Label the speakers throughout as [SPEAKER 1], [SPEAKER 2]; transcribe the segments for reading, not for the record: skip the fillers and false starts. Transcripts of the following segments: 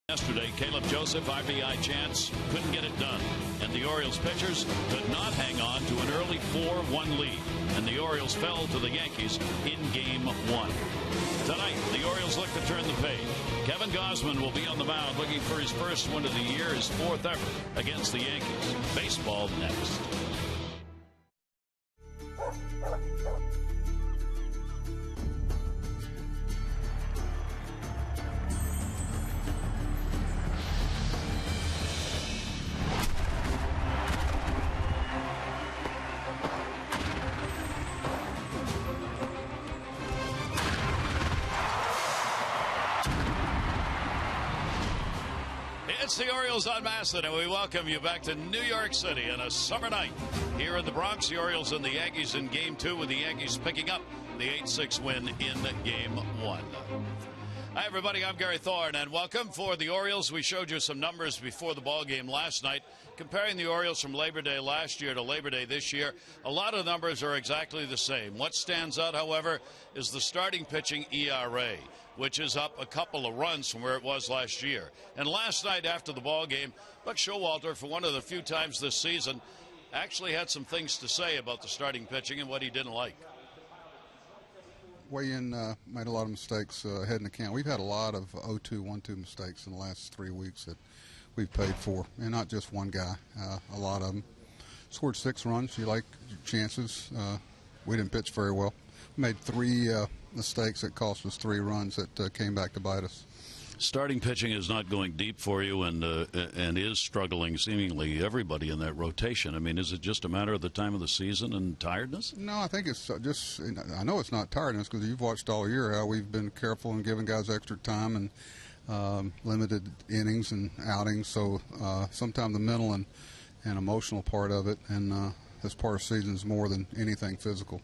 [SPEAKER 1] Yesterday, Caleb Joseph, RBI chance, couldn't get it done. And the Orioles pitchers could not hang on to an early 4-1 lead. And the Orioles fell to the Yankees in Game 1. Tonight, the Orioles look to turn the page. Kevin Gausman will be on the mound looking for his first win of the year, his fourth ever against the Yankees. Baseball next. It's the Orioles on Masson, and we welcome you back to New York City on a summer night. Here in the Bronx, the Orioles and the Yankees in Game 2, with the Yankees picking up the 8-6 win in Game 1. Hi, everybody. I'm Gary Thorne, and welcome. For the Orioles, we showed you some numbers before the ball game last night, comparing the Orioles from Labor Day last year to Labor Day this year. A lot of numbers are exactly the same. What stands out, however, is the starting pitching ERA, which is up a couple of runs from where it was last year. And last night after the ball game, Buck Showalter, for one of the few times this season, actually had some things to say about the starting pitching and what he didn't like.
[SPEAKER 2] Weigh-in made a lot of mistakes ahead in the count. We've had a lot of 0-2, 1-2 mistakes in the last 3 weeks that we've paid for, and not just one guy. A lot of them. Scored 6 runs. You like your chances. We didn't pitch very well. Made 3 mistakes that cost us 3 runs that came back to bite us.
[SPEAKER 1] Starting pitching is not going deep for you, and is struggling seemingly everybody in that rotation. I mean, is it just a matter of the time of the season and tiredness?
[SPEAKER 2] No, I think it's just, I know it's not tiredness because you've watched all year how we've been careful and giving guys extra time and limited innings and outings. So sometimes the mental and emotional part of it, and this part of the season is more than anything physical.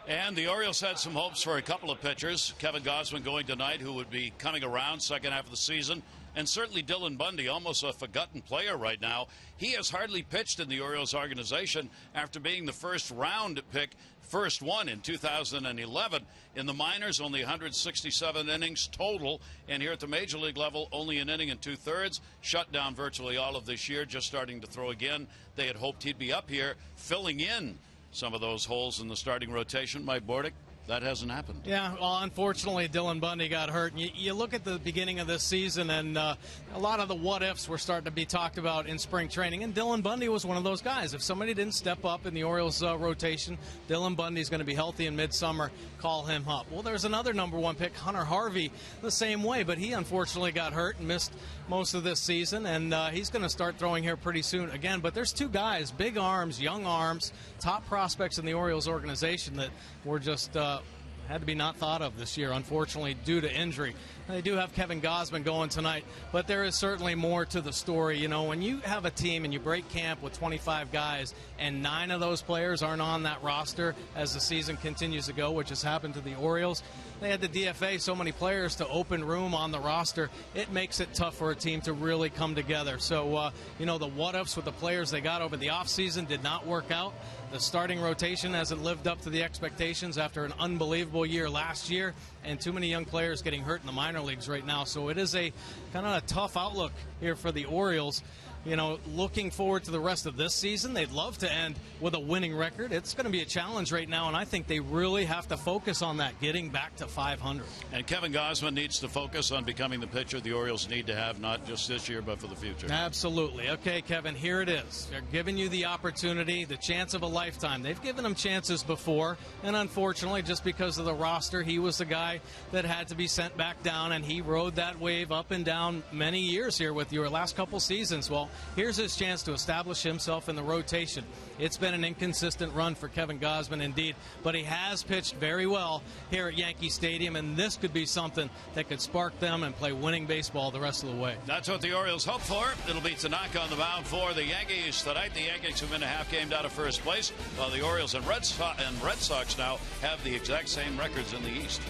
[SPEAKER 1] And the Orioles had some hopes for a couple of pitchers. Kevin Gausman going tonight, who would be coming around second half of the season. And certainly Dylan Bundy, almost a forgotten player right now. He has hardly pitched in the Orioles organization after being the first round pick, first one in 2011. In the minors, only 167 innings total. And here at the major league level, only an inning and 2/3. Shut down virtually all of this year, just starting to throw again. They had hoped he'd be up here filling in some of those holes in the starting rotation. Mike Bordick, that hasn't happened.
[SPEAKER 3] Yeah, well, unfortunately, Dylan Bundy got hurt. And you look at the beginning of this season, and a lot of the what-ifs were starting to be talked about in spring training, and Dylan Bundy was one of those guys. If somebody didn't step up in the Orioles rotation, Dylan Bundy's going to be healthy in midsummer, call him up. Well, there's another number 1 pick, Hunter Harvey, the same way, but he unfortunately got hurt and missed most of this season, and he's going to start throwing here pretty soon again. But there's 2 guys, big arms, young arms, top prospects in the Orioles organization that were just had to be not thought of this year, unfortunately, due to injury. They do have Kevin Gausman going tonight, but there is certainly more to the story. You know, when you have a team and you break camp with 25 guys and 9 of those players aren't on that roster as the season continues to go, which has happened to the Orioles, they had the DFA so many players to open room on the roster. It makes it tough for a team to really come together. So, you know, the what-ifs with the players they got over the offseason did not work out. The starting rotation hasn't lived up to the expectations after an unbelievable year last year, and too many young players getting hurt in the minor leagues right now. So it is a kind of a tough outlook here for the Orioles. You know, looking forward to the rest of this season. They'd love to end with a winning record. It's going to be a challenge right now, and I think they really have to focus on that, getting back to 500.
[SPEAKER 1] And Kevin Gausman needs to focus on becoming the pitcher the Orioles need to have, not just this year, but for the future.
[SPEAKER 3] Absolutely. Okay, Kevin, here it is. They're giving you the opportunity, the chance of a lifetime. They've given him chances before, and unfortunately, just because of the roster, he was the guy that had to be sent back down, and he rode that wave up and down many years here with your last couple seasons. Well, here's his chance to establish himself in the rotation. It's been an inconsistent run for Kevin Gausman indeed, but he has pitched very well here at Yankee Stadium, and this could be something that could spark them and play winning baseball the rest of the way.
[SPEAKER 1] That's what the Orioles hope for. It'll be Tanaka on the mound for the Yankees tonight. The Yankees have been a half game out of first place, while the Orioles and Red Sox now have the exact same records in the East.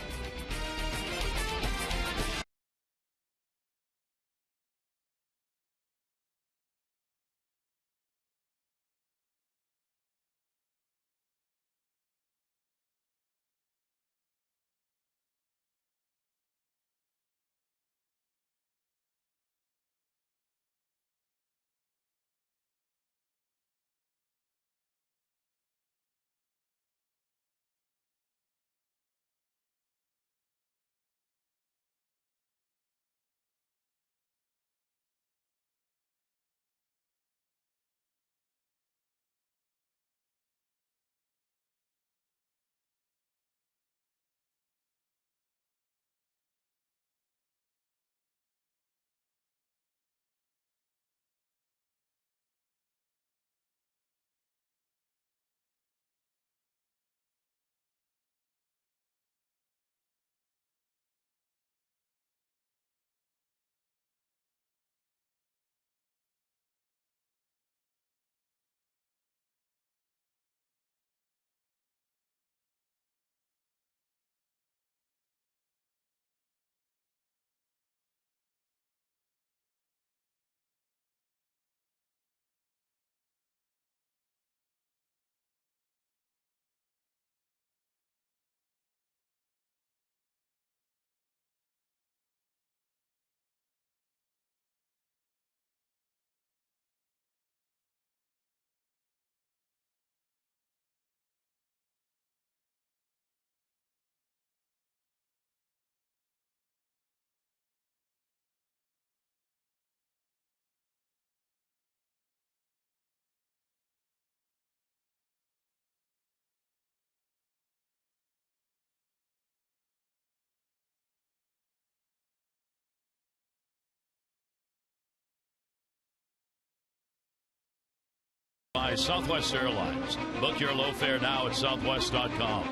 [SPEAKER 1] By Southwest Airlines. Book your low fare now at southwest.com.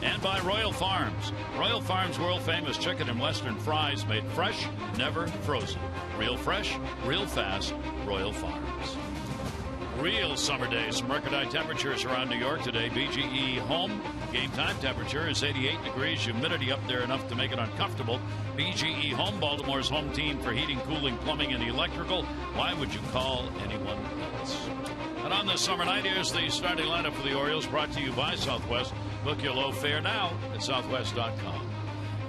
[SPEAKER 1] And by Royal Farms. Royal Farms world famous chicken and western fries made fresh, never frozen. Real fresh, real fast, Royal Farms. Real summer days. Some record high temperatures around New York today. BGE home game time temperature is 88 degrees. Humidity up there enough to make it uncomfortable. BGE home, Baltimore's home team for heating, cooling, plumbing, and electrical. Why would you call anyone else? And on this summer night, here's the starting lineup for the Orioles, brought to you by Southwest. Book your low fare now at southwest.com.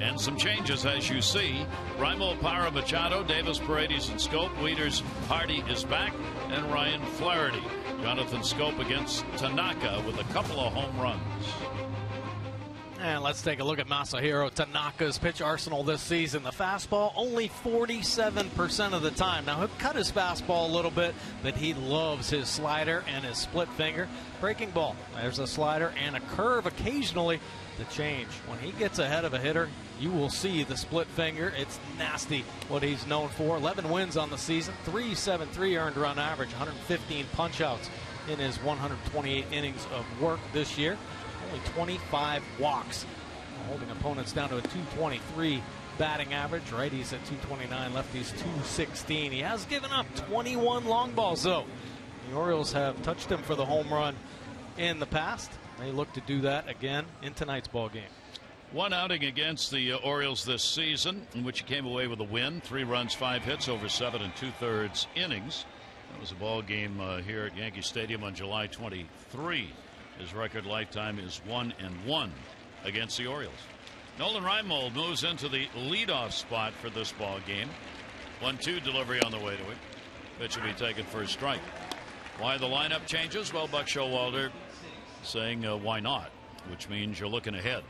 [SPEAKER 1] And some changes, as you see. Raimel Parra Machado, Davis, Paredes, and Scope. Wieters, Hardy is back, and Ryan Flaherty. Jonathan Scope against Tanaka with a couple of home runs.
[SPEAKER 3] And let's take a look at Masahiro Tanaka's pitch arsenal this season. The fastball only 47% of the time. Now, he'll cut his fastball a little bit, but he loves his slider and his split finger. Breaking ball, there's a slider and a curve occasionally to change. When he gets ahead of a hitter, you will see the split finger. It's nasty what he's known for. 11 wins on the season, 3.73 earned run average, 115 punch-outs in his 128 innings of work this year. Only 25 walks, holding opponents down to a 223 batting average. Righties at 229, lefties 216. He has given up 21 long balls, though. The Orioles have touched him for the home run in the past. They look to do that again in tonight's ball game.
[SPEAKER 1] One outing against the Orioles this season, in which he came away with a win. 3 runs, 5 hits over 7 2/3 innings. That was a ball game here at Yankee Stadium on July 23. His record lifetime is 1-1 against the Orioles. Nolan Reimold moves into the leadoff spot for this ball game. 1-2 delivery on the way to it. Pitch will be taken for a strike. Why the lineup changes? Well, Buck Showalter saying why not, which means you're looking ahead,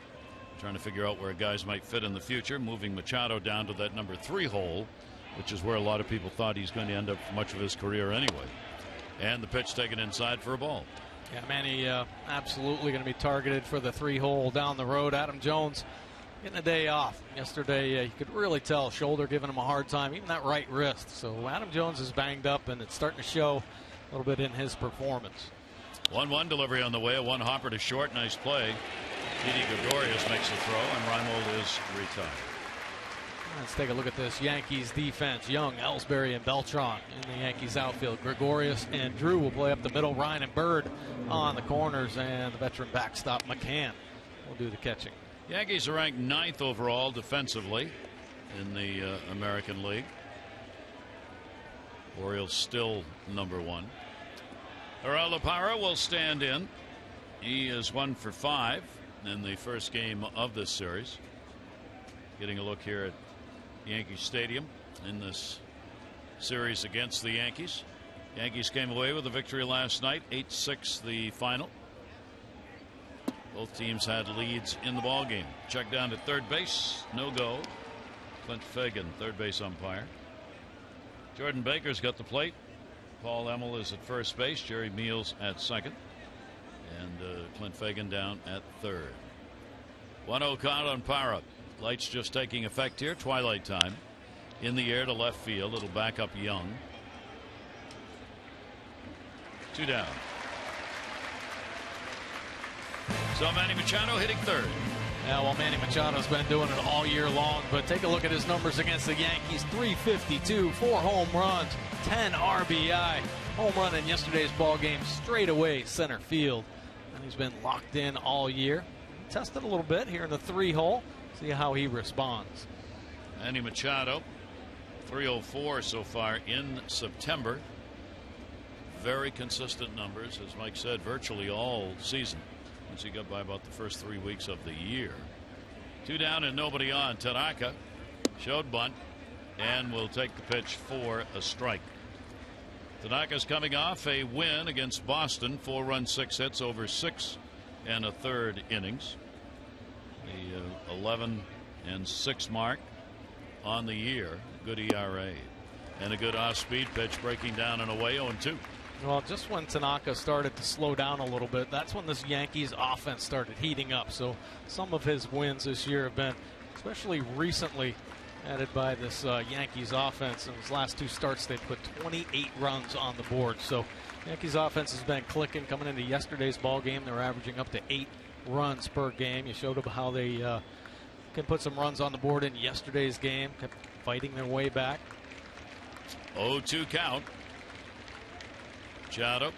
[SPEAKER 1] trying to figure out where guys might fit in the future, moving Machado down to that number 3 hole, which is where a lot of people thought he's going to end up for much of his career anyway. And the pitch taken inside for a ball.
[SPEAKER 3] Yeah, Manny absolutely going to be targeted for the 3 hole down the road. Adam Jones getting a day off. Yesterday, you could really tell shoulder giving him a hard time, even that right wrist. So Adam Jones is banged up, and it's starting to show a little bit in his performance.
[SPEAKER 1] 1-1 delivery on the way. A 1 hopper to short. Nice play. Didi Gregorius makes the throw, and Reimold is retired.
[SPEAKER 3] Let's take a look at this Yankees defense. Young, Ellsbury, and Beltran in the Yankees outfield. Gregorius and Drew will play up the middle. Ryan and Bird on the corners, and the veteran backstop McCann will do the catching.
[SPEAKER 1] Yankees are ranked 9th overall defensively in the American League. Orioles still number 1. Geraldo Parra will stand in. He is 1 for 5 in the first game of this series. Getting a look here at Yankee Stadium in this series against the Yankees. Yankees came away with a victory last night, 8-6 the final. Both teams had leads in the ball game. Check down to third base, no go. Clint Fagan, third base umpire. Jordan Baker's got the plate. Paul Emmel is at first base. Jerry Meals at second, and Clint Fagan down at third. 1-0 count on Parra. Lights just taking effect here. Twilight time. In the air to left field. It'll back up Young. 2 down. So Manny Machado hitting third.
[SPEAKER 3] Yeah, well, Manny Machado's been doing it all year long, but take a look at his numbers against the Yankees. 352, 4 home runs, 10 RBI. Home run in yesterday's ball game straight away center field. And he's been locked in all year. Tested a little bit here in the 3 hole. See how he responds.
[SPEAKER 1] Manny Machado, 304 so far in September. Very consistent numbers, as Mike said, virtually all season. Once he got by about the first 3 weeks of the year. 2 down and nobody on. Tanaka showed bunt and will take the pitch for a strike. Tanaka's coming off a win against Boston. 4 runs, 6 hits over 6 1/3 innings. The 11-6 mark on the year. Good ERA and a good off-speed pitch, breaking down and away 0-2.
[SPEAKER 3] Well, just when Tanaka started to slow down a little bit, that's when this Yankees offense started heating up. So some of his wins this year have been, especially recently, added by this Yankees offense. In his last 2 starts, they put 28 runs on the board. So Yankees offense has been clicking. Coming into yesterday's ball game, they were averaging up to 8 runs per game. You showed them how they can put some runs on the board in yesterday's game. Kept fighting their way back.
[SPEAKER 1] 0-2 count. Machado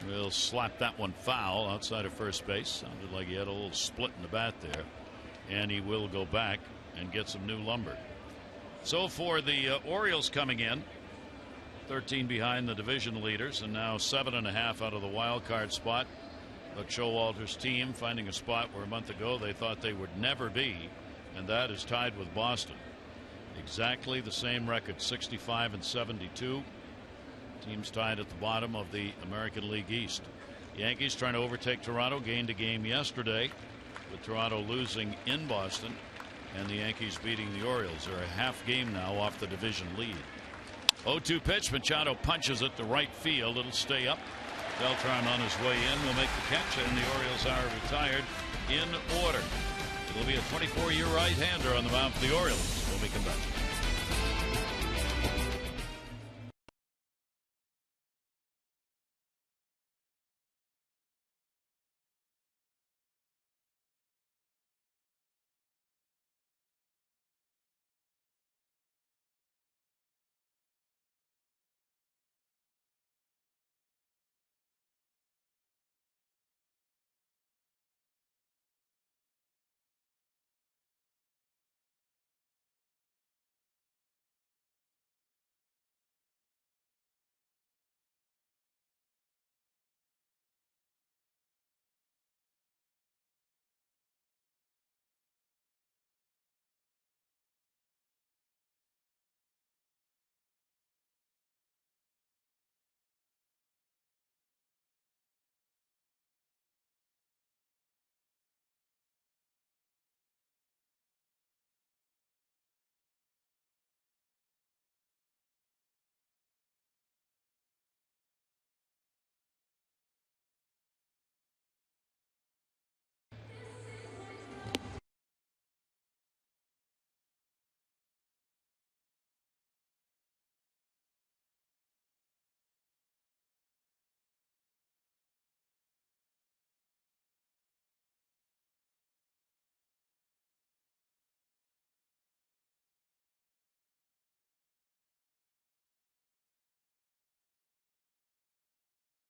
[SPEAKER 1] will slap that one foul outside of first base. Sounded like he had a little split in the bat there. And he will go back and get some new lumber. So for the Orioles coming in, 13 behind the division leaders, and now 7.5 out of the wild card spot. Buck Showalter's team finding a spot where a month ago they thought they would never be, and that is tied with Boston. Exactly the same record, 65 and 72. Teams tied at the bottom of the American League East. Yankees trying to overtake Toronto, gained a game yesterday, with Toronto losing in Boston, and the Yankees beating the Orioles. They're a half game now off the division lead. 0-2 pitch. Machado punches it to right field. It'll stay up. Beltran on his way in will make the catch, and the Orioles are retired in order. It'll be a 24-year right-hander on the mound for the Orioles when we come back.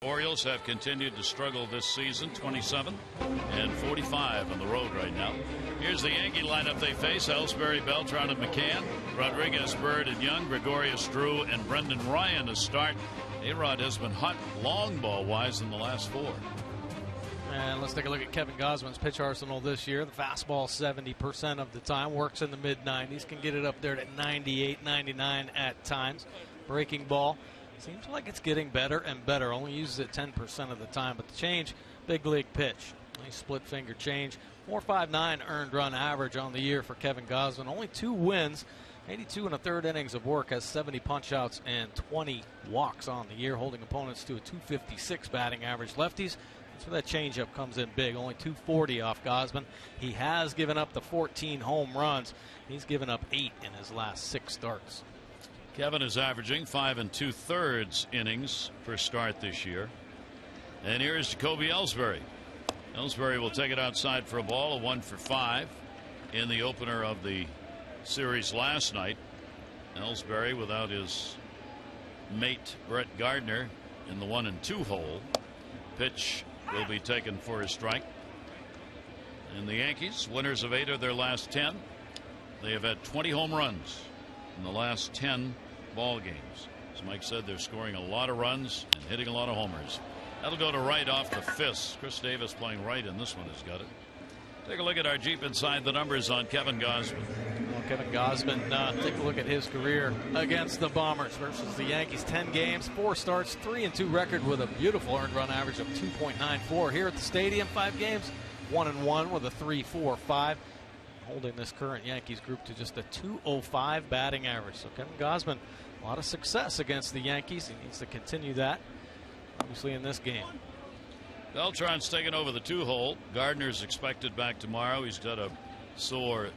[SPEAKER 1] Orioles have continued to struggle this season, 27 and 45 on the road right now. Here's the Yankee lineup they face: Ellsbury, Beltran, and McCann, Rodriguez, Bird, and Young, Gregorius, Drew, and Brendan Ryan to start. A-Rod has been hot long ball wise in the last 4.
[SPEAKER 3] And let's take a look at Kevin Gausman's pitch arsenal this year. The fastball 70% of the time, works in the mid-90s, can get it up there to 98, 99 at times. Breaking ball seems like it's getting better and better. Only uses it 10% of the time. But the change, big league pitch. Nice split finger change. 4.59 earned run average on the year for Kevin Gausman. Only 2 wins. 82 1/3 innings of work. Has 70 punch outs and 20 walks on the year, holding opponents to a 256 batting average. Lefties, that's where that changeup comes in big. Only 240 off Gausman. He has given up the 14 home runs. He's given up 8 in his last 6 starts.
[SPEAKER 1] Kevin is averaging 5 2/3 innings per start this year. And here is Jacoby Ellsbury. Ellsbury will take it outside for a ball, a 1 for 5 in the opener of the series last night. Ellsbury without his mate Brett Gardner in the 1 and 2 hole. Pitch will be taken for a strike. And the Yankees, winners of 8 of their last 10. They have had 20 home runs in the last 10 ball games. As Mike said, they're scoring a lot of runs and hitting a lot of homers. That'll go to right off the fist. Chris Davis playing right in this one has got it. Take a look at our Jeep Inside the Numbers on Kevin Gausman.
[SPEAKER 3] Well, Kevin Gausman, take a look at his career against the Bombers versus the Yankees. 10 games, 4 starts, 3-2 record with a beautiful earned run average of 2.94. Here at the stadium, 5 games, 1-1 with a 3.45. Holding this current Yankees group to just a 2.05 batting average. So Kevin Gausman, a lot of success against the Yankees. He needs to continue that, obviously, in this game.
[SPEAKER 1] Beltran's taking over the 2 hole. Gardner's expected back tomorrow. He's got a sore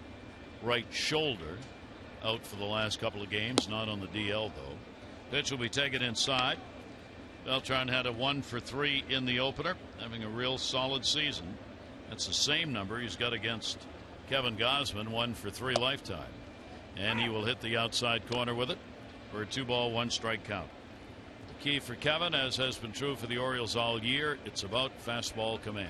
[SPEAKER 1] right shoulder. out for the last couple of games, not on the DL though. Pitch will be taken inside. Beltran had a 1 for 3 in the opener, having a real solid season. That's the same number he's got against Kevin Gausman, 1 for 3 lifetime. And he will hit the outside corner with it for a 2-ball, 1-strike count. The key for Kevin, as has been true for the Orioles all year, it's about fastball command.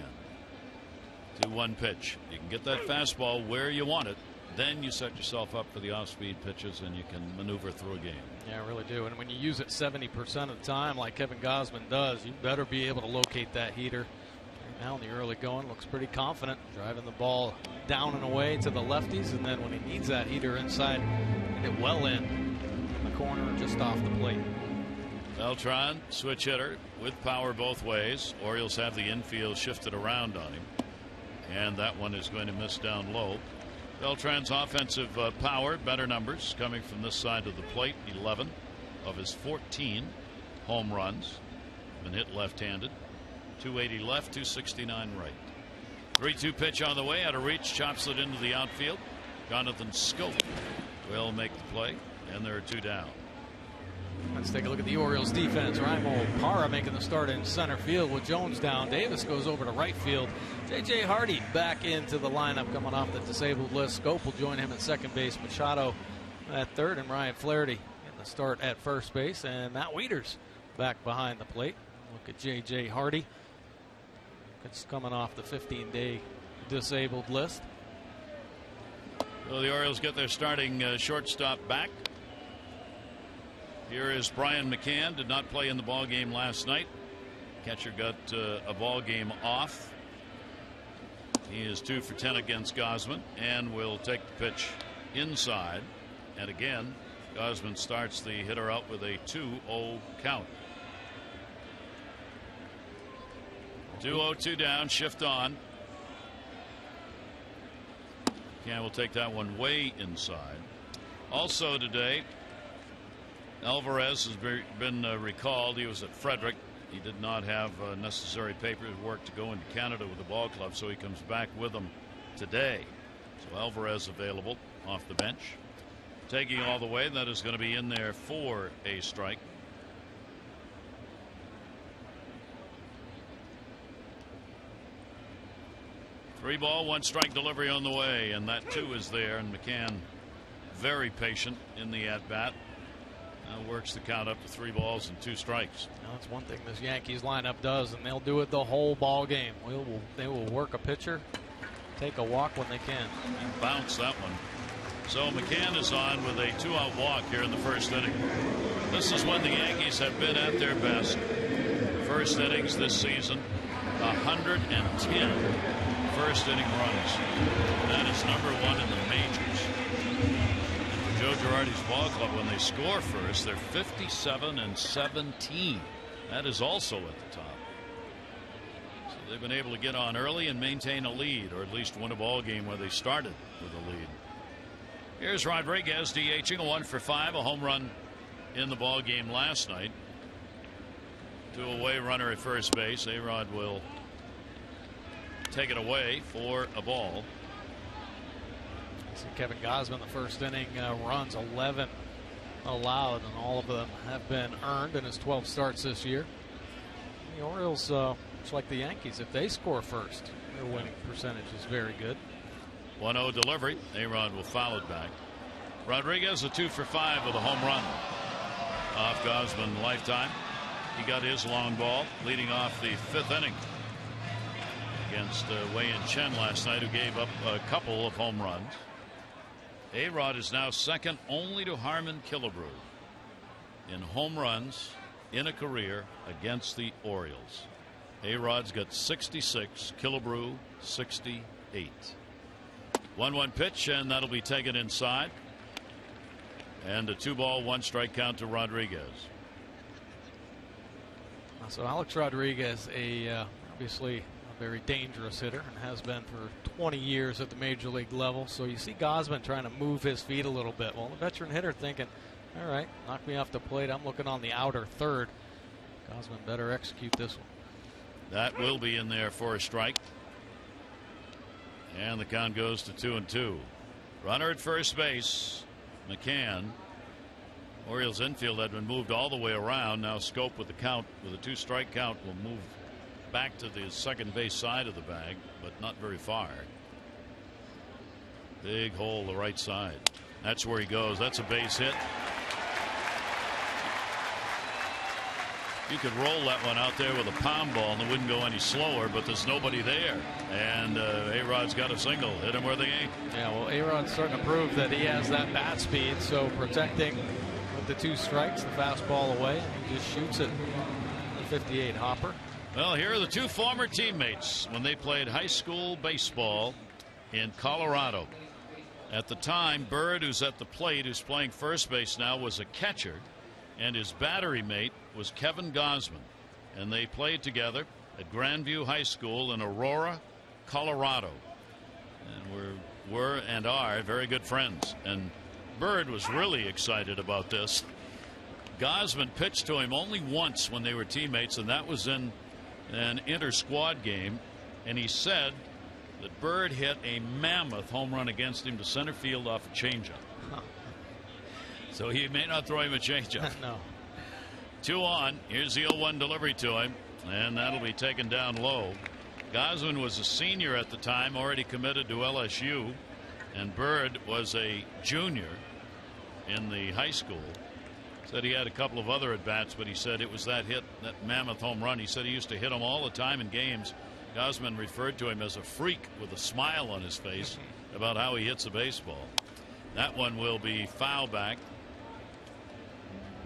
[SPEAKER 1] 2-1 pitch. You can get that fastball where you want it. Then you set yourself up for the off-speed pitches and you can maneuver through a game.
[SPEAKER 3] Yeah, I really do. And when you use it 70% of the time like Kevin Gausman does, you better be able to locate that heater. Right now in the early going, looks pretty confident, driving the ball down and away to the lefties, and then when he needs that heater inside, hit it well in the corner just off the plate.
[SPEAKER 1] Beltran, switch hitter with power both ways. Orioles have the infield shifted around on him, and that one is going to miss down low. Beltran's offensive power, better numbers coming from this side of the plate. 11 of his 14 home runs been hit left-handed. 280 left, 269 right. 3-2 pitch on the way, out of reach, chops it into the outfield. Jonathan Scope will make the play, and there are 2 down.
[SPEAKER 3] Let's take a look at the Orioles defense. Raimel Parra making the start in center field with Jones down. Davis goes over to right field. J.J. Hardy back into the lineup coming off the disabled list. Scope will join him at second base. Machado at third, and Ryan Flaherty in the start at first base. And Matt Wieters back behind the plate. Look at J.J. Hardy. It's coming off the 15-day disabled list.
[SPEAKER 1] So the Orioles get their starting shortstop back. Here is Brian McCann. Did not play in the ball game last night. Catcher got a ball game off. He is 2 for 10 against Gausman and will take the pitch inside. And again, Gausman starts the hitter out with a 2-0 count. 2-0, 2 down, shift on. McCann will take that one way inside. Also today, Alvarez has been recalled. He was at Frederick. He did not have necessary paperwork to go into Canada with the ball club, so he comes back with them today. So Alvarez available off the bench. Taking all the way, that is going to be in there for a strike. Three ball, 1-strike delivery on the way, and that 2 is there, and McCann very patient in the at-bat. Works the count up to 3 balls and 2 strikes.
[SPEAKER 3] Now, that's one thing this Yankees lineup does, and they'll do it the whole ball game. They will work a pitcher, take a walk when they can.
[SPEAKER 1] And bounce that one. So McCann is on with a 2-out walk here in the first inning. This is when the Yankees have been at their best. First innings this season, 110 first inning runs. That is #1 in the majors. Joe Girardi's ball club, when they score first, they're 57-17. That is also at the top. So they've been able to get on early and maintain a lead, or at least win a ball game where they started with a lead. Here's Rodriguez DHing, a 1 for 5, a home run in the ball game last night. 2 away, runner at first base. A-Rod will take it away for a ball.
[SPEAKER 3] Kevin Gausman, the first inning, runs 11 allowed, and all of them have been earned in his 12 starts this year. The Orioles, much like the Yankees, if they score first, their winning percentage is very good.
[SPEAKER 1] 1-0 delivery. A-Rod will foul it back. Rodriguez, a 2 for 5 with a home run off Gausman lifetime. He got his long ball leading off the 5th inning against Wei-Yin Chen last night, who gave up a couple of home runs. A-Rod is now second only to Harmon Killebrew in home runs in a career against the Orioles. A-Rod's got 66, Killebrew 68. 1-1 pitch, and that'll be taken inside. And a 2-ball, 1-strike count to Rodriguez.
[SPEAKER 3] So Alex Rodriguez, obviously a very dangerous hitter, and has been for 20 years at the major league level. So you see Gausman trying to move his feet a little bit. Well, the veteran hitter thinking, all right, knock me off the plate. I'm looking on the outer third. Gausman better execute this one.
[SPEAKER 1] That will be in there for a strike. And the count goes to 2-2. Runner at first base. McCann. Orioles infield had been moved all the way around. Now Scope with the count, with a 2-strike count, will move back to the second base side of the bag, but not very far. Big hole the right side. That's where he goes. That's a base hit. You could roll that one out there with a pound ball and it wouldn't go any slower, but there's nobody there. And A-Rod's got a single. Hit him where they ain't.
[SPEAKER 3] Yeah, well, A-Rod's starting to prove that he has that bat speed, so protecting with the 2 strikes, the fastball away, and he just shoots it. The 58 hopper.
[SPEAKER 1] Well, here are the 2 former teammates when they played high school baseball in Colorado. At the time, Bird, who's at the plate, who's playing first base now, was a catcher, and his battery mate was Kevin Gausman, and they played together at Grandview High School in Aurora, Colorado, and were and are very good friends. And Bird was really excited about this. Gausman pitched to him only once when they were teammates, and that was in an inter-squad game, and he said that Bird hit a mammoth home run against him to center field off a changeup. So he may not throw him a changeup.
[SPEAKER 3] No.
[SPEAKER 1] 2 on. Here's the 0-1 delivery to him, and that'll be taken down low. Gausman was a senior at the time, already committed to LSU, and Bird was a junior in the high school. Said he had a couple of other at-bats, but he said it was that hit, that mammoth home run. He said he used to hit them all the time in games. Gausman referred to him as a freak with a smile on his face about how he hits a baseball. That one will be foul back.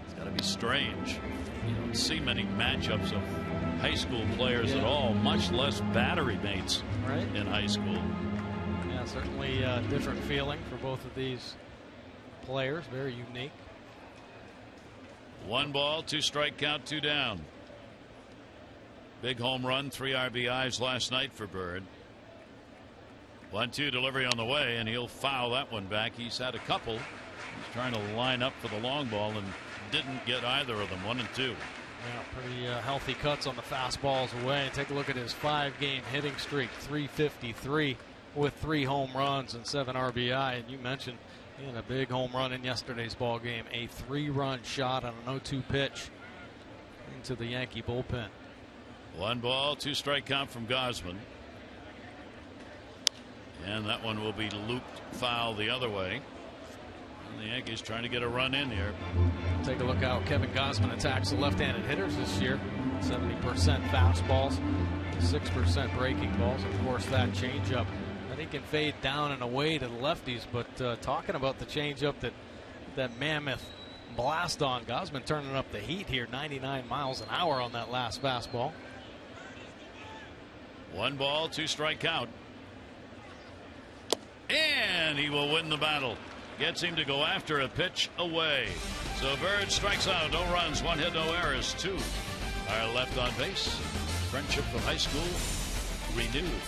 [SPEAKER 1] It's got to be strange. You don't see many matchups of high school players at all, much less battery mates in high school.
[SPEAKER 3] Yeah, certainly a different feeling for both of these players. Very unique.
[SPEAKER 1] 1 ball, 2-strike count, 2 down. Big home run, 3 RBIs last night for Bird. 1-2 delivery on the way, and he'll foul that one back. He's had a couple. He's trying to line up for the long ball and didn't get either of them. 1 and 2.
[SPEAKER 3] Yeah, pretty healthy cuts on the fastballs away. Take a look at his 5-game hitting streak, 353 with 3 home runs and 7 RBI. And you mentioned he had a big home run in yesterday's ball game, a 3-run shot on an 0-2 pitch into the Yankee bullpen.
[SPEAKER 1] 1 ball, 2-strike count from Gausman. And that one will be looped foul the other way. And the Yankees trying to get a run in here.
[SPEAKER 3] Take a look how Kevin Gausman attacks the left-handed hitters this year. 70% fastballs, 6% breaking balls. Of course, that changeup that he can fade down and away to the lefties. But talking about the changeup that mammoth blast on, Gausman turning up the heat here, 99 miles an hour on that last fastball.
[SPEAKER 1] 1 ball, 2-strike count. And he will win the battle. Gets him to go after a pitch away. So Bird strikes out. No runs, 1 hit, no errors. 2 are left on base. Friendship from high school renewed.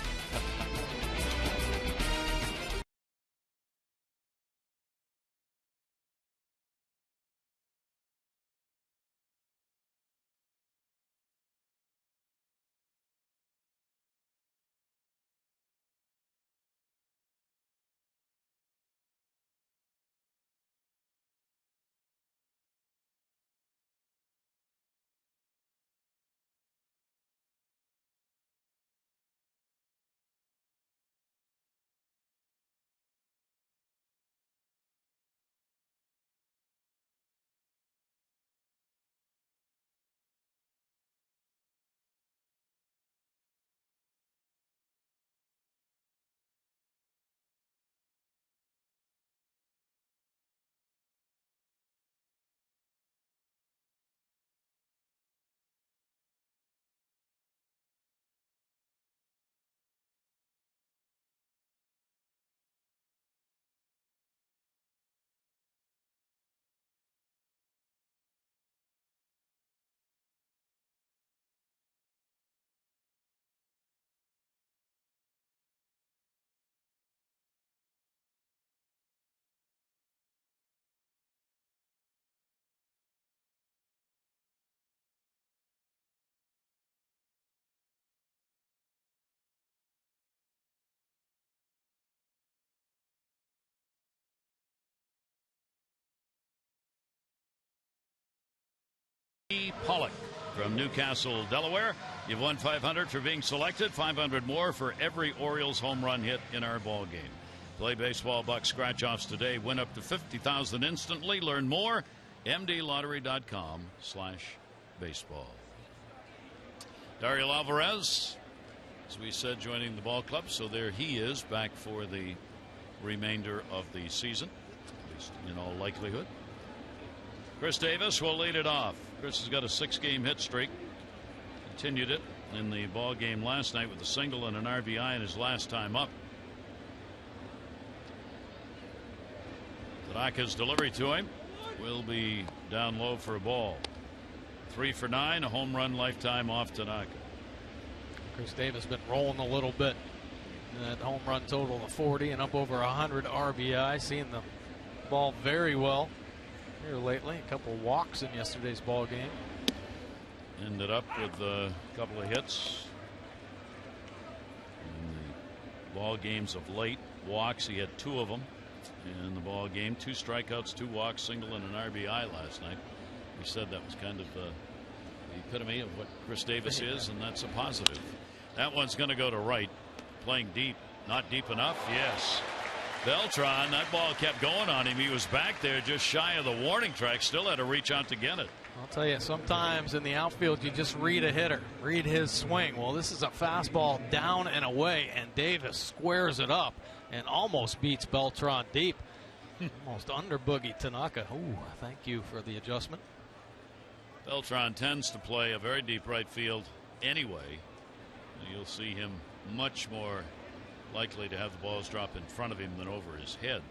[SPEAKER 1] Pollock from Newcastle, Delaware. You've won $500 for being selected, $500 more for every Orioles home run hit in our ball game. Play baseball buck scratch-offs today. Win up to $50,000 instantly. Learn more. MDLottery.com/baseball. Dario Alvarez, as we said, joining the ball club. So there he is, back for the remainder of the season, at least in all likelihood. Chris Davis will lead it off. Chris has got a 6-game hit streak. Continued it in the ball game last night with a single and an RBI in his last time up. Tanaka's delivery to him will be down low for a ball. 3 for 9, a home run lifetime off Tanaka.
[SPEAKER 3] Chris Davis been rolling a little bit. That home run total of 40 and up over 100 RBI. Seeing the ball very well here lately. A couple of walks in yesterday's ball game.
[SPEAKER 1] Ended up with a couple of hits in the ball games of late. Walks, he had 2 of them in the ball game. 2 strikeouts, 2 walks, single, and an RBI last night. We said that was kind of the epitome of what Chris Davis is, and that's a positive. That one's going to go to right. Playing deep. Not deep enough. Yes. Beltran, that ball kept going on him. He was back there just shy of the warning track. Still had to reach out to get it.
[SPEAKER 3] I'll tell you, sometimes in the outfield you just read a hitter, read his swing. Well, this is a fastball down and away, and Davis squares it up and almost beats Beltran deep. Almost under boogie Tanaka. Ooh, thank you for the adjustment.
[SPEAKER 1] Beltran tends to play a very deep right field anyway. You'll see him much more likely to have the balls drop in front of him than over his head.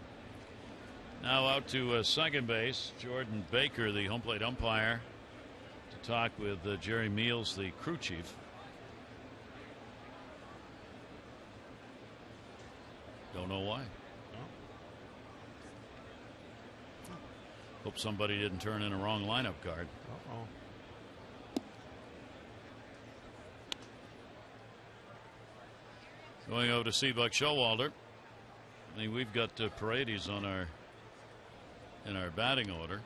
[SPEAKER 1] Now out to second base, Jordan Baker, the home plate umpire, to talk with Jerry Meals, the crew chief. Don't know why. Hope somebody didn't turn in a wrong lineup card. Going over to see Buck Showalter. I mean, we've got Paredes on in our batting order,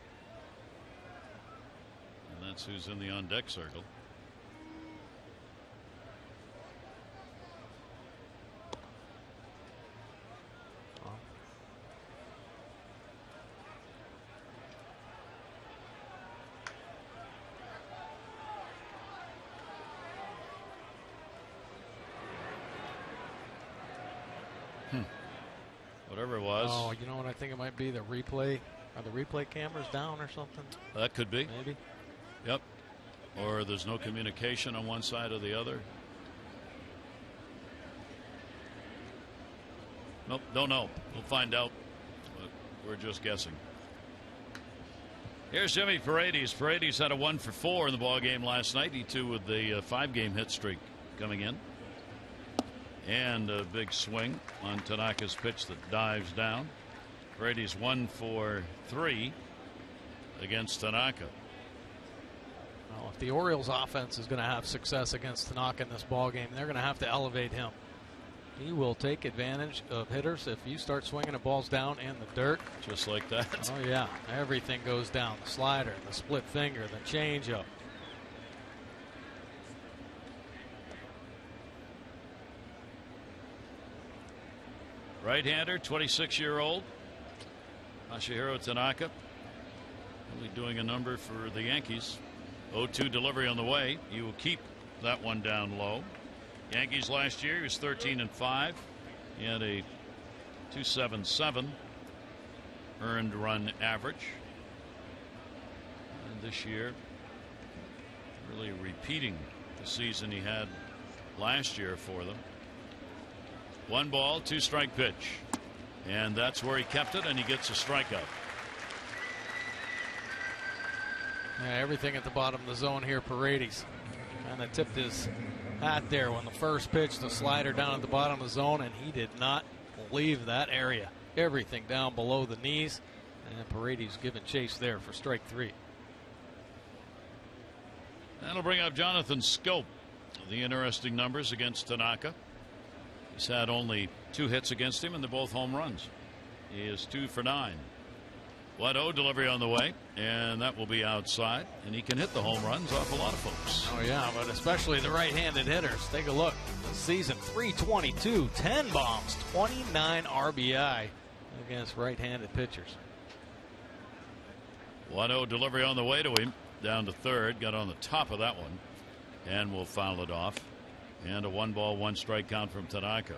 [SPEAKER 1] and that's who's in the on deck circle. Whatever it was.
[SPEAKER 3] Oh, you know what I think it might be? The replay. Are the replay cameras down or something?
[SPEAKER 1] That could be.
[SPEAKER 3] Maybe.
[SPEAKER 1] Yep. Or there's no communication on one side or the other. Nope, don't know. We'll find out. But we're just guessing. Here's Jimmy Paredes. Paredes had a 1 for 4 in the ball game last night. He too with the 5-game hit streak coming in. And a big swing on Tanaka's pitch that dives down. Brady's 1 for 3 against Tanaka.
[SPEAKER 3] Well, if the Orioles offense is going to have success against Tanaka in this ball game, they're going to have to elevate him. He will take advantage of hitters if you start swinging at balls down in the dirt.
[SPEAKER 1] Just like that.
[SPEAKER 3] Oh, yeah. Everything goes down. The slider, the split finger, the changeup.
[SPEAKER 1] Right-hander, 26-year-old Masahiro Tanaka, only doing a number for the Yankees. 0-2 delivery on the way. You will keep that one down low. Yankees last year, he was 13-5. He had a 2.77 earned run average. And this year, really repeating the season he had last year for them. 1 ball, 2 strike pitch. And that's where he kept it, and he gets a strikeout.
[SPEAKER 3] Yeah, everything at the bottom of the zone here, Paredes. Kind of tipped his hat there when the first pitch, the slider down at the bottom of the zone, and he did not leave that area. Everything down below the knees, and Paredes giving chase there for strike 3.
[SPEAKER 1] That'll bring up Jonathan Scope. The interesting numbers against Tanaka. He's had only 2 hits against him, and they're both home runs. He is 2 for 9. 1-0 delivery on the way, and that will be outside. And he can hit the home runs off a lot of folks.
[SPEAKER 3] Oh, yeah, but especially the right-handed hitters. Take a look. This season, 322, 10 bombs, 29 RBI against right-handed pitchers.
[SPEAKER 1] 1-0 delivery on the way to him. Down to third. Got on the top of that one. And will foul it off. And a 1-ball, 1-strike count from Tanaka.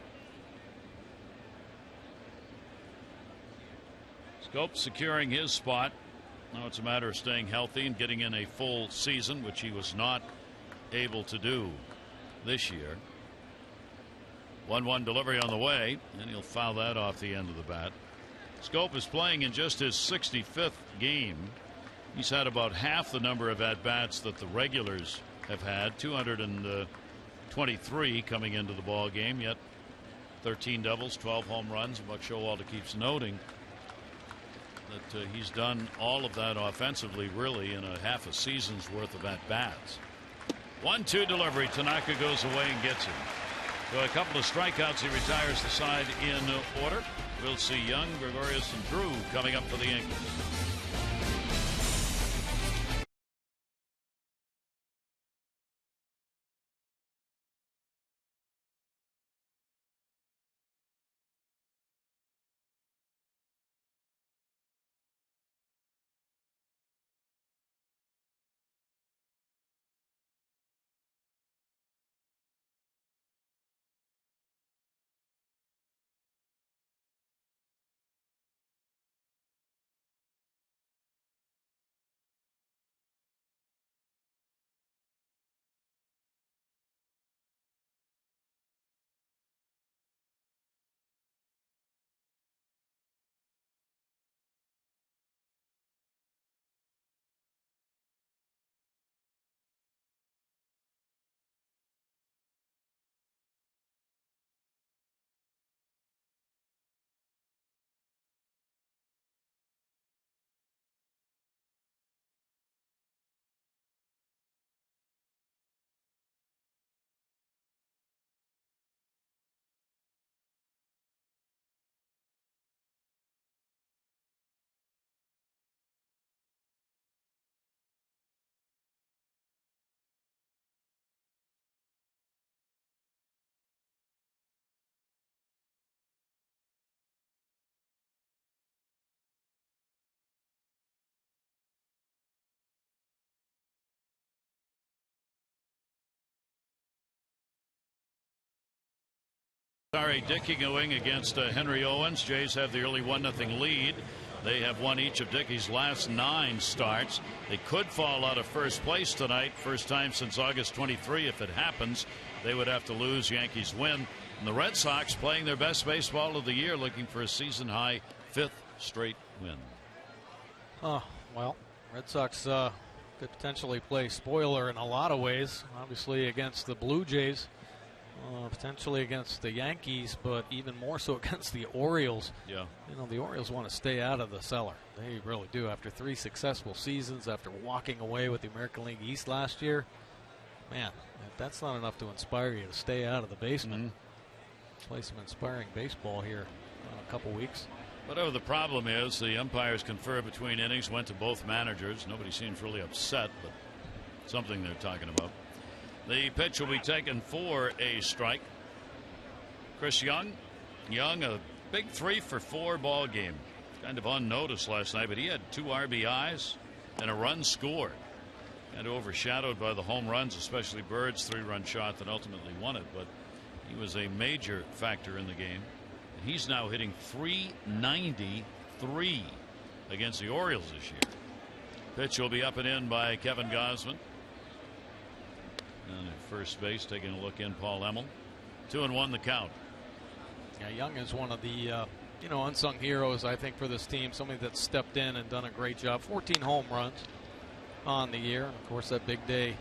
[SPEAKER 1] Scope securing his spot. Now it's a matter of staying healthy and getting in a full season, which he was not able to do this year. 1-1 delivery on the way, and he'll foul that off the end of the bat. Scope is playing in just his 65th game. He's had about half the number of at-bats that the regulars have had, 223 coming into the ball game, yet 13 doubles, 12 home runs. Buck Showalter keeps noting that he's done all of that offensively, really, in a half a season's worth of at-bats. 1-2 delivery. Tanaka goes away and gets him. So a couple of strikeouts. He retires the side in order. We'll see Young, Gregorius, and Drew coming up for the Yankees. Sorry, Dickey going against Henry Owens. Jays have the early 1-0 lead. They have won each of Dickey's last 9 starts. They could fall out of first place tonight. First time since August 23. If it happens, they would have to lose. Yankees win. And the Red Sox playing their best baseball of the year, looking for a season high 5th straight win.
[SPEAKER 3] Oh, well, Red Sox could potentially play spoiler in a lot of ways. Obviously against the Blue Jays. Potentially against the Yankees, but even more so against the Orioles.
[SPEAKER 1] Yeah.
[SPEAKER 3] You know, the Orioles want to stay out of the cellar. They really do. After 3 successful seasons, after walking away with the American League East last year, man, if that's not enough to inspire you to stay out of the basement. Play some inspiring baseball here in a couple weeks.
[SPEAKER 1] Whatever the problem is, the umpires confer between innings, went to both managers. Nobody seems really upset, but something they're talking about. The pitch will be taken for a strike. Chris Young. Young, a big 3-for-4 ball game. Kind of unnoticed last night, but he had 2 RBIs and a run scored. And overshadowed by the home runs, especially Bird's 3-run shot that ultimately won it. But he was a major factor in the game. And he's now hitting .393 against the Orioles this year. Pitch will be up and in by Kevin Gausman. And at first base, taking a look in, Paul Emmel. 2-1 the count.
[SPEAKER 3] Yeah, Young is one of the unsung heroes, I think, for this team. Somebody that's stepped in and done a great job. 14 home runs on the year. And of course, that big day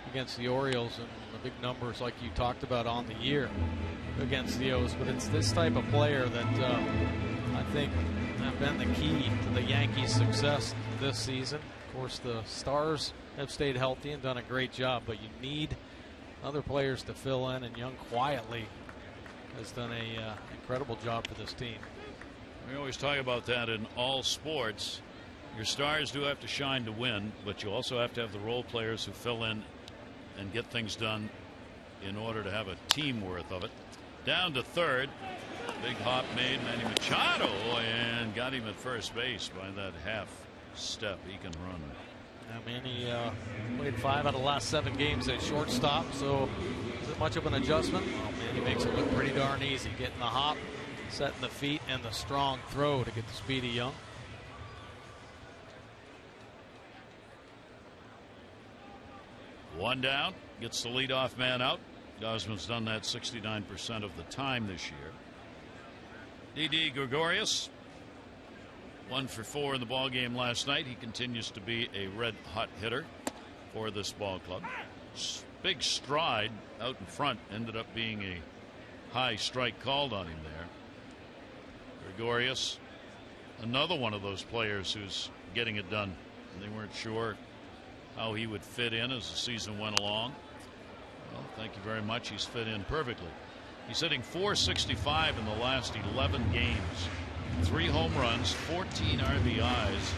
[SPEAKER 3] against the Orioles and the big numbers like you talked about on the year against the O's. But it's this type of player that I think have been the key to the Yankees' success this season. Of course, the Stars have stayed healthy and done a great job, but you need other players to fill in, and Young quietly has done a incredible job for this team.
[SPEAKER 1] We always talk about that in all sports. Your stars do have to shine to win, but you also have to have the role players who fill in and get things done in order to have a team worth of it. Down to third. Big hop made Manny Machado and got him at first base by that half step. He can run.
[SPEAKER 3] Manny played 5 out of the last 7 games at shortstop, so is it much of an adjustment? Well, Manny makes it look pretty darn easy. Getting the hop, setting the feet, and the strong throw to get the speedy Young.
[SPEAKER 1] One down, gets the leadoff man out. Gosman's done that 69% of the time this year. Didi Gregorius, 1 for 4 in the ball game last night. He continues to be a red hot hitter for this ball club. Big stride out in front, ended up being a high strike called on him there. Gregorius, another one of those players who's getting it done. They weren't sure how he would fit in as the season went along. Well, thank you very much. He's fit in perfectly. He's hitting .465 in the last 11 games. 3 home runs, 14 RBIs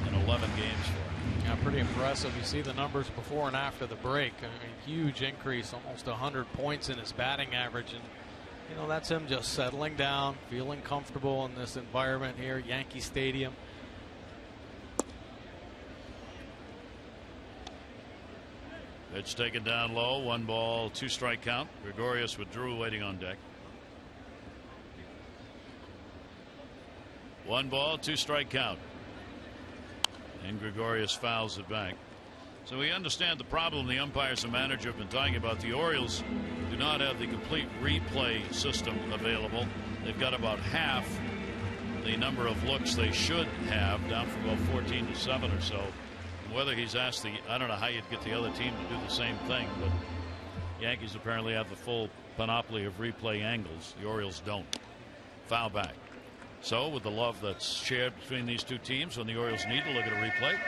[SPEAKER 1] in 11 games for him.
[SPEAKER 3] Yeah, pretty impressive. You see the numbers before and after the break. I mean, huge increase, almost 100 points in his batting average. And, you know, that's him just settling down, feeling comfortable in this environment here at Yankee Stadium.
[SPEAKER 1] Pitch taken down low. 1 ball, 2 strike count. Gregorius with Drew waiting on deck. 1 ball, 2 strike count. And Gregorius fouls it back. So we understand the problem the umpires and manager have been talking about. The Orioles do not have the complete replay system available. They've got about half the number of looks they should have, down from about 14 to 7 or so. Whether he's asked I don't know how you'd get the other team to do the same thing, but Yankees apparently have the full panoply of replay angles. The Orioles don't. Foul back. So with the love that's shared between these two teams, when the Orioles need to look at a replay,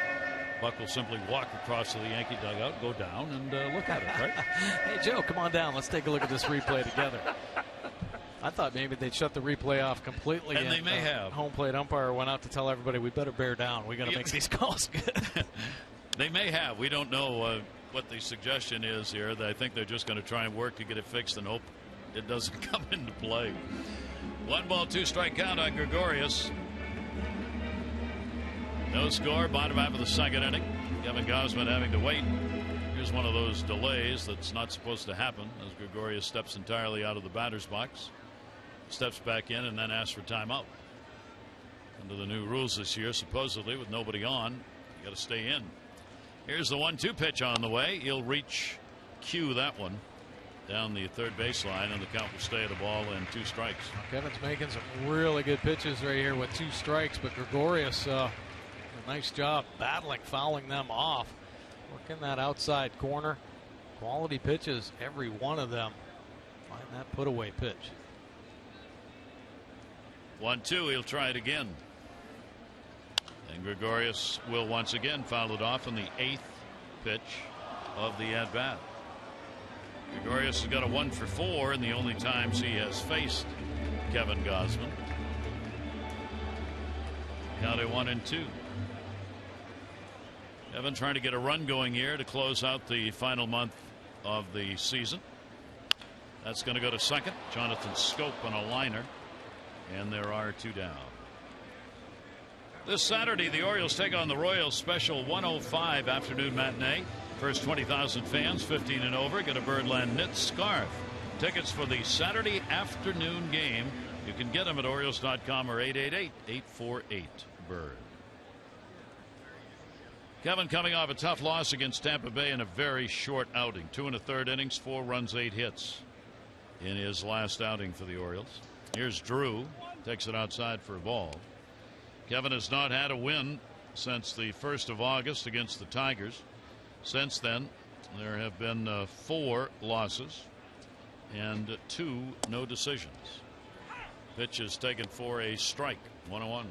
[SPEAKER 1] Buck will simply walk across to the Yankee dugout, go down, and look at it, right?
[SPEAKER 3] Hey, Joe, come on down. Let's take a look at this replay together. I thought maybe they'd shut the replay off completely.
[SPEAKER 1] And they may have.
[SPEAKER 3] Home plate umpire went out to tell everybody, we better bear down. We got to make these calls good.
[SPEAKER 1] They may have. We don't know what the suggestion is here. I think they're just going to try and work to get it fixed and hope it doesn't come into play. 1 ball, 2 strike count on Gregorius. No score, bottom half of the 2nd inning. Kevin Gausman having to wait. Here's one of those delays that's not supposed to happen as Gregorius steps entirely out of the batter's box. Steps back in and then asks for timeout. Under the new rules this year, supposedly with nobody on, you got to stay in. Here's the 1-2 pitch on the way. He'll reach cue that one down the third baseline, and the count will stay at the ball and 2 strikes.
[SPEAKER 3] Kevin's making some really good pitches right here with 2 strikes, but Gregorius, a nice job battling, fouling them off, working that outside corner. Quality pitches, every one of them. Find that put away pitch.
[SPEAKER 1] 1-2, he'll try it again. And Gregorius will once again foul it off in the 8th pitch of the at-bat. Gregorius has got a 1 for 4 in the only times he has faced Kevin Gausman. Count at 1-2. Kevin trying to get a run going here to close out the final month of the season. That's going to go to second. Jonathan Scope on a liner. And there are 2 down. This Saturday, the Orioles take on the Royals. Special 105 afternoon matinee. First 20,000 fans, 15 and over, get a Birdland knit scarf. Tickets for the Saturday afternoon game. You can get them at Orioles.com or 888-848-BIRD. Kevin coming off a tough loss against Tampa Bay in a very short outing. 2 1/3 innings, 4 runs, 8 hits in his last outing for the Orioles. Here's Drew. Takes it outside for a ball. Kevin has not had a win since the 1st of August against the Tigers. Since then, there have been 4 losses and 2 no decisions. Pitch is taken for a strike. 1-1.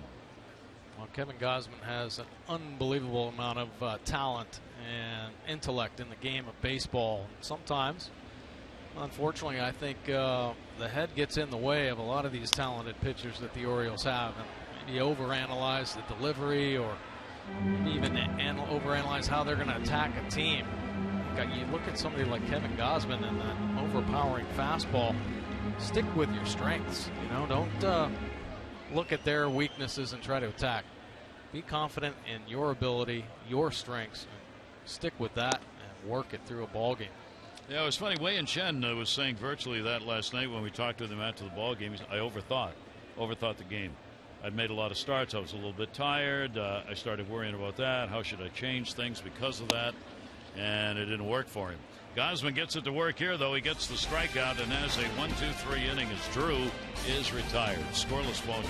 [SPEAKER 3] Well, Kevin Gausman has an unbelievable amount of talent and intellect in the game of baseball. Sometimes, unfortunately, I think the head gets in the way of a lot of these talented pitchers that the Orioles have, and maybe overanalyze the delivery or maybe even overanalyze how they're going to attack a team. You look at somebody like Kevin Gausman and that overpowering fastball. Stick with your strengths. Don't look at their weaknesses and try to attack. Be confident in your ability, your strengths, and stick with that and work it through a ball game.
[SPEAKER 1] Yeah, it was funny. Wei and Chen was saying virtually that last night when we talked to them after the ball game. I overthought the game. I'd made a lot of starts. I was a little bit tired. I started worrying about that. How should I change things because of that? And it didn't work for him. Gausman gets it to work here, though. He gets the strikeout and has a 1-2-3 inning as Drew is retired. Scoreless ball game.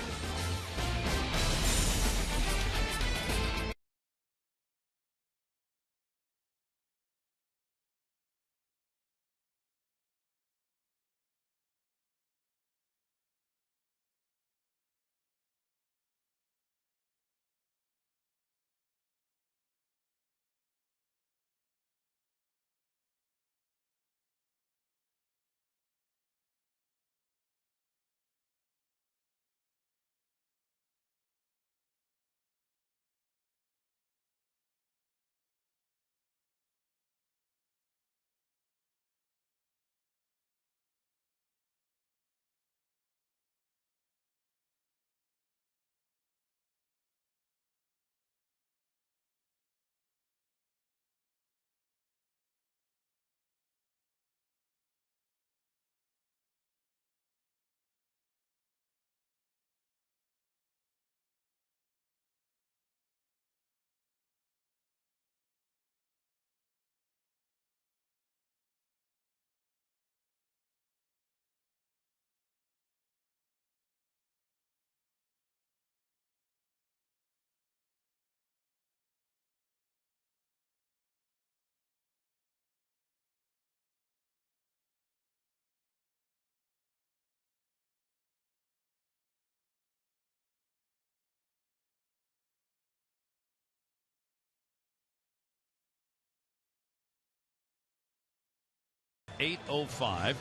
[SPEAKER 1] .805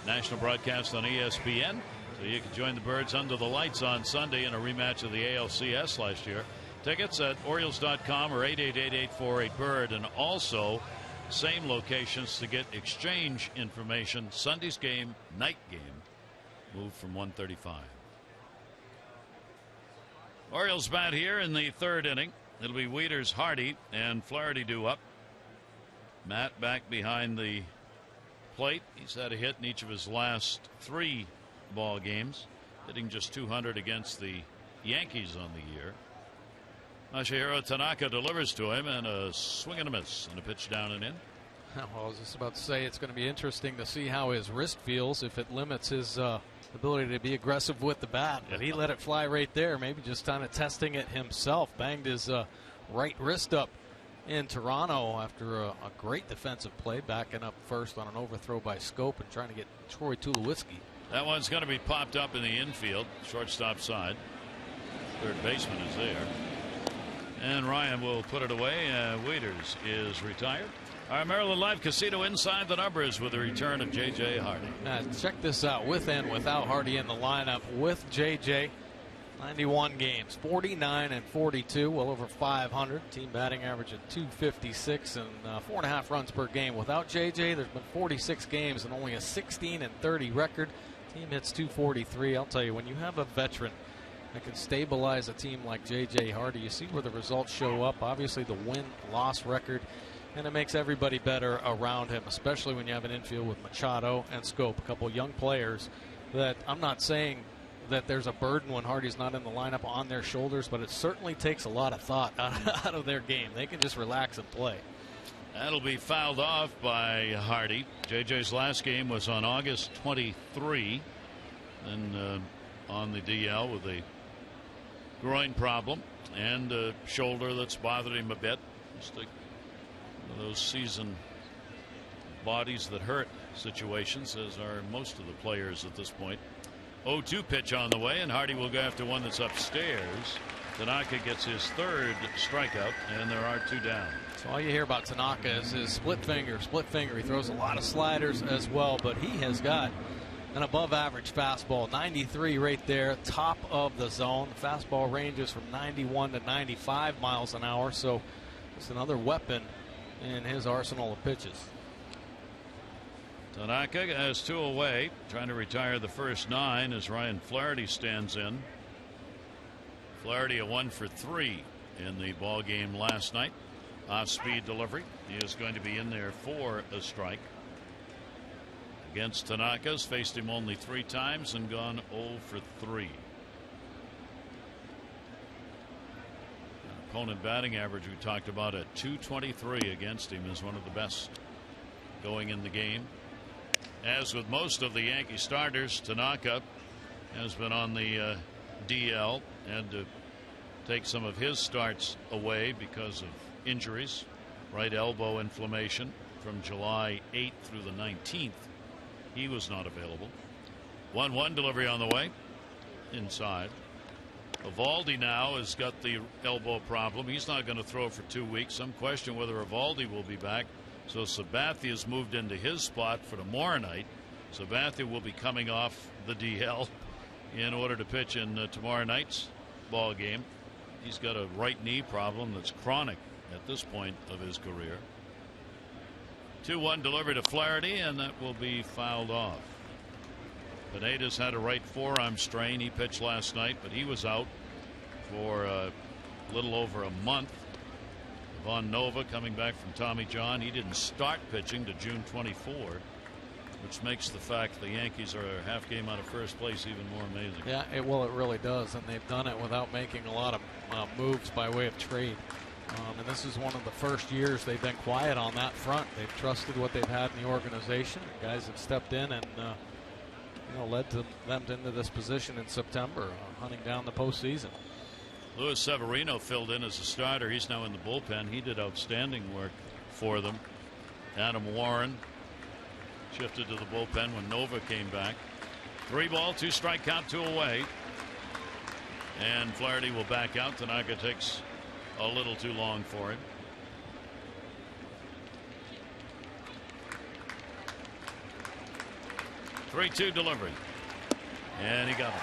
[SPEAKER 1] national broadcast on ESPN, so you can join the Birds under the lights on Sunday in a rematch of the ALCS last year. Tickets at Orioles.com or 888-848-BIRD, and also same locations to get exchange information. Sunday's game, night game, moved from 1:35. Orioles bat here in the third inning. It'll be Wieters, Hardy, and Flaherty due up. Matt back behind the plate. He's had a hit in each of his last 3 ball games, hitting just .200 against the Yankees on the year. Masahiro Tanaka delivers to him, and a swing and a miss, and a pitch down and in.
[SPEAKER 3] Well, I was just about to say it's going to be interesting to see how his wrist feels, if it limits his ability to be aggressive with the bat. But he let it fly right there, maybe just kind of testing it himself. Banged his right wrist up in Toronto after a great defensive play, backing up first on an overthrow by Scope and trying to get Troy Tulowitzki.
[SPEAKER 1] That one's going to be popped up in the infield, shortstop side. Third baseman is there. And Ryan will put it away. Wieters is retired. Our Maryland Live Casino inside the numbers with the return of J.J. Hardy.
[SPEAKER 3] Check this out, with and without Hardy in the lineup. With J.J., 91 games, 49-42, well over 500. Team batting average at 256 and 4.5 runs per game. Without J.J., there's been 46 games and only a 16-30 record. Team hits 243. I'll tell you, when you have a veteran that can stabilize a team like J.J. Hardy, you see where the results show up. Obviously, the win-loss record, and it makes everybody better around him, especially when you have an infield with Machado and Scope, a couple young players that I'm not saying that there's a burden when Hardy's not in the lineup on their shoulders, but it certainly takes a lot of thought out of their game. They can just relax and play.
[SPEAKER 1] That'll be fouled off by Hardy. JJ's last game was on August 23, and on the DL with a groin problem and a shoulder that's bothered him a bit. Just one of those seasoned bodies that hurt situations, as are most of the players at this point. 0-2 pitch on the way, and Hardy will go after one that's upstairs. Tanaka gets his third strikeout, and there are 2 down.
[SPEAKER 3] So all you hear about Tanaka is his split finger. He throws a lot of sliders as well, but he has got An above-average fastball, 93 right there, top of the zone. The fastball ranges from 91 to 95 miles an hour, so it's another weapon in his arsenal of pitches.
[SPEAKER 1] Tanaka has 2 away, trying to retire the first 9 as Ryan Flaherty stands in. Flaherty a 1 for 3 in the ball game last night. Off-speed delivery. He is going to be in there for a strike. Against Tanaka's, faced him only 3 times and gone 0 for 3. Opponent batting average we talked about at .223 against him is one of the best going in the game. As with most of the Yankee starters, Tanaka has been on the DL and to take some of his starts away because of injuries. Right elbow inflammation from July 8th through the 19th. He was not available. 1-1 delivery on the way. Inside. Evaldi now has got the elbow problem. He's not going to throw for 2 weeks. Some question whether Evaldi will be back. So Sabathia has moved into his spot for tomorrow night. Sabathia will be coming off the DL in order to pitch in tomorrow night's ball game. He's got a right knee problem that's chronic at this point of his career. 2-1 delivery to Flaherty, and that will be fouled off. Pineda's had a right forearm strain. He pitched last night, but he was out for a little over a month. Von Nova coming back from Tommy John. He didn't start pitching to June 24, which makes the fact the Yankees are a half game out of first place even more amazing.
[SPEAKER 3] Yeah, it really does, and they've done it without making a lot of moves by way of trade. And this is one of the first years they've been quiet on that front. They've trusted what they've had in the organization. Guys have stepped in and led them into this position in September, hunting down the postseason.
[SPEAKER 1] Luis Severino filled in as a starter. He's now in the bullpen. He did outstanding work for them. Adam Warren shifted to the bullpen when Nova came back. 3-ball, 2-strike count, 2 away. And Flaherty will back out. Tanaka takes a little too long for him. (3-2) delivery, and he got it.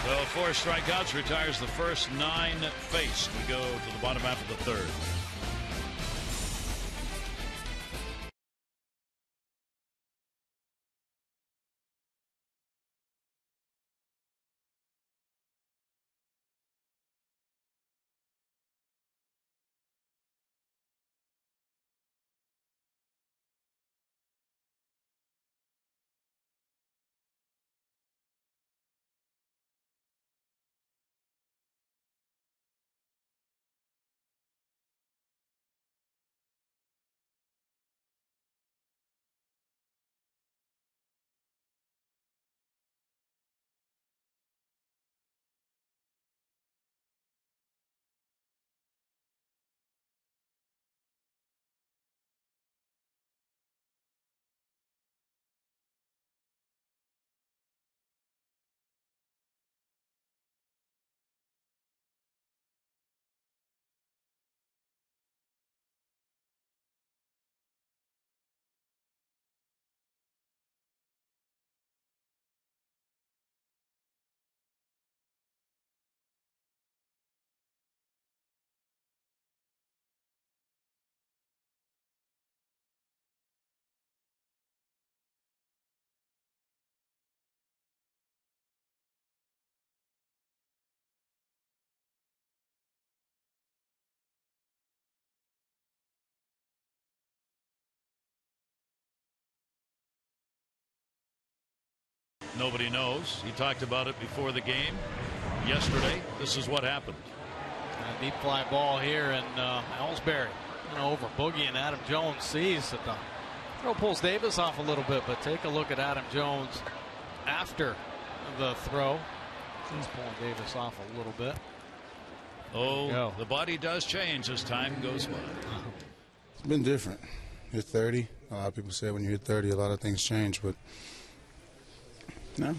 [SPEAKER 1] So 4 strikeouts, retires the first 9 faced. We go to the bottom half of the 3rd. Nobody knows. He talked about it before the game yesterday. This is what happened.
[SPEAKER 3] A deep fly ball here, and Ellsbury over Boogie, and Adam Jones sees that the throw pulls Davis off a little bit, but take a look at Adam Jones after the throw. He's pulling Davis off a little bit.
[SPEAKER 1] Oh, the body does change as time goes by.
[SPEAKER 4] It's been different. You're 30. A lot of people say when you hit 30, a lot of things change, but no,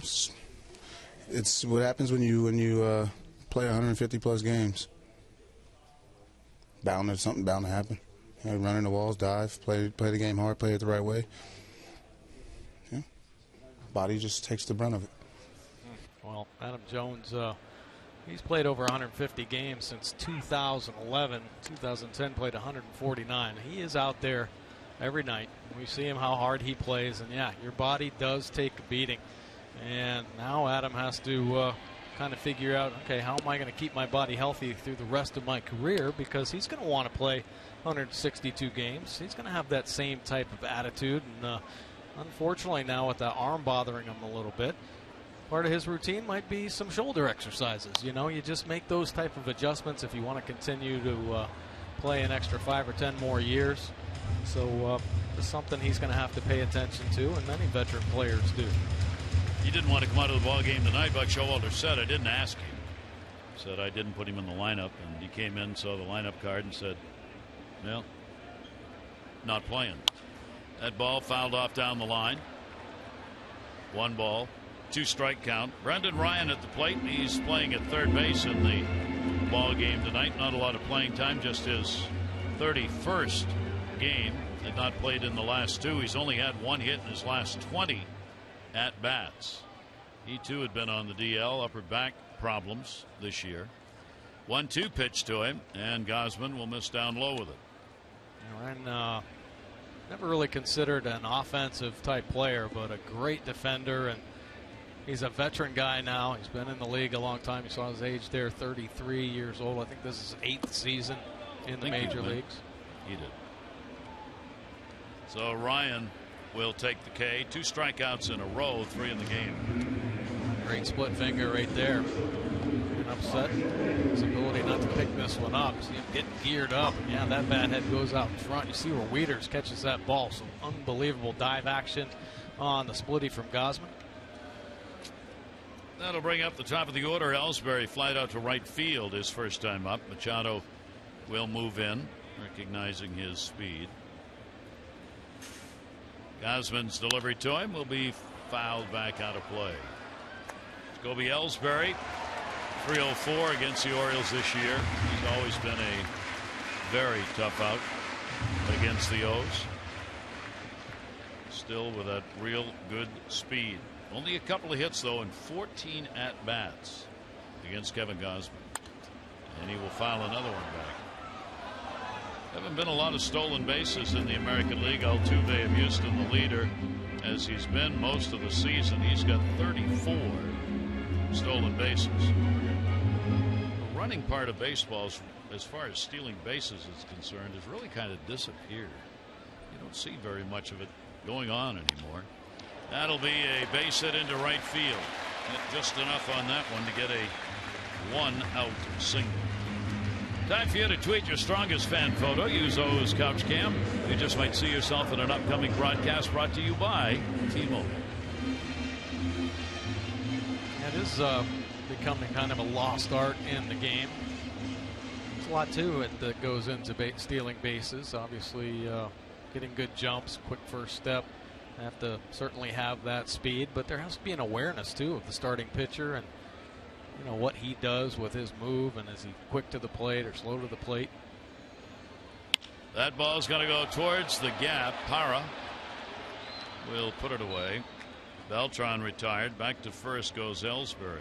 [SPEAKER 4] it's what happens when you play 150 plus games. Something bound to happen. Running the walls, dive, play the game hard, play it the right way. Yeah. body just takes the brunt of it.
[SPEAKER 3] Well, Adam Jones, he's played over 150 games since 2011. 2010 played 149. He is out there every night. We see him how hard he plays, and yeah, your body does take a beating. And now Adam has to kind of figure out, okay, how am I going to keep my body healthy through the rest of my career? Because he's going to want to play 162 games. He's going to have that same type of attitude. And unfortunately now with that arm bothering him a little bit, part of his routine might be some shoulder exercises. You know, you just make those type of adjustments if you want to continue to play an extra 5 or 10 more years. So it's something he's going to have to pay attention to, and many veteran players do.
[SPEAKER 1] He didn't want to come out of the ball game tonight. Buck Showalter said, I didn't ask him. Said I didn't put him in the lineup, and he came in, saw the lineup card, and said, well, not playing. That ball fouled off down the line. 1 ball, 2 strike count. Brendan Ryan at the plate. He's playing at third base in the ball game tonight. Not a lot of playing time, just his 31st game. Had not played in the last 2. He's only had 1 hit in his last 20 at bats. He too had been on the DL, upper back problems this year. 1-2 pitch to him, and Gausman will miss down low with it.
[SPEAKER 3] Ryan never really considered an offensive type player, but a great defender, and he's a veteran guy now. He's been in the league a long time. You saw his age there, 33 years old. I think this is his 8th season in the major leagues.
[SPEAKER 1] He did. So Ryan will take the K. 2 strikeouts in a row, 3 in the game.
[SPEAKER 3] Great split finger right there. And upset his ability not to pick this one up. See him getting geared up. Yeah, that bat head goes out in front. You see where Wieters catches that ball. Some unbelievable dive action on the splitty from Gausman.
[SPEAKER 1] That'll bring up the top of the order. Ellsbury flied out to right field his first time up. Machado will move in, recognizing his speed. Gausman's delivery to him will be fouled back out of play. Scobie Ellsbury, 304 against the Orioles this year. He's always been a very tough out against the O's. Still with that real good speed. Only a couple of hits though in 14 at bats against Kevin Gausman, and he will foul another one back. Haven't been a lot of stolen bases in the American League. Altuve of Houston, the leader, as he's been most of the season. He's got 34 stolen bases. The running part of baseball, as far as stealing bases is concerned, has really kind of disappeared. You don't see very much of it going on anymore. That'll be a base hit into right field. Just enough on that one to get a 1-out single. Time for you to tweet your strongest fan photo. Use O's Couch Cam. You just might see yourself in an upcoming broadcast brought to you by T-Mobile.
[SPEAKER 3] It is becoming kind of a lost art in the game. There's a lot to it that goes into stealing bases. Obviously, getting good jumps, quick first step. Have to certainly have that speed, but there has to be an awareness too of the starting pitcher and you know what he does with his move, and is he quick to the plate or slow to the plate.
[SPEAKER 1] That ball's going to go towards the gap. Parra will put it away. Beltran retired. Back to first goes Ellsbury.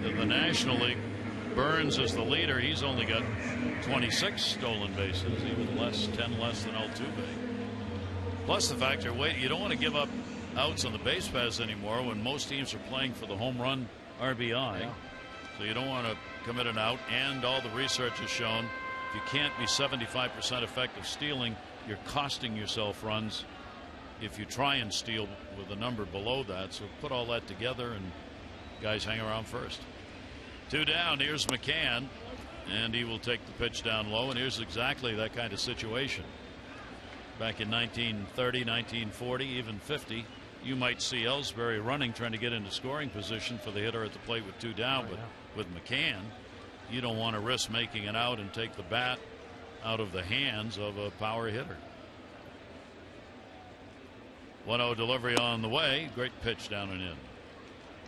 [SPEAKER 1] In the National League, Burns is the leader. He's only got 26 stolen bases, even 10 less than Altuve. Plus the factor, you don't want to give up outs on the base paths anymore when most teams are playing for the home run RBI.
[SPEAKER 3] Yeah.
[SPEAKER 1] So you don't want to commit an out, and all the research has shown if you can't be 75% effective stealing, you're costing yourself runs if you try and steal with a number below that. So put all that together and guys hang around first. 2 down. Here's McCann, and he will take the pitch down low, and here's exactly that kind of situation. Back in 1930, 1940, even 50, you might see Ellsbury running, trying to get into scoring position for the hitter at the plate with 2 down. But with McCann, you don't want to risk making it out and take the bat out of the hands of a power hitter. 1-0 delivery on the way. Great pitch down and in.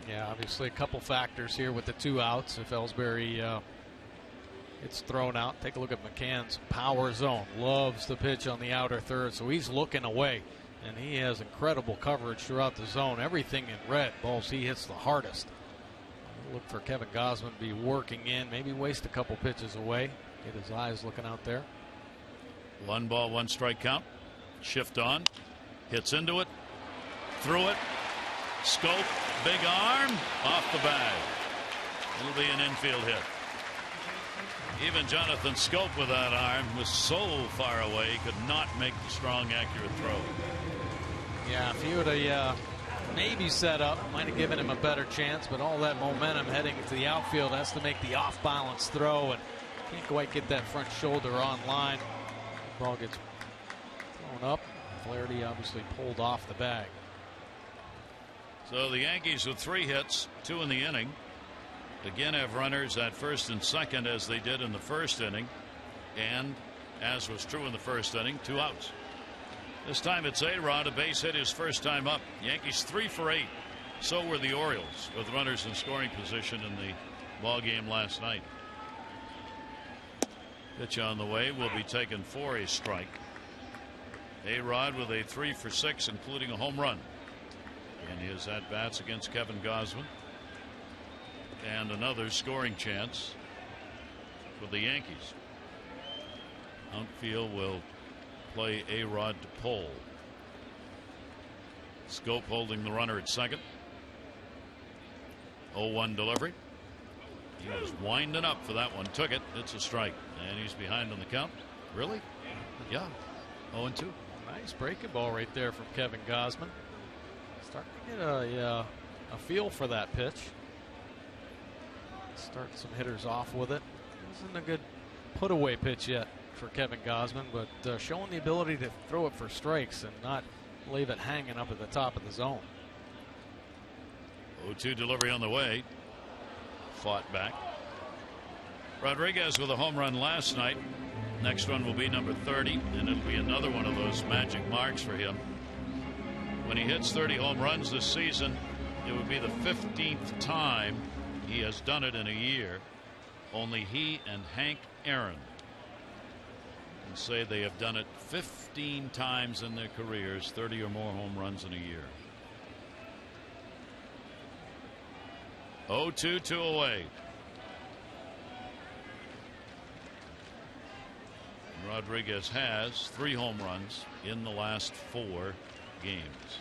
[SPEAKER 3] Yeah, obviously a couple factors here with the 2 outs. If Ellsbury gets thrown out, take a look at McCann's power zone. Loves the pitch on the outer third, so he's looking away. And he has incredible coverage throughout the zone. Everything in red, balls he hits the hardest. Look for Kevin Gausman to be working in, maybe waste a couple pitches away. Get his eyes looking out there.
[SPEAKER 1] 1 ball, 1 strike count. Shift on. Hits into it. Through it. Scope. Big arm. Off the bag. It'll be an infield hit. Even Jonathan Scope with that arm was so far away he could not make the strong, accurate throw.
[SPEAKER 3] Yeah, if he would have maybe set up, might have given him a better chance, but all that momentum heading into the outfield has to make the off-balance throw, and can't quite get that front shoulder on line. The ball gets thrown up. Flaherty obviously pulled off the bag.
[SPEAKER 1] So the Yankees with 3 hits, 2 in the inning. Again have runners at first and second as they did in the first inning, and as was true in the first inning, 2 outs. This time it's A-Rod, a base hit his first time up. Yankees 3 for 8. So were the Orioles with runners in scoring position in the ball game last night. Pitch on the way will be taken for a strike. A-Rod with a 3 for 6, including a home run in his at-bats against Kevin Gausman. And another scoring chance for the Yankees. Outfield will play A-Rod to pull. Scope holding the runner at second. 0-1 delivery. He was winding up for that one. Took it. It's a strike. And he's behind on the count. Really? Yeah. 0-2.
[SPEAKER 3] Nice breaking ball right there from Kevin Gausman. Starting to get a feel for that pitch. Start some hitters off with it. Isn't a good put away pitch yet for Kevin Gausman, but showing the ability to throw it for strikes and not leave it hanging up at the top of the zone.
[SPEAKER 1] 0-2 delivery on the way. Fought back. Rodriguez with a home run last night. Next one will be number 30, and it'll be another one of those magic marks for him. When he hits 30 home runs this season, it would be the 15th time he has done it in a year. Only he and Hank Aaron can say they have done it 15 times in their careers, 30 or more home runs in a year. 0-2, 2 away. Rodriguez has 3 home runs in the last 4 games.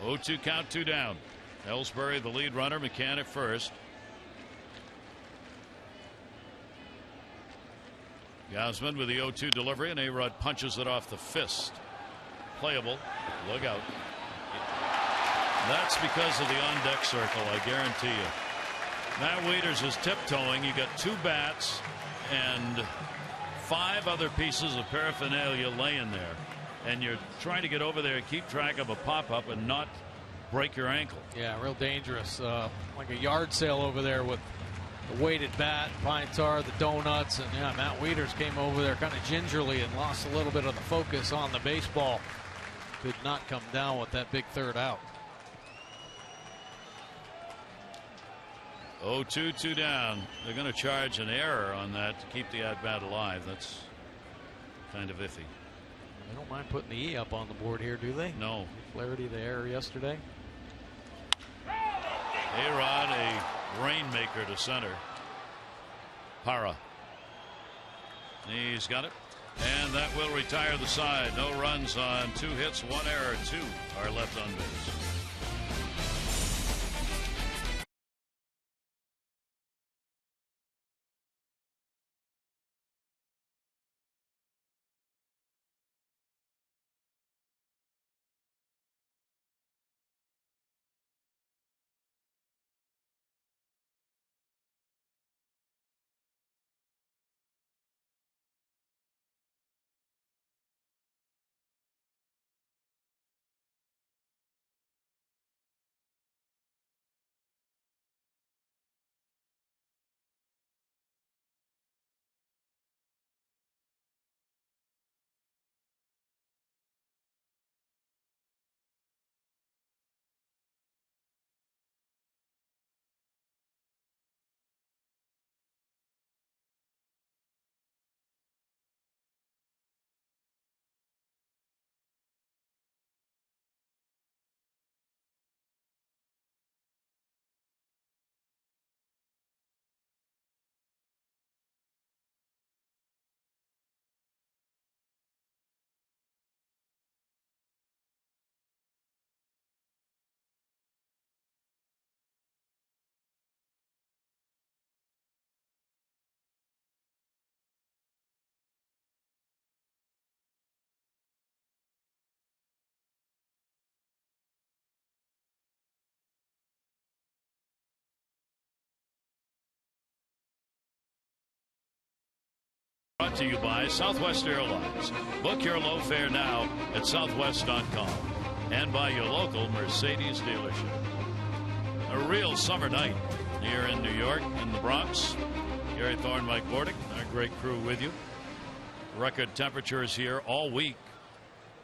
[SPEAKER 1] 0-2 count, 2 down. Ellsbury the lead runner, McCann at first. Gausman with the 0-2 delivery, and A-Rod punches it off the fist. Playable. Look out. That's because of the on-deck circle, I guarantee you. Matt Wieters is tiptoeing. You got 2 bats and 5 other pieces of paraphernalia laying there, and you're trying to get over there and keep track of a pop-up and not break your ankle.
[SPEAKER 3] Yeah, real dangerous. Like a yard sale over there with the weighted bat, pine tar, the donuts, and yeah, Matt Wieters came over there kind of gingerly and lost a little bit of the focus on the baseball. Could not come down with that big third out.
[SPEAKER 1] 0-2, 2 down. They're going to charge an error on that to keep the at-bat alive. That's kind of iffy.
[SPEAKER 3] They don't mind putting the E up on the board here, do they?
[SPEAKER 1] No.
[SPEAKER 3] Flaherty the error yesterday.
[SPEAKER 1] A-Rod, a rainmaker to center. Para. He's got it. And that will retire the side. No runs on 2 hits, 1 error. 2 are left on base. Brought to you by Southwest Airlines. Book your low fare now at southwest.com. And by your local Mercedes dealership. A real summer night here in New York, in the Bronx. Gary Thorne, Mike Bordick, our great crew with you. Record temperatures here all week.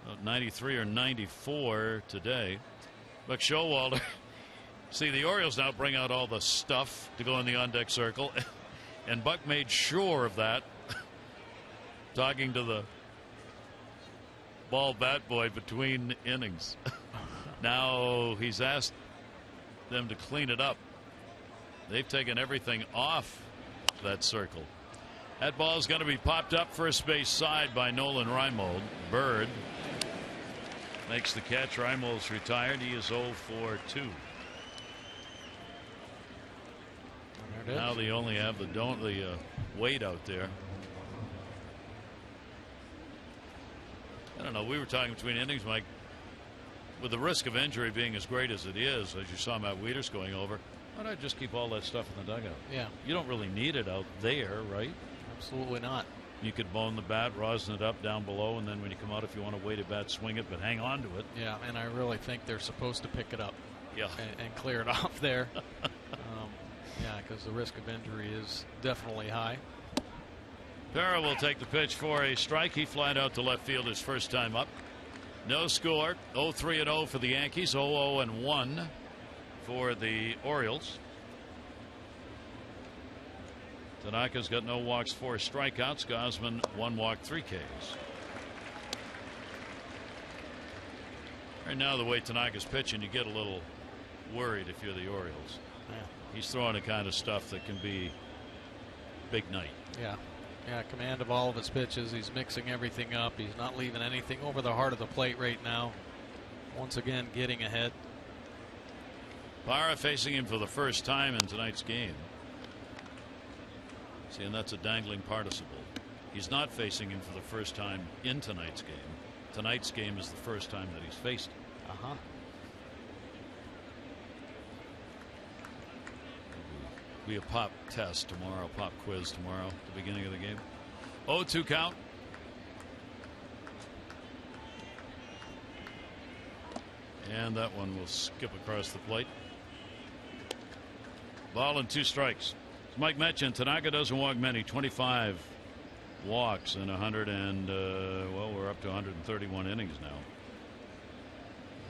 [SPEAKER 1] About 93 or 94 today. Buck Showalter. See, the Orioles now bring out all the stuff to go in the on-deck circle. And Buck made sure of that. Talking to the ball bat boy between innings. Now he's asked them to clean it up. They've taken everything off that circle. That ball is going to be popped up first base side by Nolan Reimold. Bird makes the catch. Reimold's retired. He is 0 for 2. Now they only have the weight out there. I don't know. We were talking between innings, Mike. With the risk of injury being as great as it is, as you saw Matt Wieters going over, why not just keep all that stuff in the dugout?
[SPEAKER 3] Yeah.
[SPEAKER 1] You don't really need it out there, right?
[SPEAKER 3] Absolutely not.
[SPEAKER 1] You could bone the bat, rosin it up down below, and then when you come out, if you want to weight a bat, swing it, but hang on to it.
[SPEAKER 3] Yeah, and I really think they're supposed to pick it up.
[SPEAKER 1] Yeah.
[SPEAKER 3] And clear it off there. Yeah, because the risk of injury is definitely high.
[SPEAKER 1] Parra will take the pitch for a strike. He flied out to left field his first time up. No score. 0-3-0 for the Yankees. 0-0-1 for the Orioles. Tanaka's got no walks, 4 strikeouts. Gosman 1 walk, 3 Ks. Right now, the way Tanaka's pitching, you get a little worried if you're the Orioles.
[SPEAKER 3] Yeah.
[SPEAKER 1] He's throwing the kind of stuff that can be big night.
[SPEAKER 3] Yeah. Yeah, command of all of his pitches. He's mixing everything up. He's not leaving anything over the heart of the plate right now. Once again, getting ahead.
[SPEAKER 1] Parra facing him for the first time in tonight's game. See, and that's a dangling participle. He's not facing him for the first time in tonight's game. Tonight's game is the first time that he's faced him.
[SPEAKER 3] Uh-huh.
[SPEAKER 1] Be a pop test tomorrow, pop quiz tomorrow at the beginning of the game. 0-2 count. And that one will skip across the plate. Ball and 2 strikes. As Mike mentioned, Tanaka doesn't walk many. 25 walks in 100 and well, we're up to 131 innings now.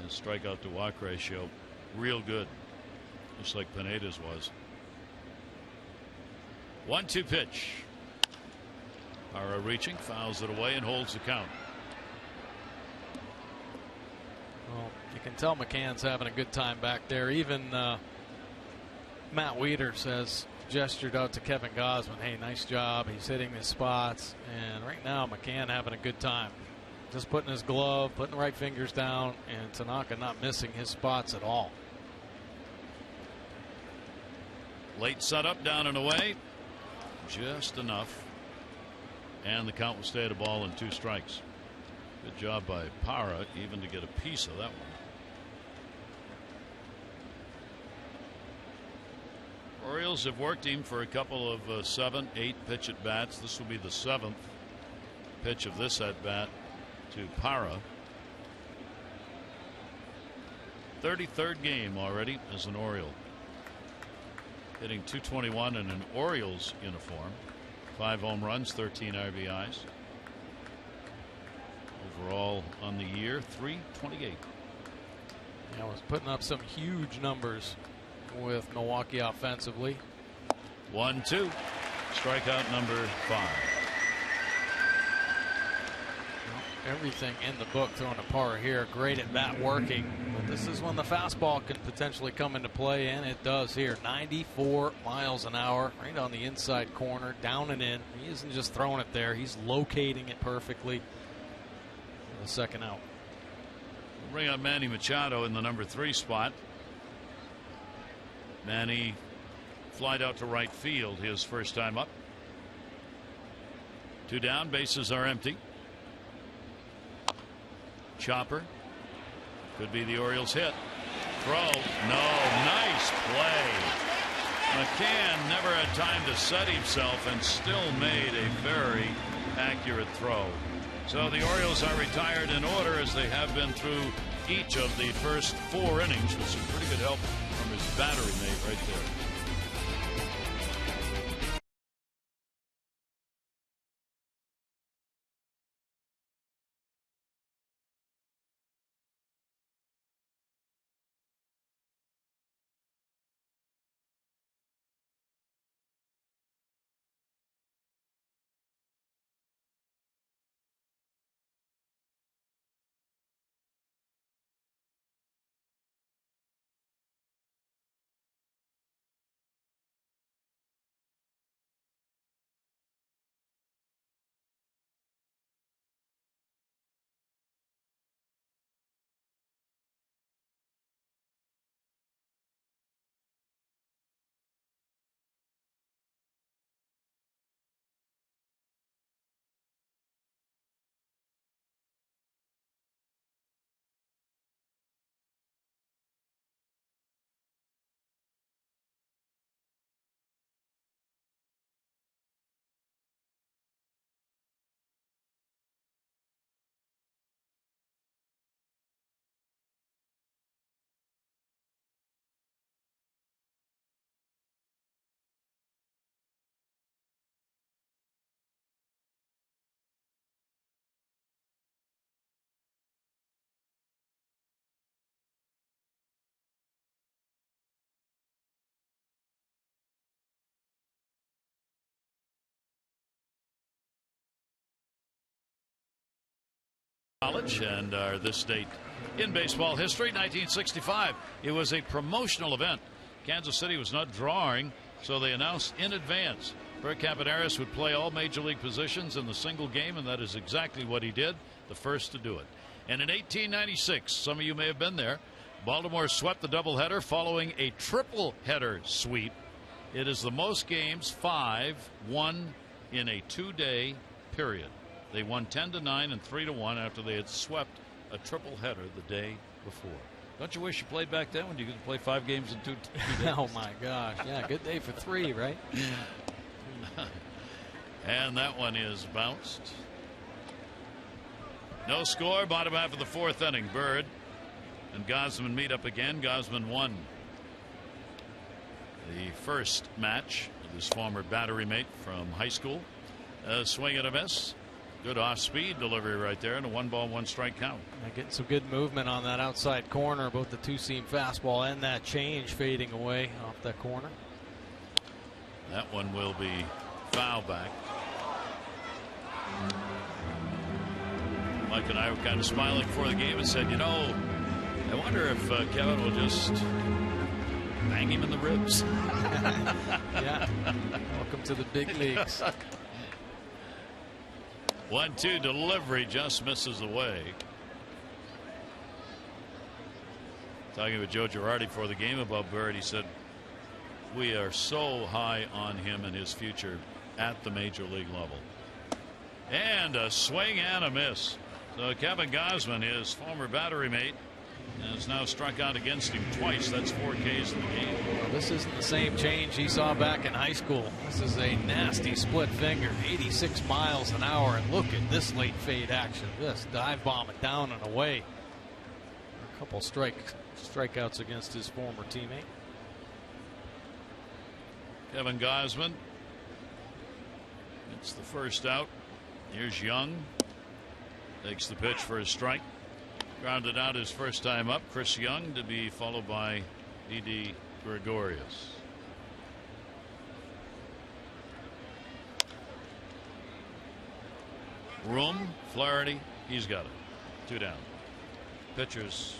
[SPEAKER 1] His strikeout to walk ratio real good, just like Pineda's was. 1-2 pitch. Parra reaching, fouls it away, and holds the count.
[SPEAKER 3] Well, you can tell McCann's having a good time back there. Even Matt Wieters has gestured out to Kevin Gosman, hey, nice job. He's hitting his spots. And right now, McCann having a good time. Just putting his glove, putting the right fingers down, and Tanaka not missing his spots at all.
[SPEAKER 1] Late setup, down and away. Just enough. And the count will stay at a ball and 2 strikes. Good job by Parra even to get a piece of that one. Orioles have worked him for a couple of 7, 8 pitch at bats. This will be the 7th pitch of this at bat to Parra. 33rd game already as an Oriole. Hitting .221 in an Orioles uniform. 5 home runs, 13 RBIs. Overall on the year, .328.
[SPEAKER 3] Yeah, was putting up some huge numbers with Milwaukee offensively.
[SPEAKER 1] 1-2. Strikeout number 5.
[SPEAKER 3] Everything in the book thrown to Parra here. Great at bat working. But this is when the fastball can potentially come into play, and it does here. 94 miles an hour, right on the inside corner, down and in. He isn't just throwing it there. He's locating it perfectly for the second out.
[SPEAKER 1] We'll bring up Manny Machado in the number 3 spot. Manny flied out to right field his first time up. 2 down, bases are empty. Chopper. Could be the Orioles hit. Throw. No. Nice play. McCann never had time to set himself and still made a very accurate throw. So the Orioles are retired in order, as they have been through each of the first 4 innings, with some pretty good help from his battery mate right there. College and this date in baseball history, 1965. It was a promotional event. Kansas City was not drawing, so they announced in advance Bert Campaneris would play all major league positions in the single game, and that is exactly what he did, the first to do it. And in 1896, some of you may have been there, Baltimore swept the doubleheader following a triple header sweep. It is the most games, 5, won in a 2-day period. They won 10-9 and 3-1 after they had swept a triple header the day before. Don't you wish you played back then when you could play 5 games in 2 days?
[SPEAKER 3] Oh my gosh, yeah, good day for 3, right?
[SPEAKER 1] And that one is bounced. No score, bottom half of the 4th inning. Bird and Gausman meet up again. Gausman won the first match with his former battery mate from high school. A swing and a miss. Good off-speed delivery right there, and a 1-ball, 1-strike count.
[SPEAKER 3] Getting some good movement on that outside corner, both the 2-seam fastball and that change fading away off that corner.
[SPEAKER 1] That one will be foul back. Mike and I were kind of smiling before the game and said, you know, I wonder if Kevin will just bang him in the ribs.
[SPEAKER 3] Yeah. Welcome to the big leagues.
[SPEAKER 1] 1-2 delivery just misses away. Talking with Joe Girardi for the game about Bird, he said, we are so high on him and his future at the major league level. And a swing and a miss. So Kevin Gausman, his former battery mate, has now struck out against him twice. That's 4 Ks in the game.
[SPEAKER 3] Well, this isn't the same change he saw back in high school. This is a nasty split finger, 86 miles an hour. And look at this late fade action. This dive bomb it down and away. A couple strikeouts against his former teammate.
[SPEAKER 1] Kevin Gausman. It's the first out. Here's Young. Takes the pitch for a strike. Grounded out his first time up. Chris Young to be followed by Didi Gregorius. Room, Flaherty, he's got it. 2 down. Pitchers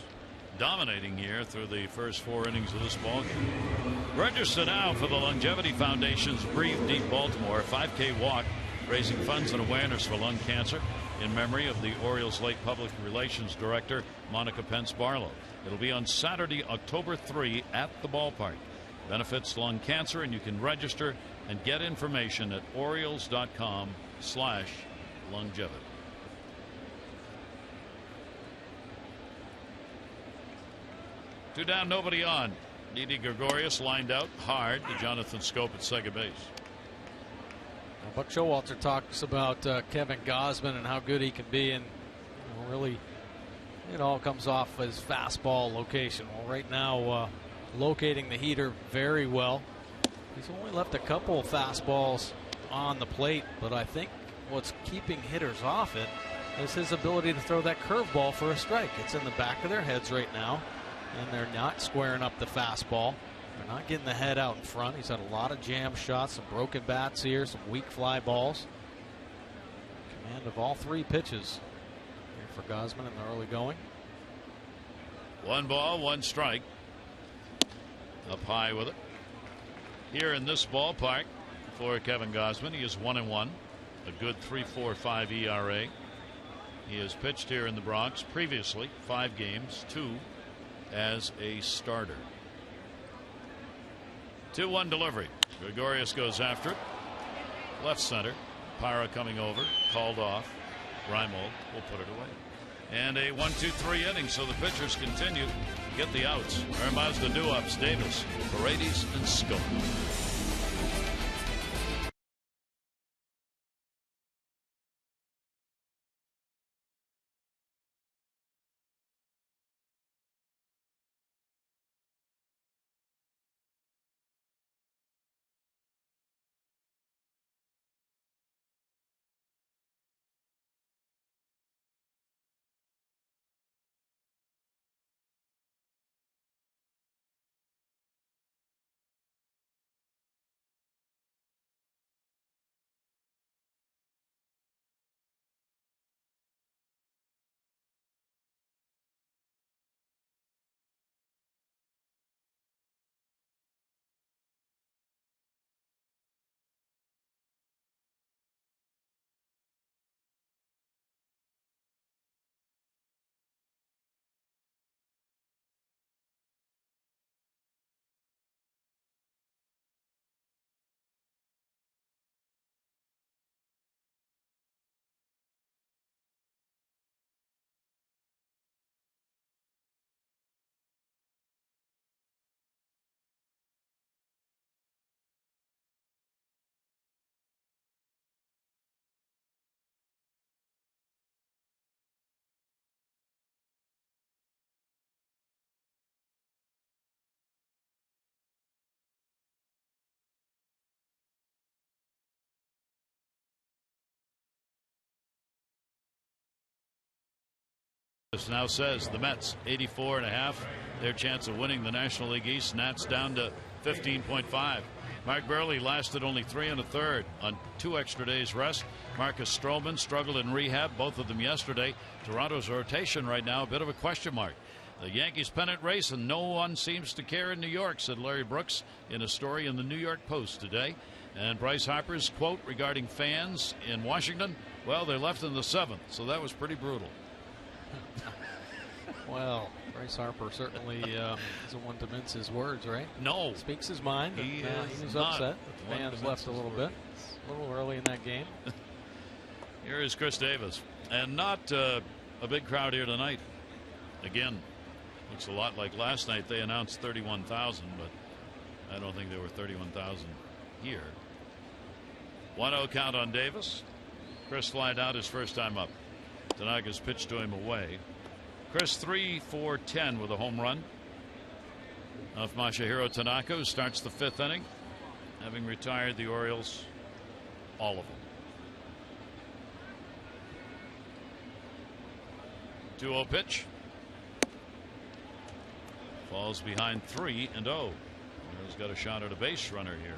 [SPEAKER 1] dominating here through the first 4 innings of this ball game. Register now for the Longevity Foundation's Breathe Deep Baltimore 5K walk, raising funds and awareness for lung cancer in memory of the Orioles' late public relations director, Monica Pence Barlow. It'll be on Saturday, October 3 at the ballpark. Benefits lung cancer, and you can register and get information at Orioles.com/longevity. Two down, nobody on. Didi Gregorius lined out hard to Jonathan Scope at second base.
[SPEAKER 3] Now, Buck Showalter talks about Kevin Gausman and how good he can be, and really it all comes off his fastball location. Well, right now locating the heater very well. He's only left a couple fastballs on the plate, but I think what's keeping hitters off it is his ability to throw that curveball for a strike. It's in the back of their heads right now, and they're not squaring up the fastball. They're not getting the head out in front. He's had a lot of jam shots, some broken bats here, some weak fly balls. Command of all three pitches here for Gausman in the early going.
[SPEAKER 1] 1 ball, 1 strike. Up high with it. Here in this ballpark for Kevin Gausman, he is 1-1, a good 3.45 ERA. He has pitched here in the Bronx previously 5 games, 2 as a starter. 2-1 delivery. Gregorius goes after it. Left center. Parra coming over. Called off. Reimold will put it away. And a 1-2-3 inning, so the pitchers continue to get the outs. Hermaz the do-ups, Davis, Paredes, and Scope. This now says the Mets 84.5. Their chance of winning the National League East. Nats down to 15.5. Mark Burley lasted only 3 1/3 on 2 extra days rest. Marcus Stroman struggled in rehab, both of them yesterday. Toronto's rotation right now a bit of a question mark. The Yankees pennant race, and no one seems to care in New York, said Larry Brooks in a story in the New York Post today. And Bryce Harper's quote regarding fans in Washington, well, they're left in the 7th, so that was pretty brutal.
[SPEAKER 3] Well, Bryce Harper certainly isn't one to mince his words, right?
[SPEAKER 1] No.
[SPEAKER 3] Speaks his mind.
[SPEAKER 1] He
[SPEAKER 3] was upset. The fans left a little bit. A little early in that game.
[SPEAKER 1] Here is Chris Davis. And not a big crowd here tonight. Again, looks a lot like last night. They announced 31,000, but I don't think there were 31,000 here. 1-0 count on Davis. Chris flied out his first time up. Tanaka's pitched to him away. Chris 3 for 10 with a home run of Masahiro Tanaka, who starts the 5th inning, having retired the Orioles, all of them. 2-0 pitch. Falls behind 3-0. Orioles got a shot at a base runner here.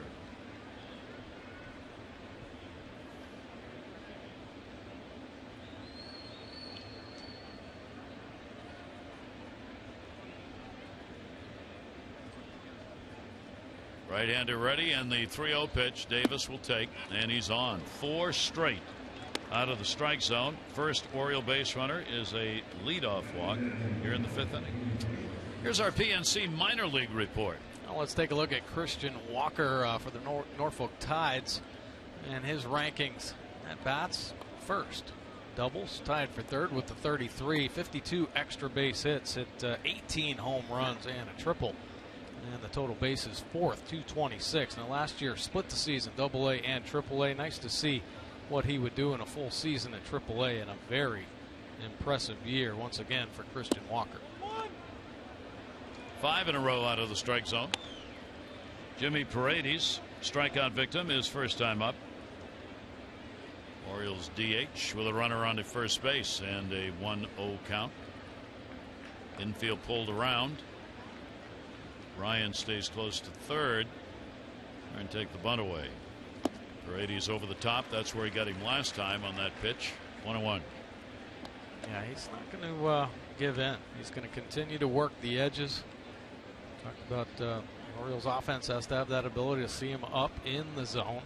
[SPEAKER 1] Right-hander ready, and the 3-0 pitch Davis will take, and he's on. 4 straight out of the strike zone. First Oriole base runner is a leadoff walk here in the 5th inning. Here's our PNC minor league report.
[SPEAKER 3] Well, let's take a look at Christian Walker for the Norfolk Tides and his rankings. At bats, first. Doubles, tied for 3rd with the 33. 52 extra base hits, at 18 home runs and a triple. And the total bases fourth, 226. Now last year split the season, AA and AAA. Nice to see what he would do in a full season at AAA, and a very impressive year once again for Christian Walker.
[SPEAKER 1] 5 in a row out of the strike zone. Jimmy Paredes, strikeout victim, his first time up. Orioles DH with a runner on to first base and a 1-0 count. Infield pulled around. Ryan stays close to third and take the bunt away. Paredes over the top. That's where he got him last time on that pitch. 1-1.
[SPEAKER 3] Yeah, he's not going to give in. He's going to continue to work the edges. Talked about the Orioles offense has to have that ability to see him up in the zone.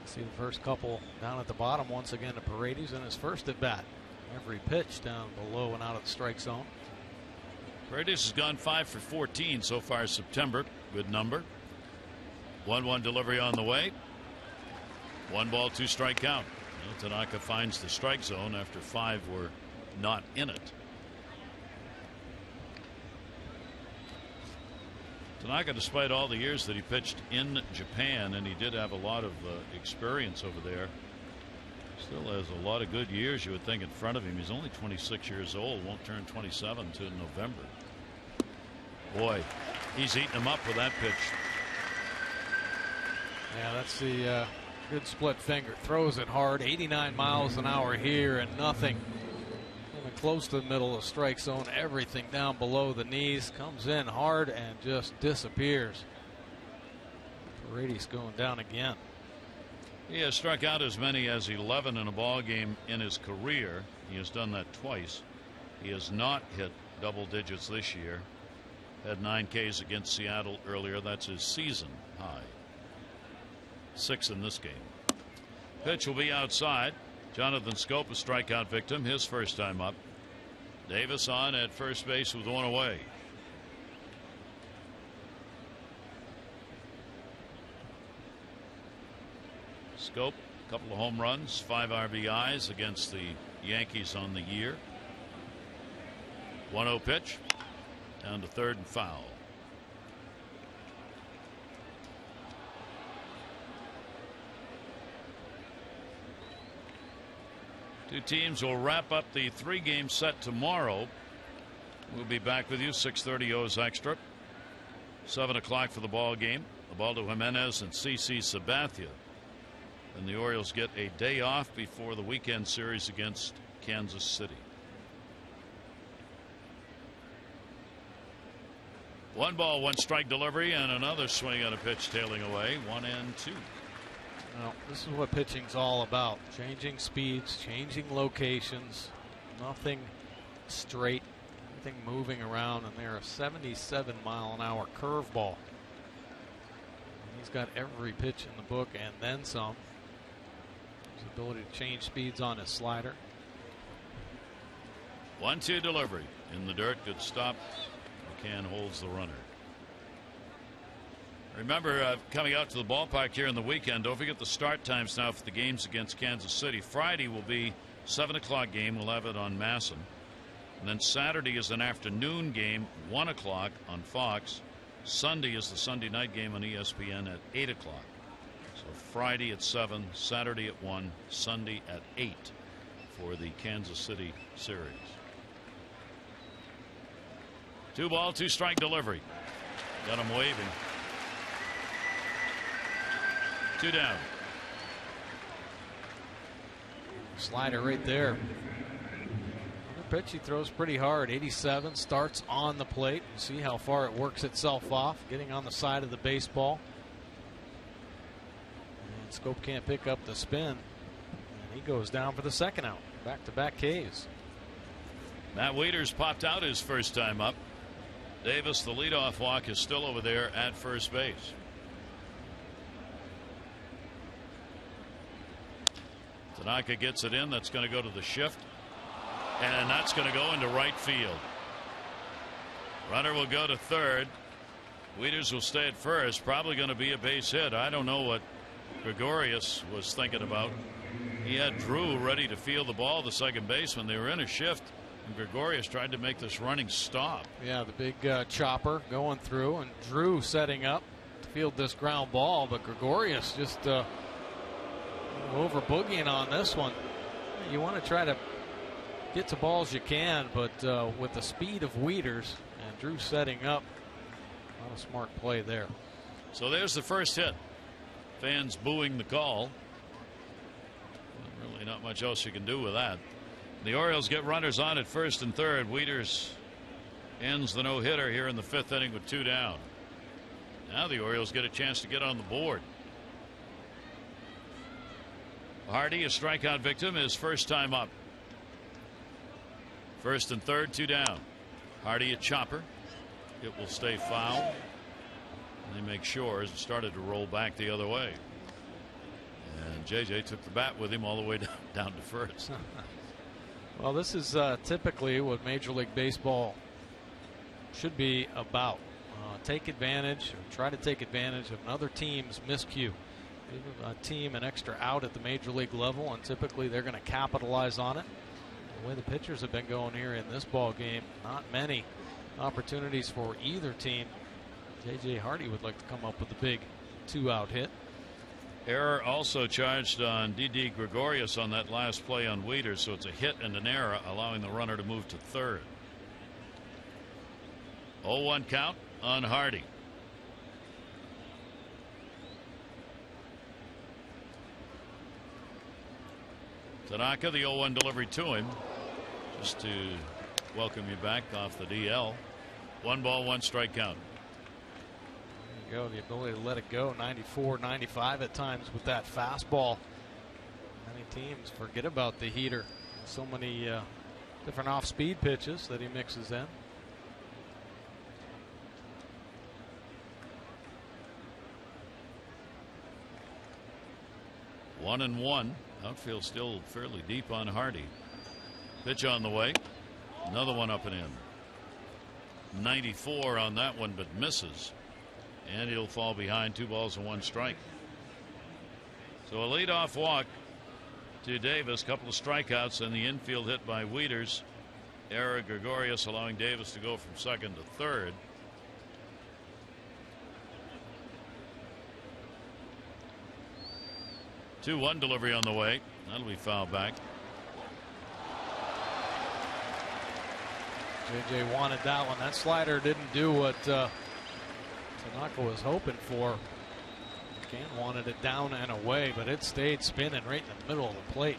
[SPEAKER 3] See the first couple down at the bottom once again to Paredes in his first at bat. Every pitch down below and out of the strike zone.
[SPEAKER 1] Paredes has gone 5 for 14 so far September. Good number. 1-1 delivery on the way. 1 ball, 2 strike count. Well, Tanaka finds the strike zone after 5 were not in it. Tanaka, despite all the years that he pitched in Japan, and he did have a lot of experience over there, still has a lot of good years, you would think, in front of him. He's only 26 years old, won't turn 27 to November. Boy, he's eating him up with that pitch.
[SPEAKER 3] Yeah, that's the good split finger. Throws it hard, 89 miles an hour here, and nothing close to the middle of the strike zone. Everything down below the knees comes in hard and just disappears. Paredes going down again.
[SPEAKER 1] He has struck out as many as 11 in a ball game in his career. He has done that twice. He has not hit double digits this year. Had 9 Ks against Seattle earlier. That's his season high. 6 in this game. Pitch will be outside. Jonathan Scope, a strikeout victim, his first time up. Davis on at first base with 1 away. Scope, a couple of home runs, 5 RBIs against the Yankees on the year. 1-0 pitch. Down to third and foul. Two teams will wrap up the 3-game set tomorrow. We'll be back with you 6:30 O's Extra. 7 o'clock for the ball game. Ubaldo Jimenez and CC Sabathia. And the Orioles get a day off before the weekend series against Kansas City. 1 ball, 1 strike delivery, and another swing on a pitch tailing away. 1-2.
[SPEAKER 3] Well, this is what pitching's all about. Changing speeds, changing locations, nothing straight, everything moving around, and they're a 77-mile-an-hour curveball. He's got every pitch in the book and then some. His ability to change speeds on his slider.
[SPEAKER 1] 1-2 delivery in the dirt. Good stop. McCann holds the runner. Remember, coming out to the ballpark here in the weekend, don't forget the start times now for the games against Kansas City. Friday will be 7 o'clock game. We'll have it on Masson. And then Saturday is an afternoon game, 1 o'clock on Fox. Sunday is the Sunday night game on ESPN at 8 o'clock. So Friday at 7, Saturday at 1, Sunday at 8 for the Kansas City series. 2 ball, 2 strike delivery. Got him waving. 2 down.
[SPEAKER 3] Slider right there. The pitch he throws pretty hard. 87, starts on the plate. See how far it works itself off, getting on the side of the baseball. And Scope can't pick up the spin. And he goes down for the second out. Back-to-back Ks.
[SPEAKER 1] Matt Wieters popped out his first time up. Davis, the leadoff walk, is still over there at first base. Tanaka gets it in. That's going to go to the shift. And that's going to go into right field. Runner will go to third. Wieters will stay at first. Probably going to be a base hit. I don't know what Gregorius was thinking about. He had Drew ready to field the ball, the second baseman. They were in a shift. And Gregorius tried to make this running stop.
[SPEAKER 3] Yeah, the big chopper going through, and Drew setting up to field this ground ball, but Gregorius just over boogieing on this one. You want to try to get to balls you can, but with the speed of Wieters and Drew setting up, not a smart play there.
[SPEAKER 1] So there's the first hit. Fans booing the call. Really not much else you can do with that. The Orioles get runners on at first and third. Wieters ends the no-hitter here in the fifth inning with 2 down. Now the Orioles get a chance to get on the board. Hardy, a strikeout victim, his first time up. First and third, 2 down. Hardy, a chopper. It will stay foul. And they make sure as it started to roll back the other way. And JJ took the bat with him all the way down to first.
[SPEAKER 3] Well, this is typically what Major League Baseball should be about. Take advantage, or try to take advantage of another team's miscue. Give a team an extra out at the Major League level, and typically they're going to capitalize on it. The way the pitchers have been going here in this ball game, not many opportunities for either team. J.J. Hardy would like to come up with a big 2-out hit.
[SPEAKER 1] Error also charged on Didi Gregorius on that last play on Wieters, so it's a hit and an error, allowing the runner to move to third. 0-1 count on Hardy. Tanaka, the 0-1 delivery to him, just to welcome you back off the DL. 1 ball, 1 strike count.
[SPEAKER 3] There you go, the ability to let it go. 94, 95 at times with that fastball. Many teams forget about the heater. So many different off-speed pitches that he mixes in.
[SPEAKER 1] One and one. Outfield still fairly deep on Hardy. Pitch on the way. Another one up and in. 94 on that one, but misses. And he'll fall behind. 2 balls and 1 strike. So a leadoff walk to Davis. Couple of strikeouts and the infield hit by Wieters. Error Gregorius allowing Davis to go from second to third. Two-one delivery on the way. That'll be fouled back.
[SPEAKER 3] JJ wanted that one. That slider didn't do what Tanaka was hoping for. McCann wanted it down and away, but it stayed spinning right in the middle of the plate.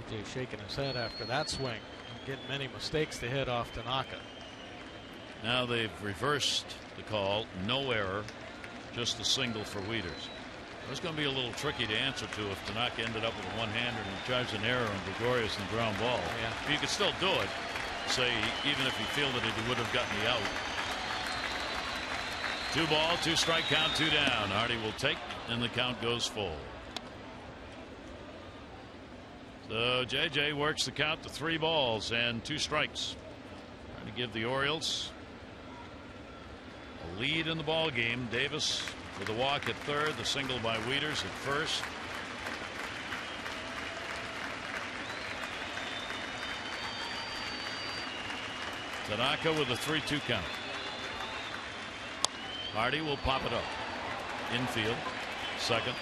[SPEAKER 3] JJ shaking his head after that swing. Not getting many mistakes to hit off Tanaka.
[SPEAKER 1] Now they've reversed the call. No error. Just a single for Wieters. It's going to be a little tricky to answer to if Tanaka ended up with a one-hander and charged an error on Gregorius and the ground ball.
[SPEAKER 3] Yeah.
[SPEAKER 1] You could still do it. Say, even if he fielded it, he would have gotten the out. 2 ball, 2 strike count, 2 down. Hardy will take, and the count goes full. So JJ works the count to 3 balls and 2 strikes. Trying to give the Orioles a lead in the ball game. Davis for the walk at third, the single by Wieters at first. Tanaka with a 3-2 count. Hardy will pop it up. Infield, second.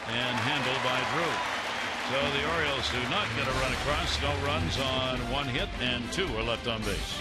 [SPEAKER 1] And handled by Drew. So the Orioles do not get a run across. No runs on 1 hit, and 2 are left on base.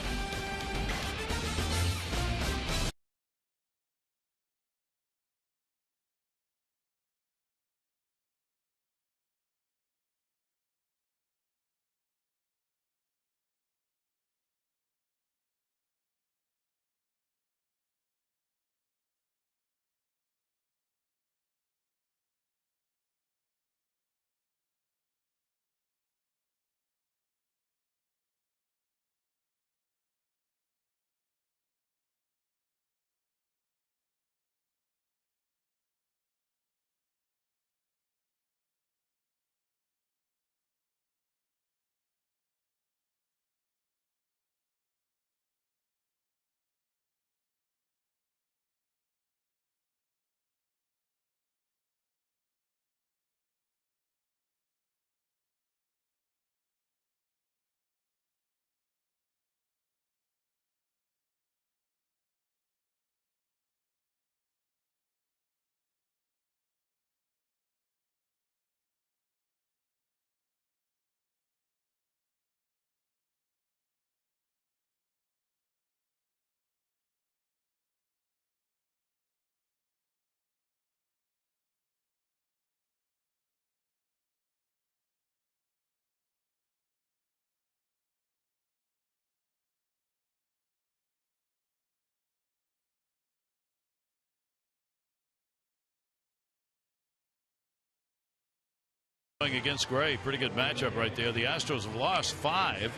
[SPEAKER 1] Against Gray, pretty good matchup right there. The Astros have lost 5.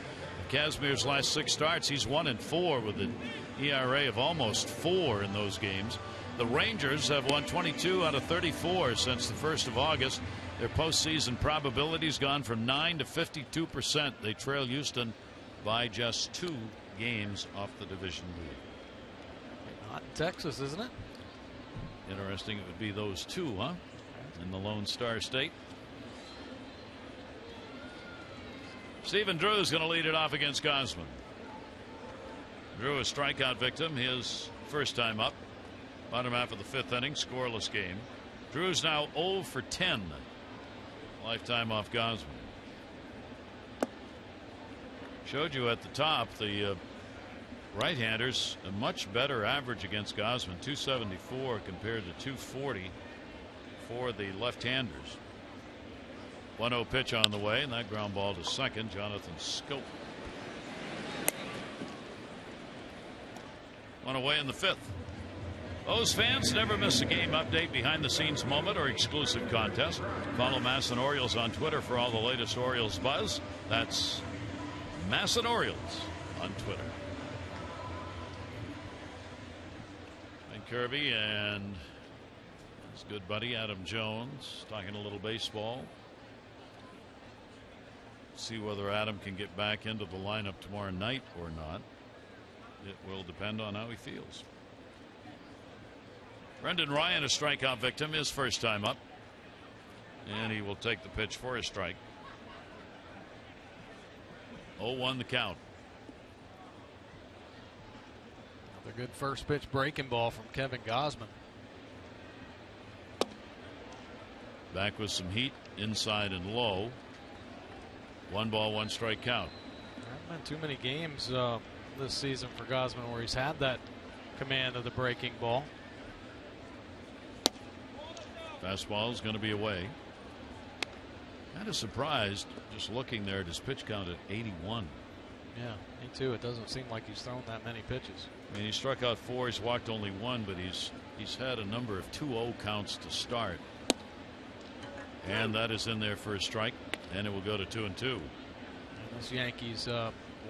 [SPEAKER 1] Kazmir's last 6 starts, he's 1-4 with an ERA of almost 4 in those games. The Rangers have won 22 out of 34 since the 1st of August. Their postseason probability's gone from 9 to 52%. They trail Houston by just 2 games off the division lead.
[SPEAKER 3] Not in Texas, isn't it?
[SPEAKER 1] Interesting, it would be those 2, huh? In the Lone Star State. Stephen Drew is going to lead it off against Gausman. Drew, a strikeout victim, his first time up. Bottom half of the 5th inning, scoreless game. Drew's now 0 for 10. Lifetime off Gausman. Showed you at the top the right-handers a much better average against Gausman, 274 compared to 240 for the left-handers. 1-0 pitch on the way, and that ground ball to second. Jonathan Scope. 1 away in the 5th. Those fans never miss a game update, behind the scenes moment, or exclusive contest. Follow Masson Orioles on Twitter for all the latest Orioles buzz. That's Masson Orioles on Twitter. And Kirby and his good buddy Adam Jones talking a little baseball. See whether Adam can get back into the lineup tomorrow night or not. It will depend on how he feels. Brendan Ryan, a strikeout victim, his first time up. And he will take the pitch for a strike. 0-1 the count.
[SPEAKER 3] Another good first pitch breaking ball from Kevin Gausman.
[SPEAKER 1] Back with some heat, inside and low. 1 ball, 1 strike count.
[SPEAKER 3] There haven't been too many games this season for Gausman where he's had that command of the breaking ball.
[SPEAKER 1] Fastball is going to be away. Kind of surprised just looking there at his pitch count at 81.
[SPEAKER 3] Yeah, me too. It doesn't seem like he's thrown that many pitches.
[SPEAKER 1] I mean, he struck out 4, he's walked only 1, but he's had a number of 2-0 counts to start. And that is in there for a strike, and it will go to 2-2.
[SPEAKER 3] And this Yankees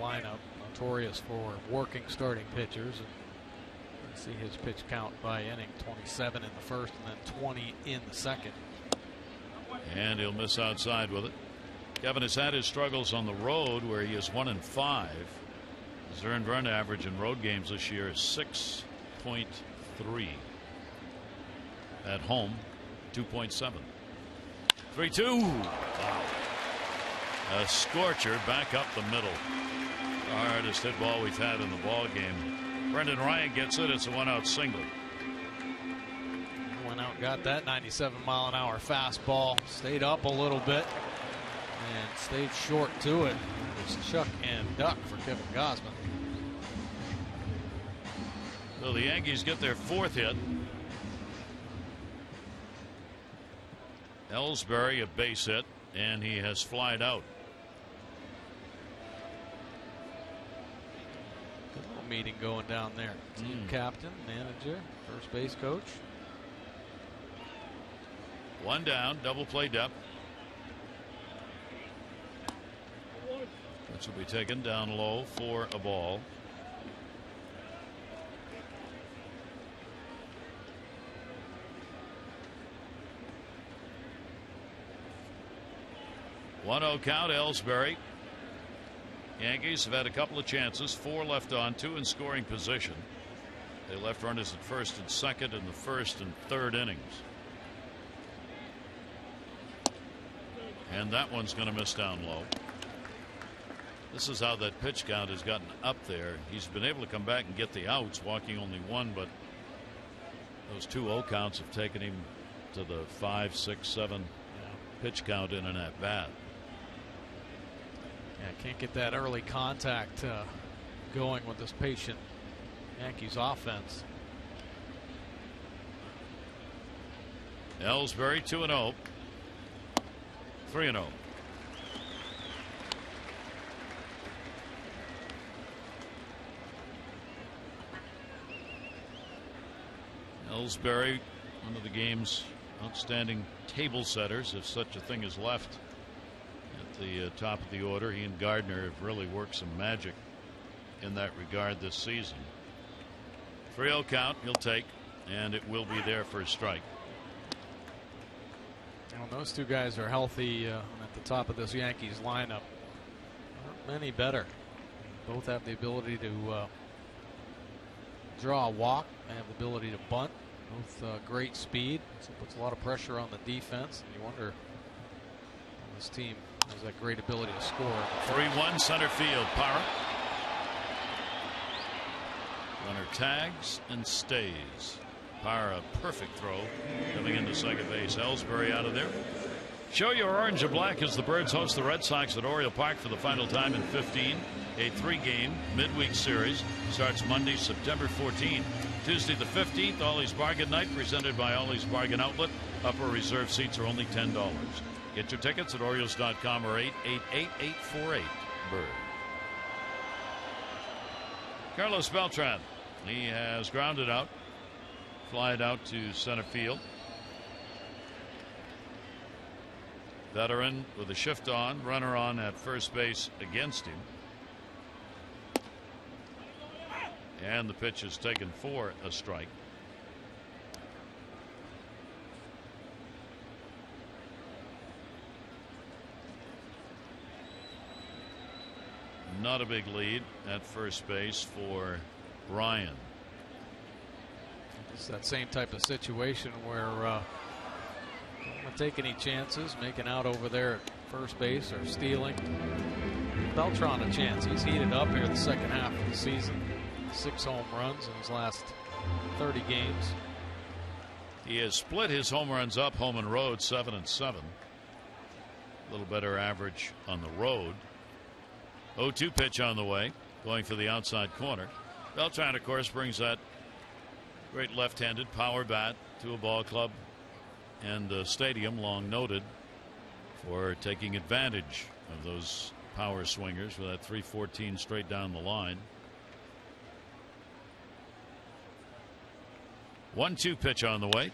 [SPEAKER 3] lineup, notorious for working starting pitchers. And see his pitch count by inning, 27 in the first and then 20 in the second.
[SPEAKER 1] And he'll miss outside with it. Kevin has had his struggles on the road where he is 1-5. His earned run average in road games this year is 6.3. At home, 2.7. 3-2. Wow. A scorcher back up the middle. The hardest hit ball we've had in the ball game. Brendan Ryan gets it. It's a 1-out single.
[SPEAKER 3] Went out and got that 97-mile-an-hour fastball. Stayed up a little bit and stayed short to it. It's chuck and duck for Kevin Gausman.
[SPEAKER 1] So the Yankees get their 4th hit. Ellsbury a base hit, and he has flied out.
[SPEAKER 3] Good little meeting going down there. Team captain, manager, first base coach.
[SPEAKER 1] 1 down, double play depth. This will be taken down low for a ball. One-0 count, Ellsbury. Yankees have had a couple of chances, 4 left on, 2 in scoring position. They left runners at first and second in the first and third innings. And that one's going to miss down low. This is how that pitch count has gotten up there. He's been able to come back and get the outs, walking only 1, but those 2-0 counts have taken him to the 5, 6, 7 pitch count in an at bat.
[SPEAKER 3] Yeah, can't get that early contact going with this patient Yankees offense.
[SPEAKER 1] Ellsbury 2-0. 3-0. Ellsbury, one of the game's outstanding table setters, if such a thing is left at the top of the order. He and Gardner have really worked some magic in that regard this season. 3-0 count he'll take, and it will be there for a strike.
[SPEAKER 3] Well, those two guys are healthy at the top of this Yankees lineup. Not many better. Both have the ability to draw a walk. They have the ability to bunt. Both great speed. So it puts a lot of pressure on the defense. And you wonder if this team has that great ability to score.
[SPEAKER 1] 3-1 center field. Parra. Runner tags and stays. Parra, perfect throw coming into second base. Ellsbury out of there. Show your orange and black as the Birds host the Red Sox at Oriole Park for the final time in 15. A 3-game midweek series starts Monday, September 14. Tuesday the 15th, Ollie's Bargain Night presented by Ollie's Bargain Outlet. Upper reserve seats are only $10. Get your tickets at Orioles.com or 888-848-BIRD. Carlos Beltran. He has grounded out. Fly it out to center field. Veteran with a shift on. Runner on at first base against him. And the pitch is taken for a strike. Not a big lead at first base for Ryan.
[SPEAKER 3] It's that same type of situation where don't want to take any chances, making out over there at first base or stealing. Beltran a chance. He's heated up here the second half of the season. 6 home runs in his last 30 games.
[SPEAKER 1] He has split his home runs up home and road 7 and 7. A little better average on the road. 0-2 pitch on the way, going for the outside corner. Beltran, of course, brings that great left-handed power bat to a ball club and a stadium long noted for taking advantage of those power swingers with that 314 straight down the line. 1-2 pitch on the way.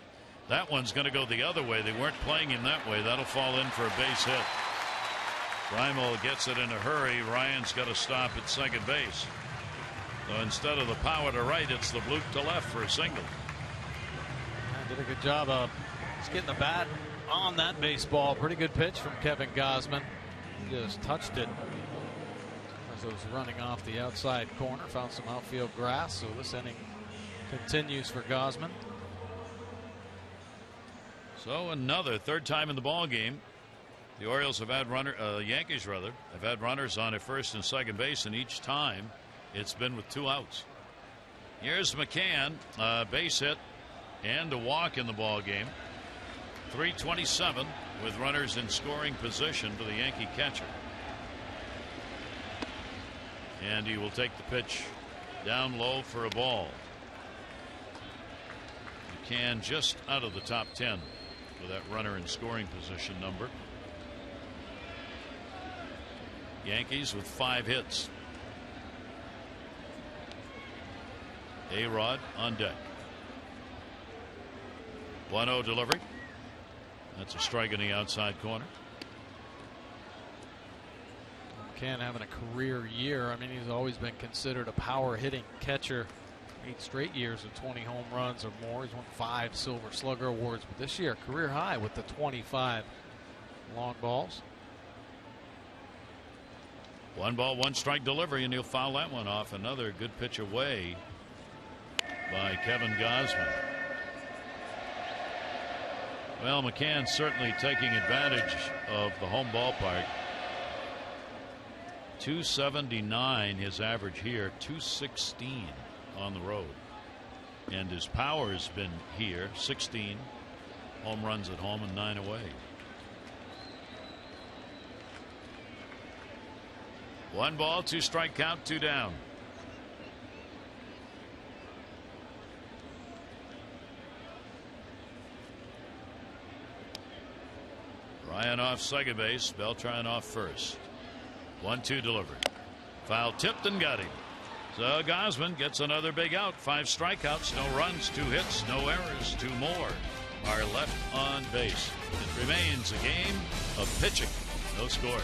[SPEAKER 1] That one's going to go the other way. They weren't playing him that way. That'll fall in for a base hit. Reimel gets it in a hurry. Ryan's got to stop at second base. So instead of the power to right, it's the bloop to left for a single.
[SPEAKER 3] Did a good job of just getting the bat on that baseball. Pretty good pitch from Kevin Gausman. He just touched it as it was running off the outside corner. Found some outfield grass. So this inning continues for Gausman.
[SPEAKER 1] So another third time in the ball game. The Orioles have had Yankees rather, have had runners on at first and second base, and each time it's been with 2 outs. Here's McCann, base hit and a walk in the ball game. 3:27 with runners in scoring position for the Yankee catcher. And he will take the pitch down low for a ball. McCann just out of the top 10 with that runner in scoring position number. Yankees with 5 hits. A-Rod on deck. 1-0 delivery. That's a strike in the outside corner.
[SPEAKER 3] McCann having a career year. I mean, he's always been considered a power hitting catcher. 8 straight years with 20 home runs or more. He's won 5 Silver Slugger awards, but this year career high with the 25 long balls.
[SPEAKER 1] 1 ball, 1 strike delivery, and he'll foul that one off. Another good pitch away by Kevin Gausman. Well, McCann certainly taking advantage of the home ballpark. 279 his average here, 216 on the road. And his power has been here, 16 home runs at home and 9 away. 1 ball, 2 strike count, 2 down. Ryan off second base, Beltran off first. 1-2 delivery. Foul tipped and got him. So Gausman gets another big out. 5 strikeouts, no runs, 2 hits, no errors, 2 more. are left on base. It remains a game of pitching. No score.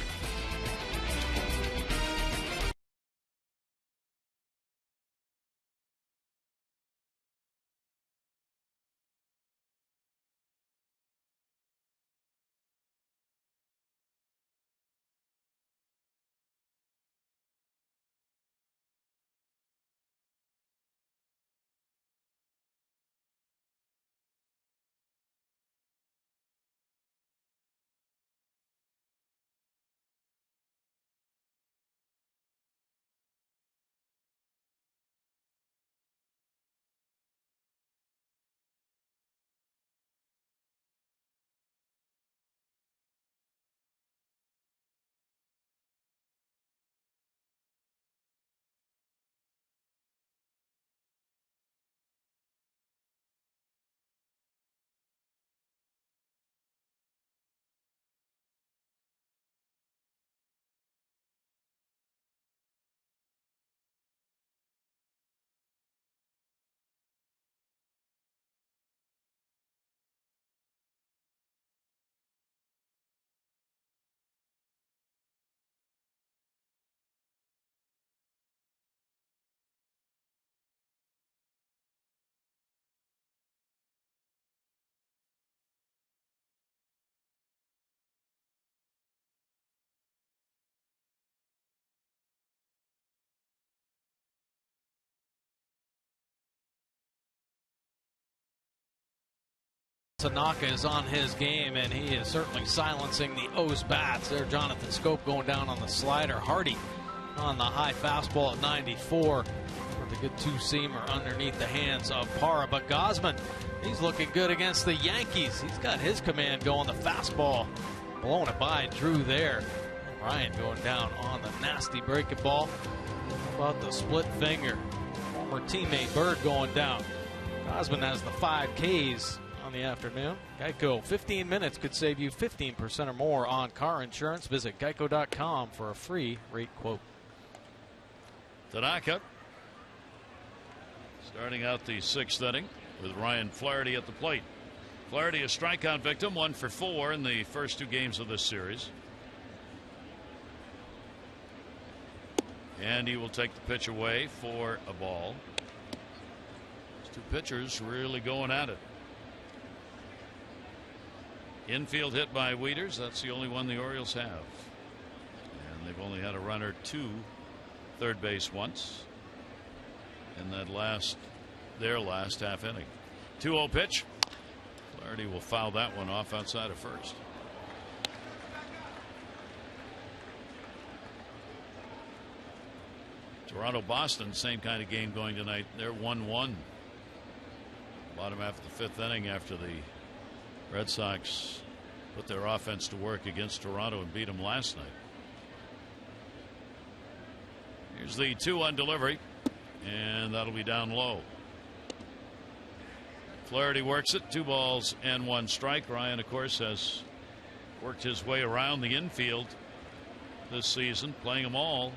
[SPEAKER 3] Tanaka is on his game, and he is certainly silencing the O's bats. There, Jonathan Scope going down on the slider. Hardy on the high fastball at 94 with a good two-seamer underneath the hands of Parra. But Gausman, he's looking good against the Yankees. He's got his command going. The fastball blowing it by Drew there. Ryan going down on the nasty breaking ball. How about the split finger? Former teammate Bird going down. Gausman has the 5 Ks on the afternoon. Geico, 15 minutes could save you 15% or more on car insurance. Visit geico.com for a free rate quote.
[SPEAKER 1] Tanaka starting out the 6th inning with Ryan Flaherty at the plate. Flaherty, a strikeout victim, 1 for 4 in the first 2 games of this series. And he will take the pitch away for a ball. These 2 pitchers really going at it. Infield hit by Wieters. That's the only one the Orioles have. And they've only had a runner to third base once in that their last half inning. 2-0 pitch. Flaherty will foul that one off outside of first. Toronto-Boston, same kind of game going tonight. They're 1-1. Bottom half of the 5th inning after the Red Sox put their offense to work against Toronto and beat them last night. Here's the 2-1 delivery, and that'll be down low. Flaherty works it. 2 balls and 1 strike. Ryan, of course, has worked his way around the infield this season, playing them all.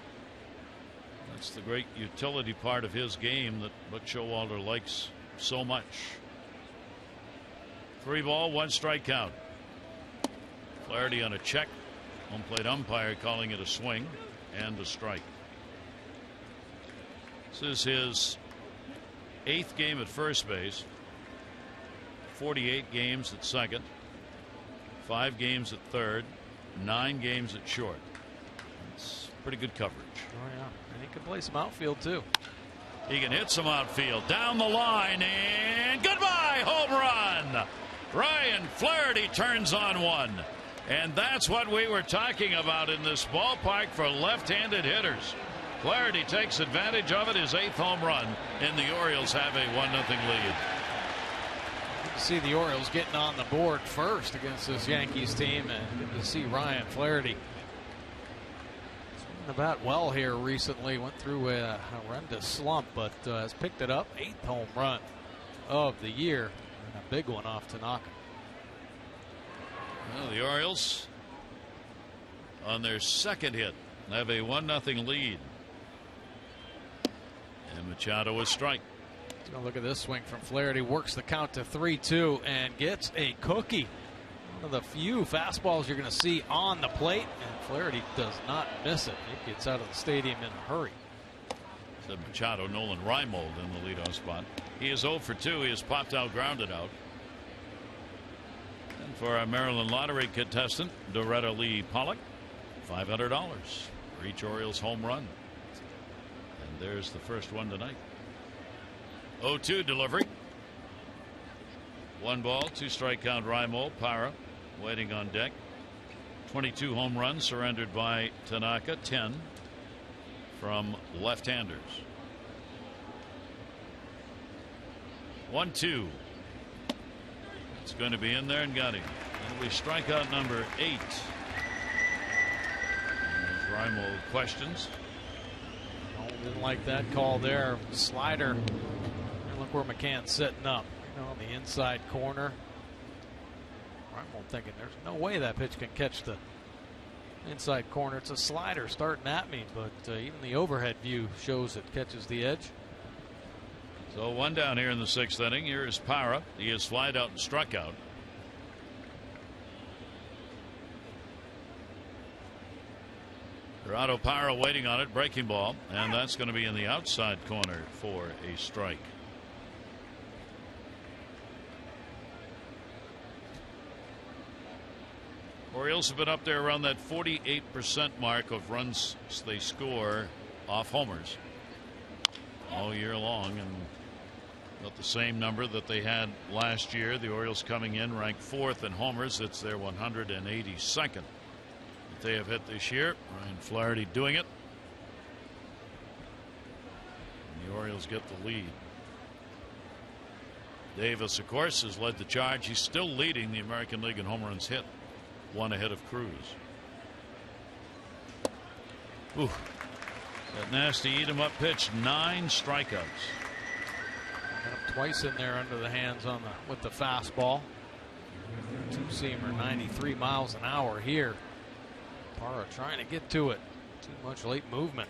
[SPEAKER 1] That's the great utility part of his game that Buck Showalter likes so much. 3 ball, 1 strike count. Flaherty on a check. Home plate umpire calling it a swing and a strike. This is his 8th game at first base. 48 games at second. 5 games at third. 9 games at short. It's pretty good coverage.
[SPEAKER 3] Oh, yeah. And he can play some outfield, too.
[SPEAKER 1] He can hit some outfield. Down the line, and goodbye, home run. Ryan Flaherty turns on one. And that's what we were talking about in this ballpark for left-handed hitters. Flaherty takes advantage of it, his 8th home run, and the Orioles have a 1-0 lead.
[SPEAKER 3] Good to see the Orioles getting on the board first against this Yankees team, and good to see Ryan Flaherty swinging the bat well here recently. Went through a horrendous slump, but has picked it up. 8th home run of the year, and a big one off Tanaka.
[SPEAKER 1] Well, the Orioles on their 2nd hit have a 1-0 lead. And Machado is strike.
[SPEAKER 3] Look at this swing from Flaherty. Works the count to 3-2 and gets a cookie. One of the few fastballs you're going to see on the plate, and Flaherty does not miss it. He gets out of the stadium in a hurry.
[SPEAKER 1] Said Machado. Nolan Reimold in the leadoff spot. He is 0 for 2. He has popped out, grounded out. And for our Maryland Lottery contestant, Doretta Lee Pollock, $500 for each Orioles home run. And there's the first one tonight. 0-2 delivery. 1 ball, 2 strike count. Reimold. Parra waiting on deck. 22 home runs surrendered by Tanaka, 10 from left-handers. 1-2. It's going to be in there and got him. That'll be strikeout number 8. And as Reimold questions.
[SPEAKER 3] Didn't like that call there. Slider. And look where McCann's setting up. On the inside corner. I'm thinking there's no way that pitch can catch the inside corner. It's a slider starting at me, but even the overhead view shows it catches the edge.
[SPEAKER 1] So 1 down here in the 6th inning. Here is Parra. He is flied out and struck out. Gerardo Parra waiting on it. Breaking ball. And that's going to be in the outside corner for a strike. Orioles have been up there around that 48% mark of runs they score off homers all year long, and about the same number that they had last year. The Orioles coming in ranked 4th in homers. It's their 182nd that they have hit this year. Ryan Flaherty doing it. And the Orioles get the lead. Davis, of course, has led the charge. He's still leading the American League in home runs hit. 1 ahead of Cruz. Ooh, that nasty eat 'em up pitch. 9 strikeouts.
[SPEAKER 3] Got him twice in there under the hands on with the fastball. 2-seamer, 93 miles an hour here. Parra trying to get to it. Too much late movement.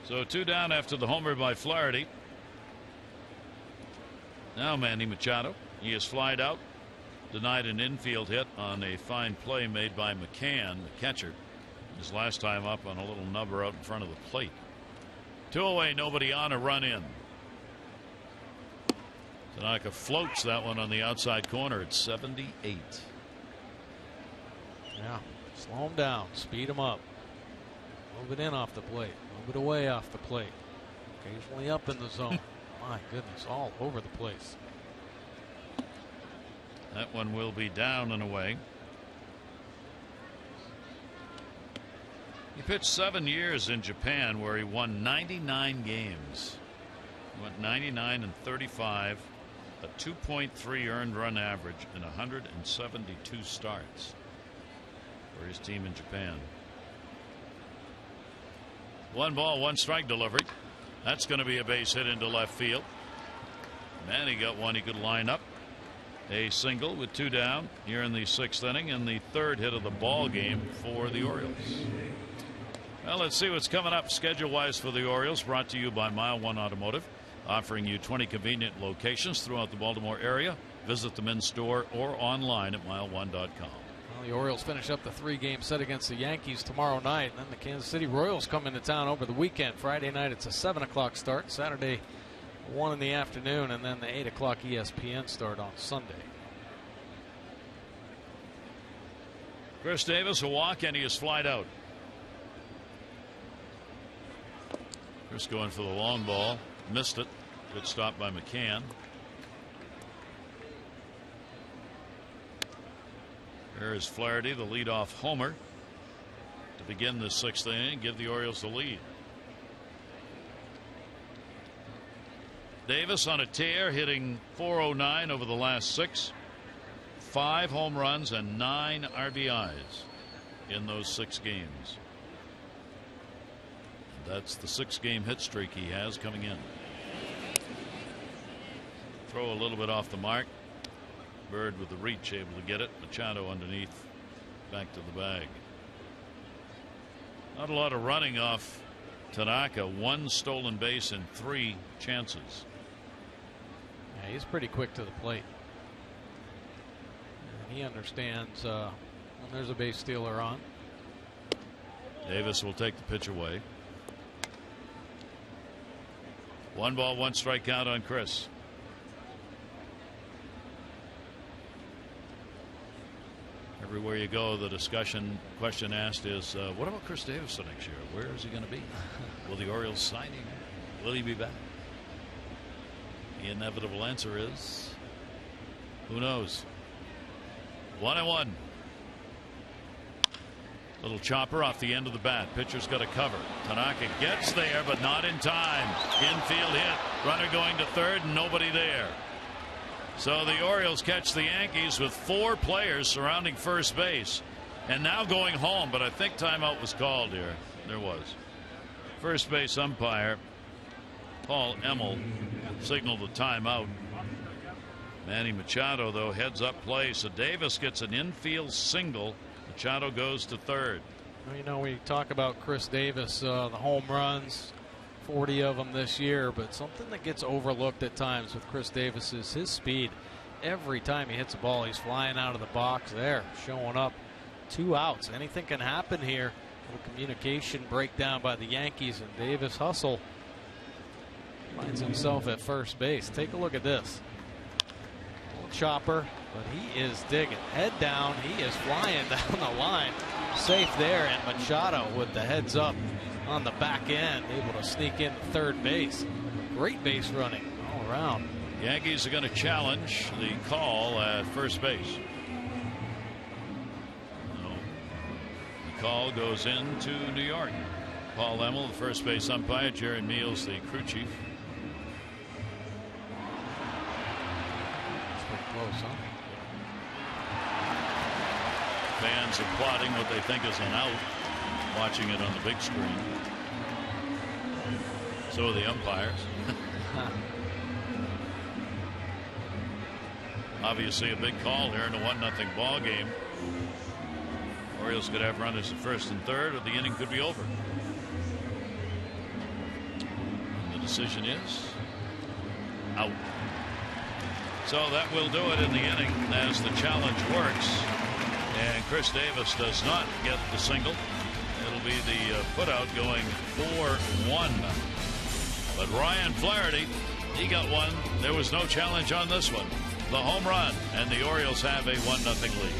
[SPEAKER 1] So 2 down after the homer by Flaherty. Now Manny Machado. He is flied out. Denied an infield hit on a fine play made by McCann, the catcher. His last time up on a little nubber out in front of the plate. 2 away, nobody on, a run in. Tanaka floats that one on the outside corner at 78.
[SPEAKER 3] Yeah, slow him down, speed him up. Move it in off the plate, move it away off the plate. Occasionally up in the zone. My goodness, all over the place.
[SPEAKER 1] That one will be down and away. He pitched 7 years in Japan, where he won 99 games. He went 99 and 35, a 2.3 earned run average in 172 starts for his team in Japan. 1 ball, 1 strike delivery. That's going to be a base hit into left field. Manny got one he could line up. A single with 2 down here in the 6th inning, and the 3rd hit of the ball game for the Orioles. Well, let's see what's coming up schedule wise for the Orioles. Brought to you by Mile One Automotive, offering you 20 convenient locations throughout the Baltimore area. Visit them in store or online at mile1.com.
[SPEAKER 3] Well, the Orioles finish up the 3-game set against the Yankees tomorrow night, and then the Kansas City Royals come into town over the weekend. Friday night it's a 7 o'clock start. Saturday 1 in the afternoon, and then the 8 o'clock ESPN start on Sunday.
[SPEAKER 1] Chris Davis, a walk, and he is flied out. Chris going for the long ball, missed it. Good stop by McCann. There is Flaherty, the leadoff homer, to begin the 6th inning, give the Orioles the lead. Davis on a tear, hitting .409 over the last 6. 5 home runs and 9 RBIs in those 6 games. That's the 6-game hit streak he has coming in. Throw a little bit off the mark. Bird with the reach, able to get it. Machado underneath, back to the bag. Not a lot of running off Tanaka 1 stolen base in 3 chances.
[SPEAKER 3] Yeah, he's pretty quick to the plate. And he understands when there's a base stealer on.
[SPEAKER 1] Davis will take the pitch away. 1 ball, 1 strikeout on Chris. Everywhere you go, the question asked is, what about Chris Davis next year? Where is he going to be? Will the Orioles sign him? Will he be back? The inevitable answer is, who knows? 1-1. Little chopper off the end of the bat. Pitcher's got a cover. Tanaka gets there, but not in time. Infield hit. Runner going to third, and nobody there. So the Orioles catch the Yankees with 4 players surrounding first base, and now going home. But I think timeout was called here. There was. First base umpire Paul Emmel signaled the timeout. Manny Machado, though, heads up play. So Davis gets an infield single. Machado goes to third.
[SPEAKER 3] Well, you know, we talk about Chris Davis, the home runs, 40 of them this year, but something that gets overlooked at times with Chris Davis is his speed. Every time he hits a ball, he's flying out of the box there, showing up. 2 outs. Anything can happen here. A communication breakdown by the Yankees, and Davis hustle finds himself at first base. Take a look at this. Chopper, but he is digging. Head down, he is flying down the line. Safe there, and Machado with the heads up on the back end, able to sneak in third base. Great base running all around.
[SPEAKER 1] Yankees are going to challenge the call at first base. No. The call goes into New York. Paul Emmel, the first base umpire. Jerry Meals, the crew chief.
[SPEAKER 3] Close, huh?
[SPEAKER 1] Fans are plotting what they think is an out, watching it on the big screen. So are the umpires. Obviously a big call here in a 1-0 ball game. Orioles could have runners at first and third, or the inning could be over. And the decision is out. So that will do it in the inning as the challenge works. And Chris Davis does not get the single. It'll be the putout going 4-1. But Ryan Flaherty, he got one. There was no challenge on this one. The home run, and the Orioles have a 1-0 lead.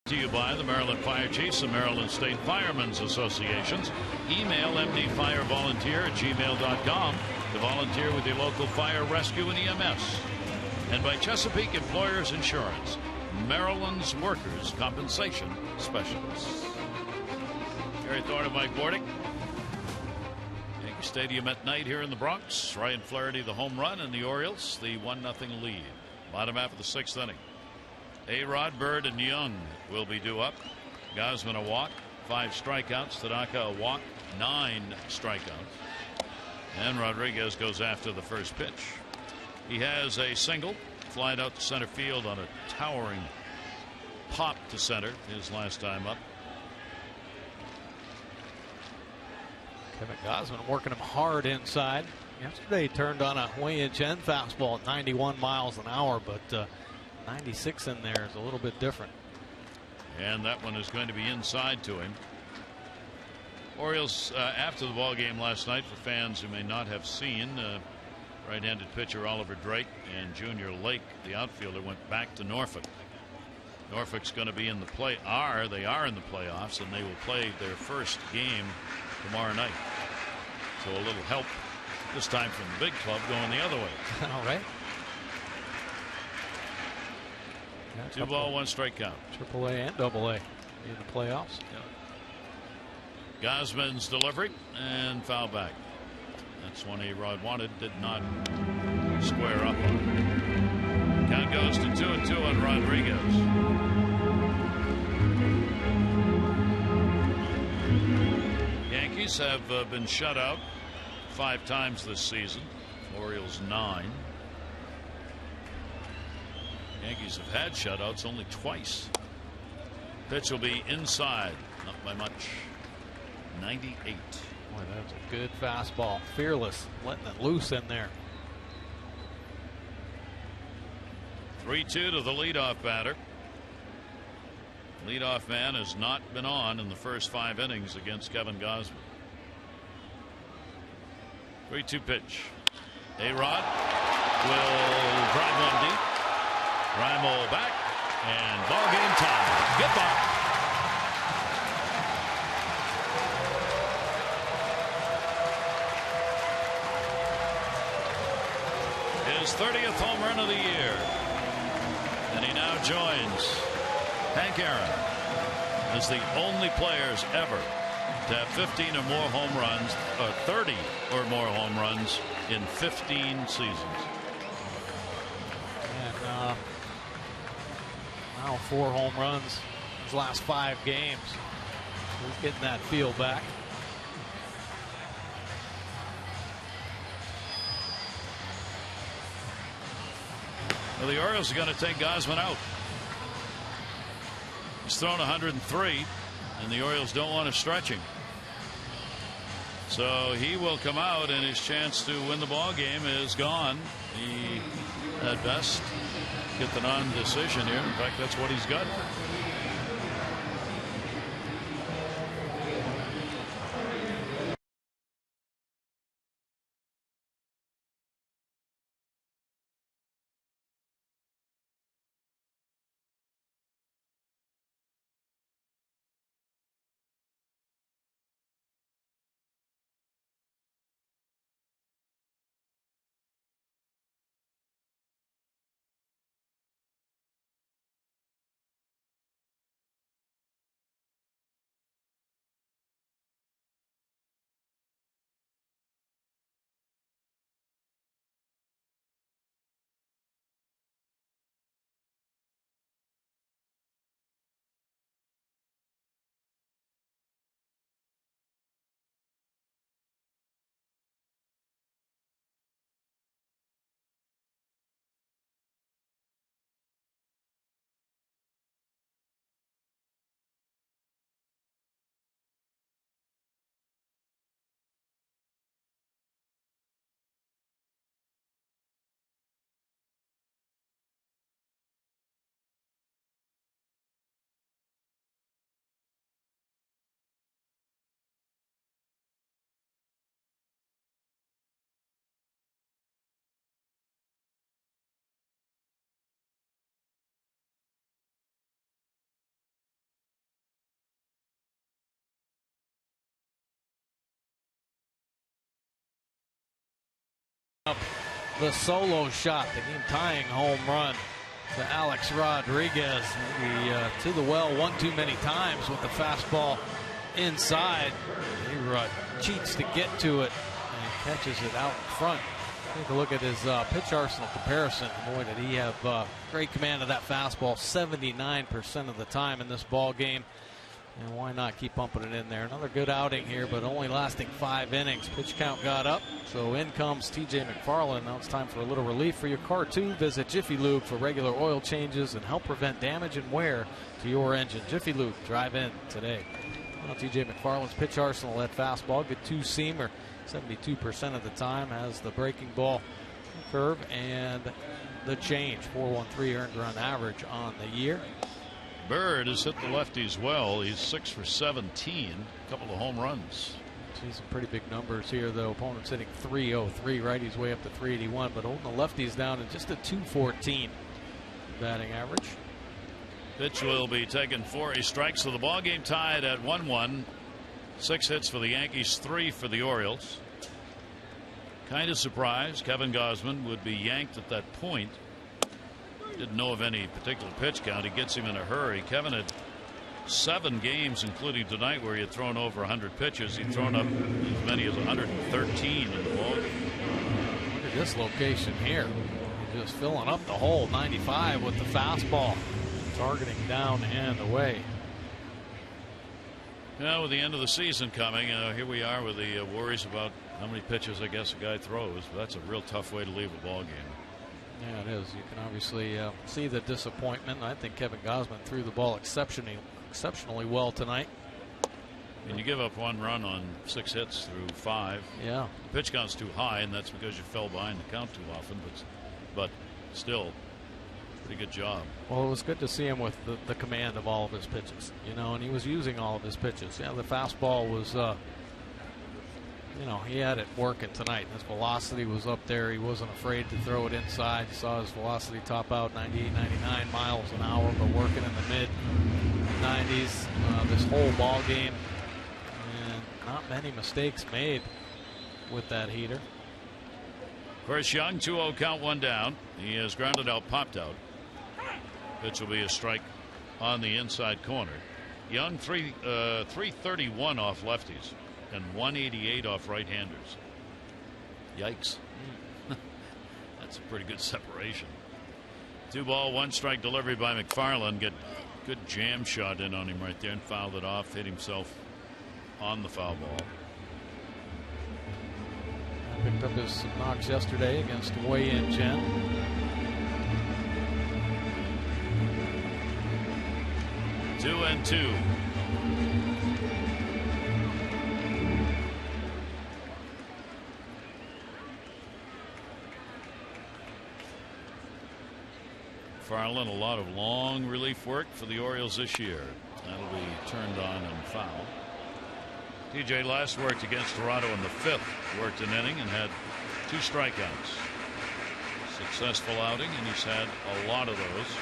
[SPEAKER 1] To you by the Maryland Fire Chiefs and Maryland State Firemen's Associations. Email mdfirevolunteer@gmail.com to volunteer with your local fire, rescue, and EMS. And by Chesapeake Employers Insurance, Maryland's workers' compensation specialists. Gary Thorne and Mike Bordick. Yankee Stadium at night here in the Bronx. Ryan Flaherty, the home run, and the Orioles, the 1-0 lead. Bottom half of the 6th inning. A-Rod, Bird, and Young will be due up. Gausman a walk, 5 strikeouts. Tanaka a walk, 9 strikeouts. And Rodriguez goes after the first pitch. He has a single, flied out to center field on a towering pop to center his last time up.
[SPEAKER 3] Kevin Gausman working him hard inside. Yesterday he turned on a way-inch end fastball at 91 miles an hour, but 96 in there is a little bit different.
[SPEAKER 1] And that one is going to be inside to him. Orioles after the ball game last night, for fans who may not have seen, right-handed pitcher Oliver Drake and Junior Lake, the outfielder, went back to Norfolk. Norfolk's going to be in the they are in the playoffs, and they will play their first game tomorrow night. So a little help this time from the big club going the other way.
[SPEAKER 3] All right.
[SPEAKER 1] 2 ball, 1 strike count.
[SPEAKER 3] AAA and AA in the playoffs.
[SPEAKER 1] Gausman's delivery and foul back. That's one A-Rod wanted, did not square up on. Count goes to 2-2 on Rodriguez. Yankees have been shut out 5 times this season. Orioles 9. Yankees have had shutouts only twice. Pitch will be inside, not by much. 98.
[SPEAKER 3] Boy, that's a good fastball. Fearless, letting it loose in there.
[SPEAKER 1] 3-2 to the leadoff batter. Leadoff man has not been on in the first 5 innings against Kevin Gausman. 3-2 pitch. A-Rod will drive one deep. Raimel back, and ball game time. Goodbye. His 30th home run of the year. And he now joins Hank Aaron as the only players ever to have 15 or more home runs, or 30 or more home runs in 15 seasons.
[SPEAKER 3] And now 4 home runs his last 5 games. He's getting that feel back.
[SPEAKER 1] Well, the Orioles are going to take Gausman out. He's thrown 103, and the Orioles don't want to stretch him. So he will come out, and his chance to win the ball game is gone. He, at best, get the non-decision here. In fact, that's what he's got.
[SPEAKER 3] Up the solo shot, the game tying home run to Alex Rodriguez. Maybe to the well one too many times with the fastball inside. He cheats to get to it and catches it out in front. Take a look at his pitch arsenal comparison. Boy, did he have great command of that fastball 79% of the time in this ball game. And why not keep pumping it in there? Another good outing here, but only lasting 5 innings. Pitch count got up, so in comes T.J. McFarland. Now it's time for a little relief for your car, too. Visit Jiffy Lube for regular oil changes and help prevent damage and wear to your engine. Jiffy Lube, drive in today. Well, T.J. McFarland's pitch arsenal at fastball, good two-seamer, 72% of the time, has the breaking ball curve and the change. 4.13 earned run average on the year.
[SPEAKER 1] Bird has hit the lefties well. He's 6 for 17, a couple of home runs.
[SPEAKER 3] See some pretty big numbers here, though. Opponent's hitting 303, righties way up to 381, but holding the lefties down at just a 214 batting average.
[SPEAKER 1] Pitch will be taken for a strike, so the ball game tied at 1-1. 6 hits for the Yankees, 3 for the Orioles. Kind of surprised Kevin Gausman would be yanked at that point. Didn't know of any particular pitch count. He gets him in a hurry. Kevin had 7 games, including tonight, where he had thrown over 100 pitches. He'd thrown up as many as 113 in the ball game.
[SPEAKER 3] Look at this location here. Just filling up the hole. 95 with the fastball. Targeting down and away.
[SPEAKER 1] Now, with the end of the season coming, here we are with the worries about how many pitches I guess a guy throws. That's a real tough way to leave a ball game.
[SPEAKER 3] Yeah, it is. You can obviously see the disappointment. I think Kevin Gausman threw the ball exceptionally well tonight.
[SPEAKER 1] And you give up 1 run on 6 hits through 5.
[SPEAKER 3] Yeah.
[SPEAKER 1] The pitch count's too high, and that's because you fell behind the count too often. But still, pretty good job.
[SPEAKER 3] Well, it was good to see him with the command of all of his pitches, and he was using all of his pitches. Yeah, the fastball was, he had it working tonight. His velocity was up there. He wasn't afraid to throw it inside. You saw his velocity top out 98, 99 miles an hour, but working in the mid-90s this whole ball game. And not many mistakes made with that heater.
[SPEAKER 1] Of course, Young, 2-0 count, 1 down. He has grounded out, popped out. Pitch will be a strike on the inside corner. Young, 331 off lefties and 188 off right-handers. Yikes. That's a pretty good separation. 2 ball, 1 strike delivery by McFarland. Good jam shot in on him right there and fouled it off. Hit himself on the foul ball.
[SPEAKER 3] Picked up his knocks yesterday against Wei-Yin Chen.
[SPEAKER 1] Two and 2. Farland, a lot of long relief work for the Orioles this year. That'll be turned on and foul. TJ last worked against Toronto in the 5th. Worked an inning and had 2 strikeouts. Successful outing, and he's had a lot of those.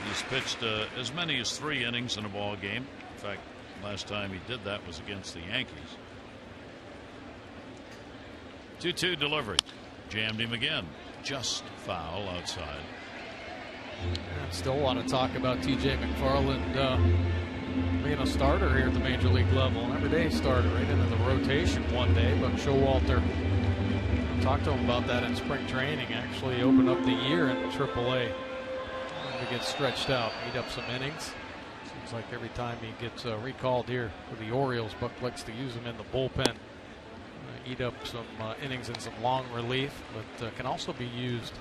[SPEAKER 1] He's pitched as many as 3 innings in a ball game. In fact, last time he did that was against the Yankees. 2-2 delivery. Jammed him again. Just foul outside.
[SPEAKER 3] And still a lot of talk about T.J. McFarland being a starter here at the major league level. An everyday starter right into the rotation one day. But Showalter talked to him about that in spring training. Actually opened up the year in AAA. To get stretched out, eat up some innings. Seems like every time he gets recalled here for the Orioles, Buck likes to use him in the bullpen. Eat up some innings and some long relief, but can also be used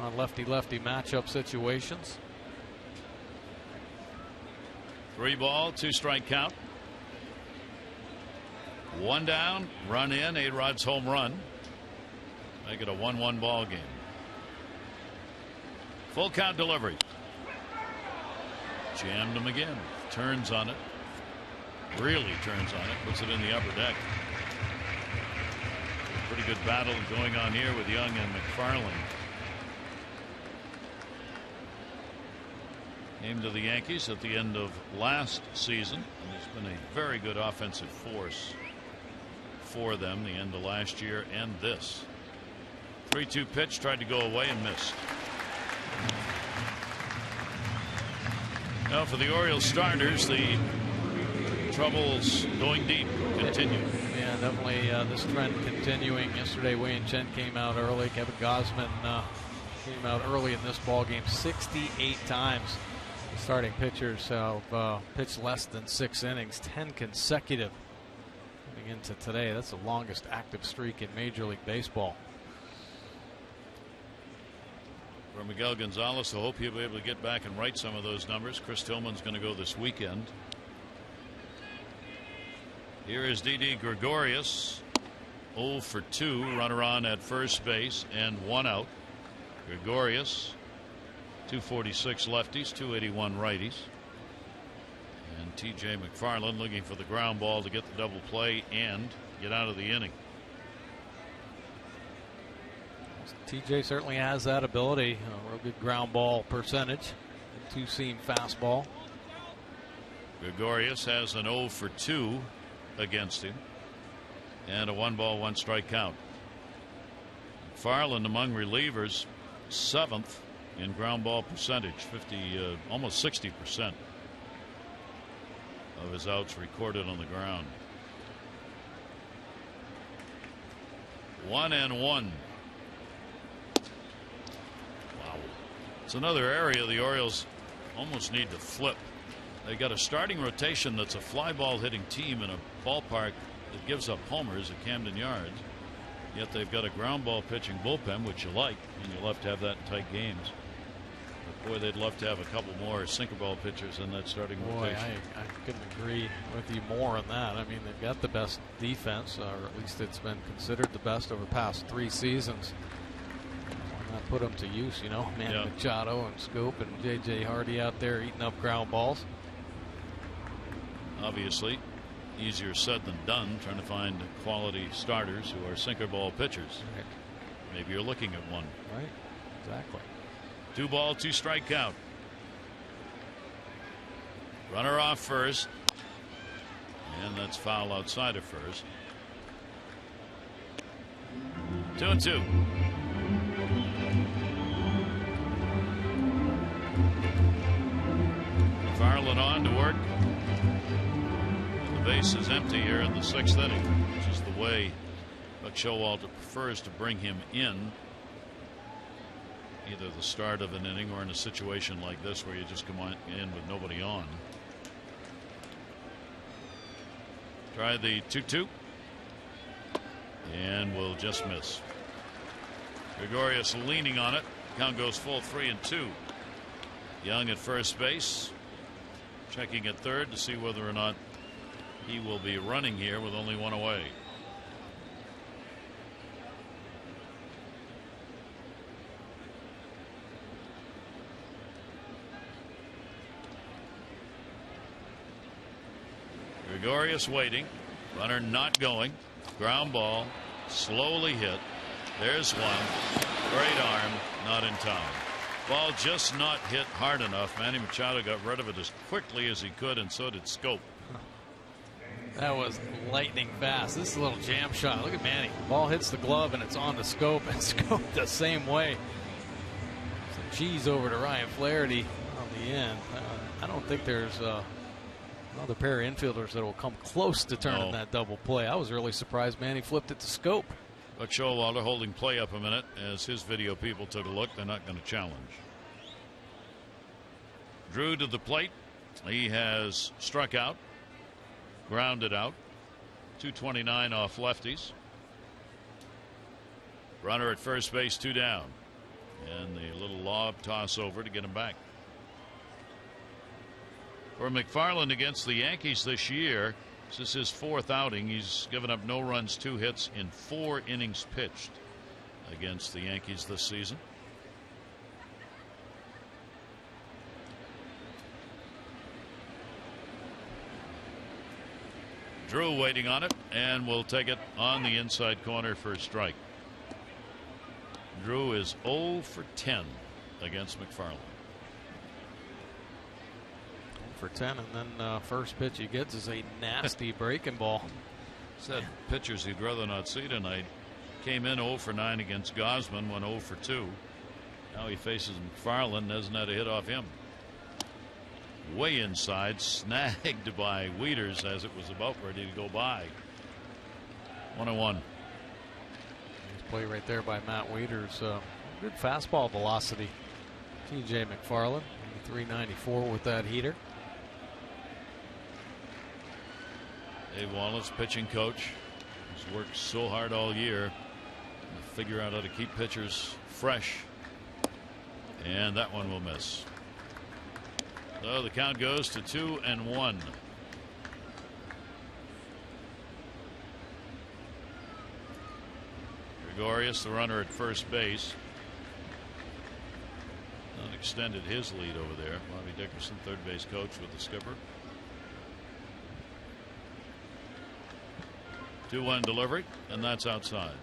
[SPEAKER 3] on lefty-lefty matchup situations.
[SPEAKER 1] 3 ball, 2 strike count. 1 down, run in, A-Rod's home run. Make it a 1-1 ball game. Full count delivery. Jammed him again. Turns on it. Really turns on it. Puts it in the upper deck. Pretty good battle going on here with Young and McFarland. Named to the Yankees at the end of last season. And he's been a very good offensive force for them the end of last year and this. 3-2 pitch, tried to go away and missed. Now for the Orioles starters, the troubles going deep continue.
[SPEAKER 3] Yeah, definitely this trend continuing. Yesterday, Wei-Yin Chen came out early. Kevin Gausman came out early in this ball game 68 times. Starting pitchers have pitched less than 6 innings, 10 consecutive. Coming into today, that's the longest active streak in Major League Baseball.
[SPEAKER 1] For Miguel Gonzalez, I hope he'll be able to get back and right some of those numbers. Chris Tillman's going to go this weekend. Here is Didi Gregorius, 0 for 2, runner on at first base and 1 out. Gregorius, 246 lefties, 281 righties. And T.J. McFarland looking for the ground ball to get the double play and get out of the inning.
[SPEAKER 3] TJ certainly has that ability. A real good ground ball percentage. Two-seam fastball.
[SPEAKER 1] Gregorius has an 0 for 2 against him. And a 1-ball, 1-strike count. McFarland among relievers, 7th in ground ball percentage, almost 60% of his outs recorded on the ground. 1-1. Wow. It's another area the Orioles almost need to flip. They got a starting rotation that's a fly ball hitting team in a ballpark that gives up homers at Camden Yards. Yet they've got a ground ball pitching bullpen, which you like, and you love to have that in tight games. But boy, they'd love to have a couple more sinker ball pitchers in that starting rotation.
[SPEAKER 3] I couldn't agree with you more on that. I mean, they've got the best defense, or at least it's been considered the best over the past 3 seasons. Why not put them to use, you know? Manny Machado and Scoop and J.J. Hardy out there eating up ground balls.
[SPEAKER 1] Obviously, easier said than done, trying to find quality starters who are sinker ball pitchers.
[SPEAKER 3] Right.
[SPEAKER 1] Maybe you're looking at one.
[SPEAKER 3] Right, exactly.
[SPEAKER 1] 2-ball, 2-strike count. Runner off first, and that's foul outside of first. 2-2. Farland on to work. The base is empty here in the 6th inning, which is the way Buck Showalter prefers to bring him in. Either the start of an inning or in a situation like this where you just come in with nobody on. Try the 2-2 and will just miss. Gregorius leaning on it. Count goes full 3-2. Young at first base, checking at third to see whether or not he will be running here with only 1 away. Gregorius waiting. Runner not going. Ground ball. Slowly hit. There's one. Great arm. Not in time. Ball just not hit hard enough. Manny Machado got rid of it as quickly as he could, and so did Scope.
[SPEAKER 3] That was lightning fast. This is a little jam shot. Look at Manny. Ball hits the glove and it's on the Scope, and Scope the same way. Some cheese over to Ryan Flaherty on the end. I don't think there's another pair of infielders that will come close to turning that double play. I was really surprised Manny flipped it to Scope.
[SPEAKER 1] Buck Showalter holding play up a minute as his video people took a look. They're not going to challenge. Drew to the plate. He has struck out, grounded out. 229 off lefties. Runner at first base, 2 down. And the little lob toss over to get him back. For McFarland against the Yankees this year, this is his 4th outing. He's given up no runs, 2 hits in 4 innings pitched against the Yankees this season. Drew waiting on it and will take it on the inside corner for a strike. Drew is 0 for 10 against McFarland.
[SPEAKER 3] For 10, and then first pitch he gets is a nasty breaking ball.
[SPEAKER 1] Said pitchers he'd rather not see tonight. Came in 0 for 9 against Gosman, went 0 for 2. Now he faces McFarland, hasn't had a hit off him. Way inside, snagged by Wieters as it was about ready to go by. 1-1.
[SPEAKER 3] Nice play right there by Matt Wieters. Good fastball velocity. T.J. McFarland. 394 with that heater.
[SPEAKER 1] Dave Wallace, pitching coach, has worked so hard all year to figure out how to keep pitchers fresh. And that one will miss. So the count goes to 2-1. Gregorius, the runner at first base, extended his lead over there. Bobby Dickerson, third base coach with the skipper. 2-1 delivery, and that's outside.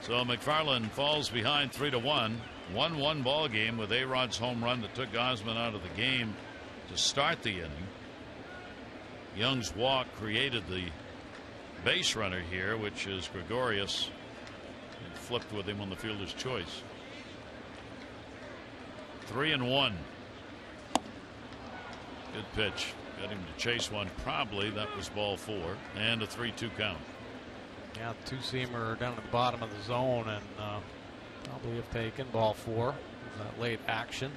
[SPEAKER 1] So McFarland falls behind 3-1. 1-1 ball game with A-Rod's home run that took Osmond out of the game to start the inning. Young's walk created the base runner here, which is Gregorius, and flipped with him on the fielder's choice. 3-1. Good pitch. Got him to chase one. Probably that was ball 4, and a 3-2 count.
[SPEAKER 3] Yeah, two-seamer down at the bottom of the zone, and probably have taken ball 4. That late action.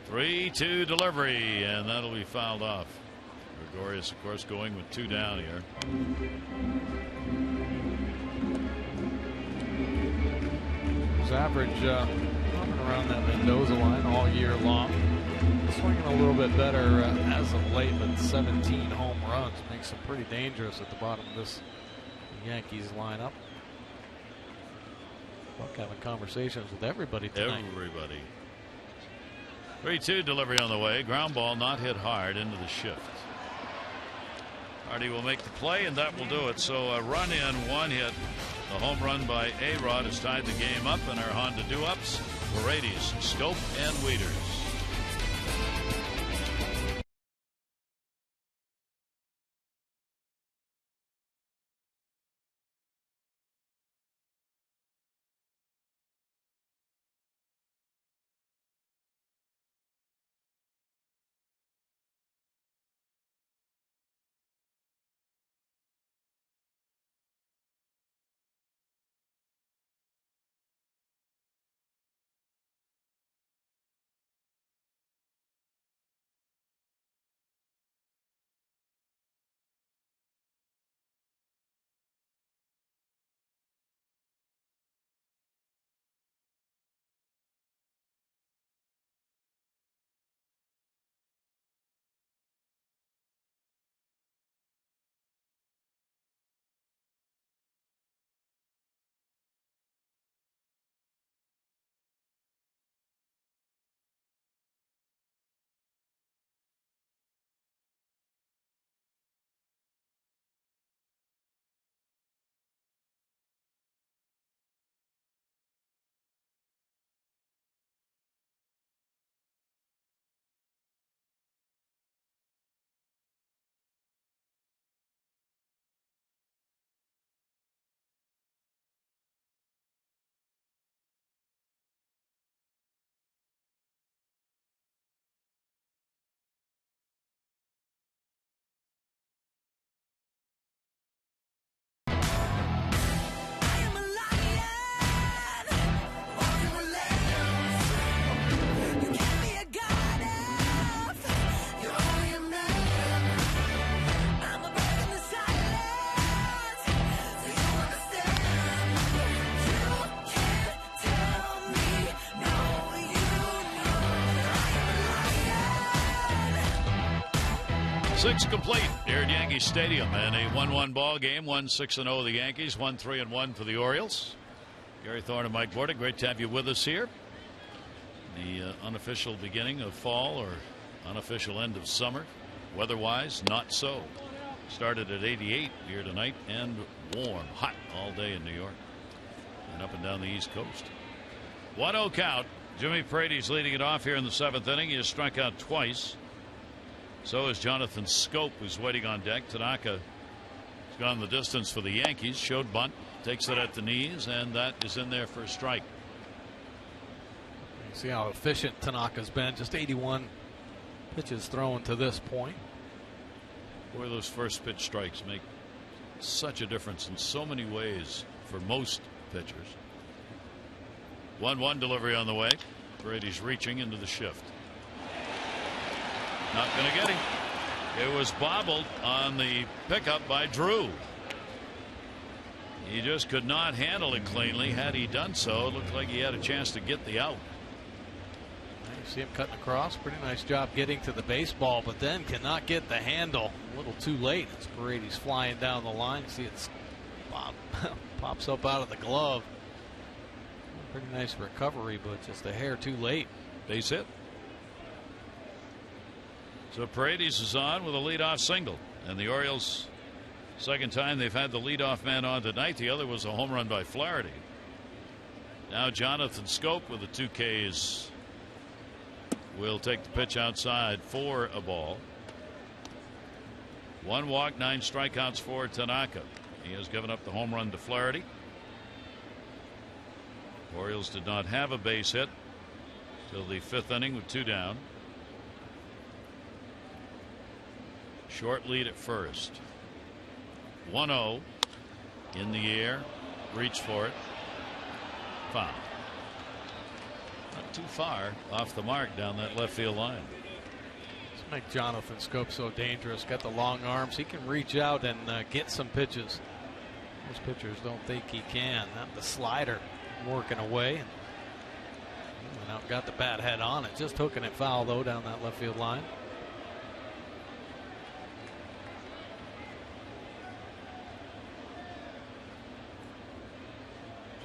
[SPEAKER 1] Three-two delivery, and that'll be fouled off. Gregorius, of course, going with 2 down here.
[SPEAKER 3] His average coming around that Mendoza line all year long. Swinging a little bit better as of late, but 17 home runs makes him pretty dangerous at the bottom of this Yankees lineup. Buck having conversations with everybody tonight.
[SPEAKER 1] Everybody. 3-2 delivery on the way. Ground ball not hit hard into the shift. Hardy will make the play, and that will do it. So a run in, 1 hit. The home run by A-Rod has tied the game up, and our Honda do-ups were Radies, Scope, and Wieters. Six complete here at Yankee Stadium, and a 1-1 ball game. 1-6-0 the Yankees, 1-3-1 for the Orioles. Gary Thorne and Mike Borda, great to have you with us here. The unofficial beginning of fall, or unofficial end of summer. Weather-wise, not so. Started at 88 here tonight, and warm, hot all day in New York and up and down the East Coast. 1-0 count. Jimmy Paredes leading it off here in the 7th inning. He has struck out twice. So is Jonathan Scope, who's waiting on deck. Tanaka has gone the distance for the Yankees. Showed bunt, takes it at the knees, and that is in there for a strike.
[SPEAKER 3] See how efficient Tanaka's been. Just 81 pitches thrown to this point.
[SPEAKER 1] Boy, those first pitch strikes make such a difference in so many ways for most pitchers. 1-1 delivery on the way. Brady's reaching into the shift. Not going to get him. It was bobbled on the pickup by Drew. He just could not handle it cleanly. Had he done so, it looked like he had a chance to get the out.
[SPEAKER 3] You see him cutting across. Pretty nice job getting to the baseball, but then cannot get the handle. A little too late as Brady's flying down the line. See it pops up out of the glove. Pretty nice recovery, but just a hair too late.
[SPEAKER 1] Base hit. So Paredes is on with a leadoff single, and the Orioles, second time they've had the leadoff man on tonight. The other was a home run by Flaherty. Now Jonathan Scope with the 2 Ks will take the pitch outside for a ball. 1 walk, 9 strikeouts for Tanaka. He has given up the home run to Flaherty. Orioles did not have a base hit till the 5th inning with 2 down. Short lead at first. 1-0 in the air. Reach for it. Foul. Not too far off the mark down that left field line.
[SPEAKER 3] Let's make Jonathan Scope so dangerous. Got the long arms. He can reach out and get some pitches. Most pitchers don't think he can. Not the slider working away. And went out, got the bat head on it. Just hooking it foul though down that left field line.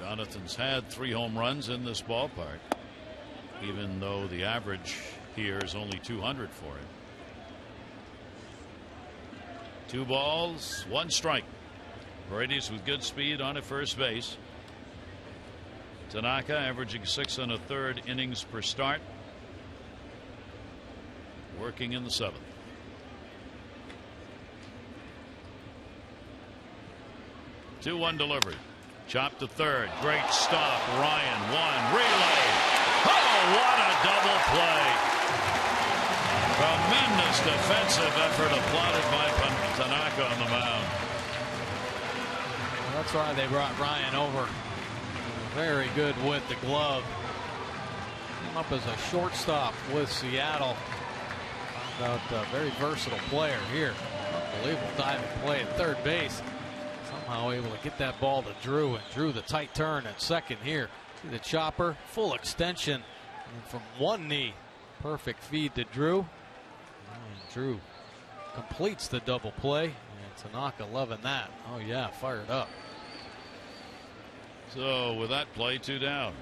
[SPEAKER 1] Jonathan's had 3 home runs in this ballpark, even though the average here is only 200 for him. 2 balls, 1 strike. Paredes with good speed on at first base. Tanaka averaging 6 1/3 innings per start. Working in the 7th. Two-one delivery. Chop to third. Great stop. Ryan. 1 relay. Oh, what a double play. Tremendous defensive effort applauded by Tanaka on the mound.
[SPEAKER 3] Well, that's why they brought Ryan over. Very good with the glove. Came up as a shortstop with Seattle. Found out a very versatile player here. Unbelievable diving play at third base. Somehow able to get that ball to Drew, and Drew the tight turn at second here. See the chopper, full extension, and from one knee, perfect feed to Drew. And Drew completes the double play, and Tanaka loving that. Oh yeah, fired up.
[SPEAKER 1] So with that play, 2 down.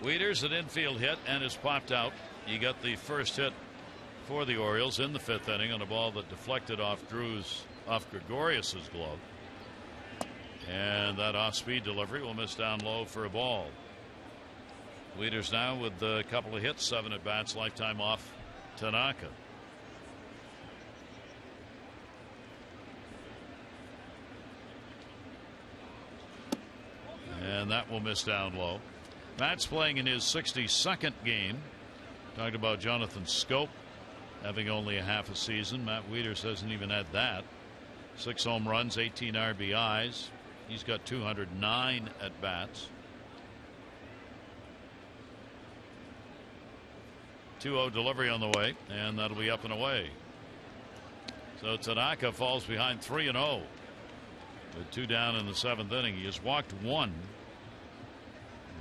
[SPEAKER 1] Wieters an infield hit and is popped out. He got the first hit for the Orioles in the 5th inning on a ball that deflected off Gregorius's glove, and that off-speed delivery will miss down low for a ball. Wieters now with a couple of hits, 7 at bats, lifetime off Tanaka. And that will miss down low. Matt's playing in his 62nd game. Talked about Jonathan Scope having only a half a season. Matt Wieters hasn't even had that. 6 home runs, 18 RBIs. He's got 209 at bats. 2-0 delivery on the way, and that'll be up and away. So Tanaka falls behind 3-0 with 2 down in the 7th inning. He has walked 1,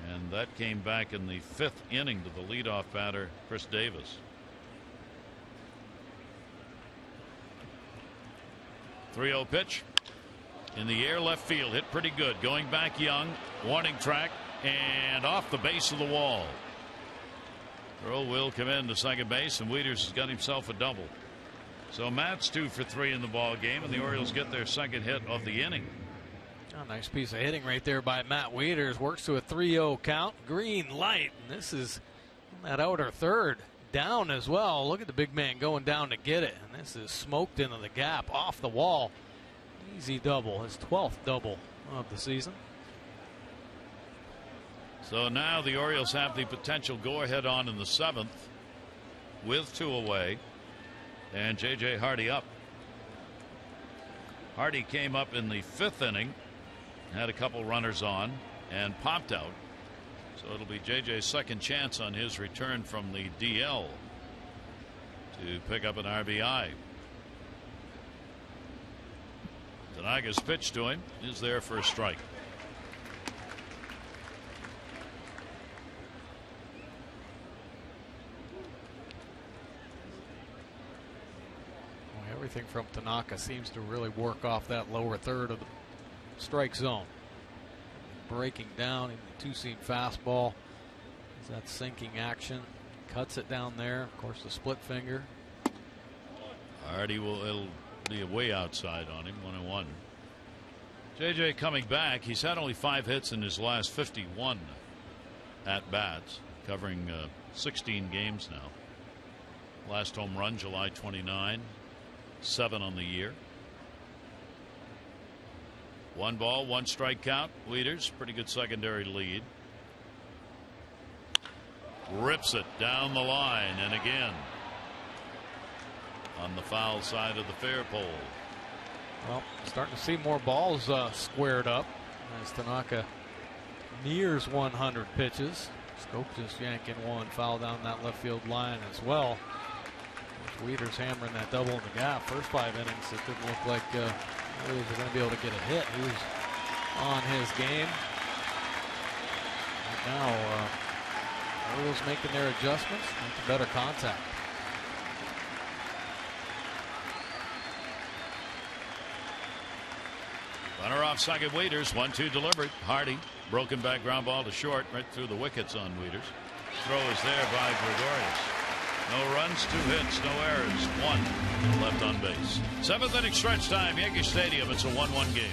[SPEAKER 1] and that came back in the 5th inning to the leadoff batter, Chris Davis. 3-0 pitch in the air, left field, hit pretty good. Going back Young, warning track, and off the base of the wall. Throw will come in to second base, and Wieters has got himself a double. So Matt's 2 for 3 in the ball game, and the Orioles get their second hit of the inning.
[SPEAKER 3] Oh, nice piece of hitting right there by Matt Wieters. Works to a 3-0 count. Green light. And this is that outer third. Down as well. Look at the big man going down to get it. And this is smoked into the gap off the wall. Easy double. His 12th double of the season.
[SPEAKER 1] So now the Orioles have the potential go-ahead on in the 7th. with 2 away, and J.J. Hardy up. Hardy came up in the 5th inning, had a couple runners on, and popped out. So it'll be J.J.'s second chance on his return from the DL to pick up an RBI. Tanaka's pitch to him is there for a strike.
[SPEAKER 3] Everything from Tanaka seems to really work off that lower third of the strike zone. Breaking down in the 2-seam fastball. Is that sinking action? Cuts it down there. Of course, the split finger.
[SPEAKER 1] Hardy it'll be way outside on him. 1-1. JJ coming back. He's had only 5 hits in his last 51 at bats, covering 16 games now. Last home run July 29. 7 on the year. 1 ball, 1 strike count. Wieters, pretty good secondary lead. Rips it down the line, and again on the foul side of the fair pole.
[SPEAKER 3] Well, starting to see more balls squared up as Tanaka nears 100 pitches. Scope just yanking one foul down that left field line as well. Wieters hammering that double in the gap. First 5 innings, it didn't look like he was going to be able to get a hit. He was on his game. And now, Orioles making their adjustments, making better contact.
[SPEAKER 1] Runner off second, Wieters. 1-2 delivered. Hardy, broken back ground ball to short, right through the wickets on Wieters. Throw is there by Gregorius. No runs, 2 hits, no errors, 1 left on base. 7th inning stretch time, Yankee Stadium. It's a 1-1 game.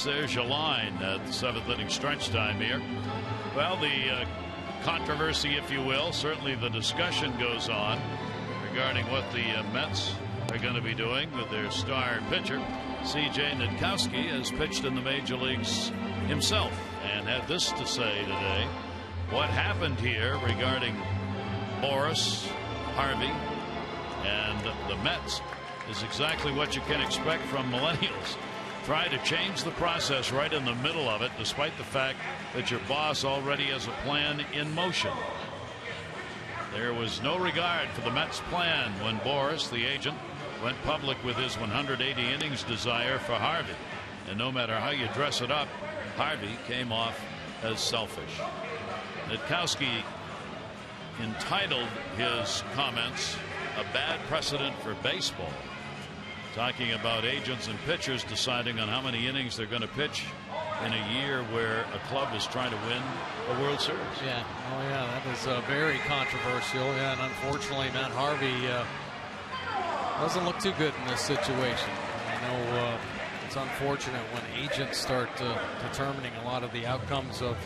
[SPEAKER 1] There's your line at the 7th inning stretch time here. Well, the controversy, if you will, certainly the discussion goes on regarding what the Mets are going to be doing with their star pitcher. C.J. Nitkowski has pitched in the major leagues himself and had this to say today. What happened here regarding Boris, Harvey, and the Mets is exactly what you can expect from millennials. Try to change the process right in the middle of it, despite the fact that your boss already has a plan in motion. There was no regard for the Mets' plan when Boris, the agent, went public with his 180 innings desire for Harvey. And no matter how you dress it up, Harvey came off as selfish. Nitkowski entitled his comments "A Bad Precedent for Baseball," talking about agents and pitchers deciding on how many innings they're going to pitch in a year where a club is trying to win a World Series.
[SPEAKER 3] Yeah, oh yeah, that was very controversial. Yeah, and unfortunately, Matt Harvey doesn't look too good in this situation. I know it's unfortunate when agents start determining a lot of the outcomes of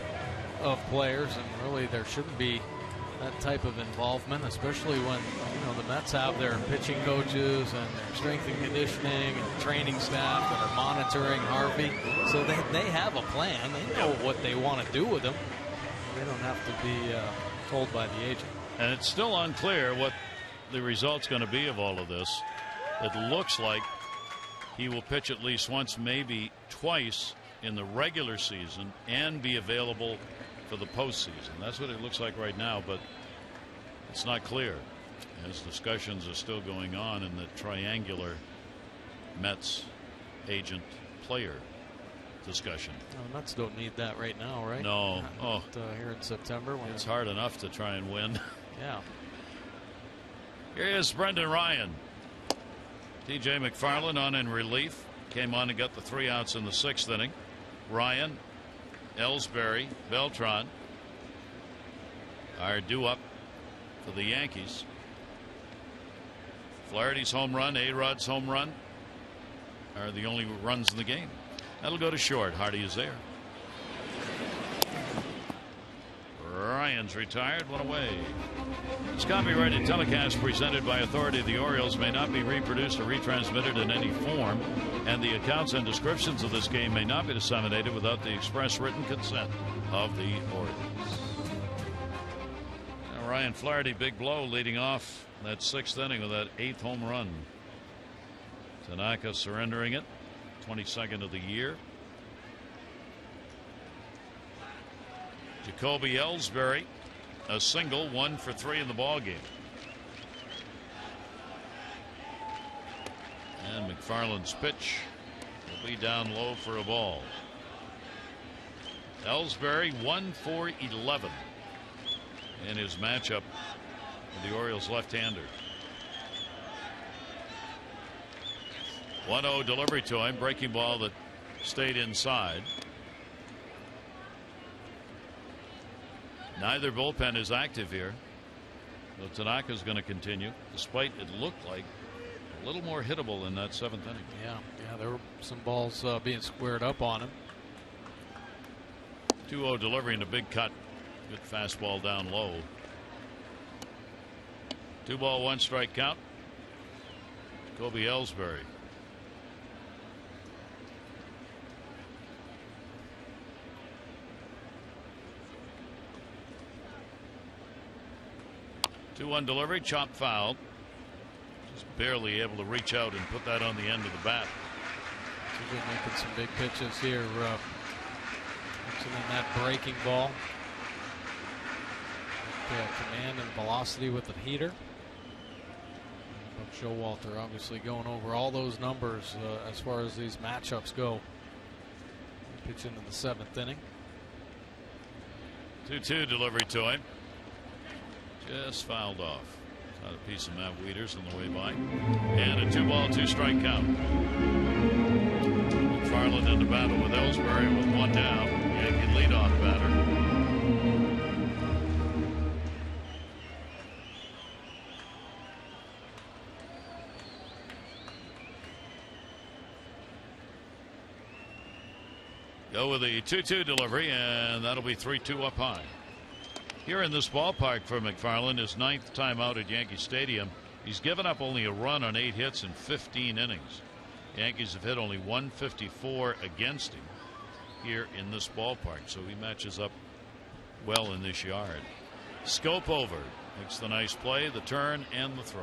[SPEAKER 3] players, and really there shouldn't be that type of involvement, especially when the Mets have their pitching coaches and their strength and conditioning and training staff that are monitoring Harvey. So they have a plan. They know what they want to do with him. They don't have to be told by the agent.
[SPEAKER 1] And it's still unclear what the result's going to be of all of this. It looks like he will pitch at least once, maybe twice in the regular season and be available for the postseason. That's what it looks like right now, but it's not clear, as discussions are still going on in the triangular Mets agent player discussion.
[SPEAKER 3] The Mets don't need that right now, right?
[SPEAKER 1] No.
[SPEAKER 3] Here in September.
[SPEAKER 1] It's hard enough to try and win.
[SPEAKER 3] Yeah.
[SPEAKER 1] Here is Brendan Ryan. TJ McFarland on in relief. Came on and got the 3 outs in the 6th inning. Ryan, Ellsbury, Beltran are due up for the Yankees. Flaherty's home run, A-Rod's home run are the only runs in the game. That'll go to short. Hardy is there. Ryan's retired, one away. This copyrighted telecast presented by authority of the Orioles may not be reproduced or retransmitted in any form, and the accounts and descriptions of this game may not be disseminated without the express written consent of the Orioles. Now Ryan Flaherty, big blow, leading off that 6th inning with that 8th home run. Tanaka surrendering it, 22nd of the year. Jacoby Ellsbury, a single, 1 for 3 in the ball game. And McFarland's pitch will be down low for a ball. Ellsbury 1 for 11 in his matchup with the Orioles left-hander. 1-0 delivery to him, breaking ball that stayed inside. Neither bullpen is active here. So Tanaka's going to continue, despite it looked like a little more hittable in that 7th inning.
[SPEAKER 3] Yeah, there were some balls being squared up on him.
[SPEAKER 1] 2-0 delivery and a big cut. Good fastball down low. 2 ball, 1 strike count. Jacoby Ellsbury. Two-one delivery, chop foul. Just barely able to reach out and put that on the end of the bat.
[SPEAKER 3] He's making some big pitches here. Mentioning that breaking ball. Command and velocity with the heater. Buck Showalter obviously going over all those numbers as far as these matchups go. Pitch into the 7th inning.
[SPEAKER 1] 2-2 delivery to him. Just fouled off. Got a piece of Matt Wieters on the way by. And a 2 ball, 2 strike count. McFarland into battle with Ellsbury with 1 down. Yankee leadoff batter. Go with the 2-2 delivery, and that'll be 3-2 up high. Here in this ballpark for McFarland, his 9th time out at Yankee Stadium. He's given up only a run on 8 hits in 15 innings. Yankees have hit only 154 against him here in this ballpark, so he matches up well in this yard. Scope over, makes the nice play, the turn, and the throw.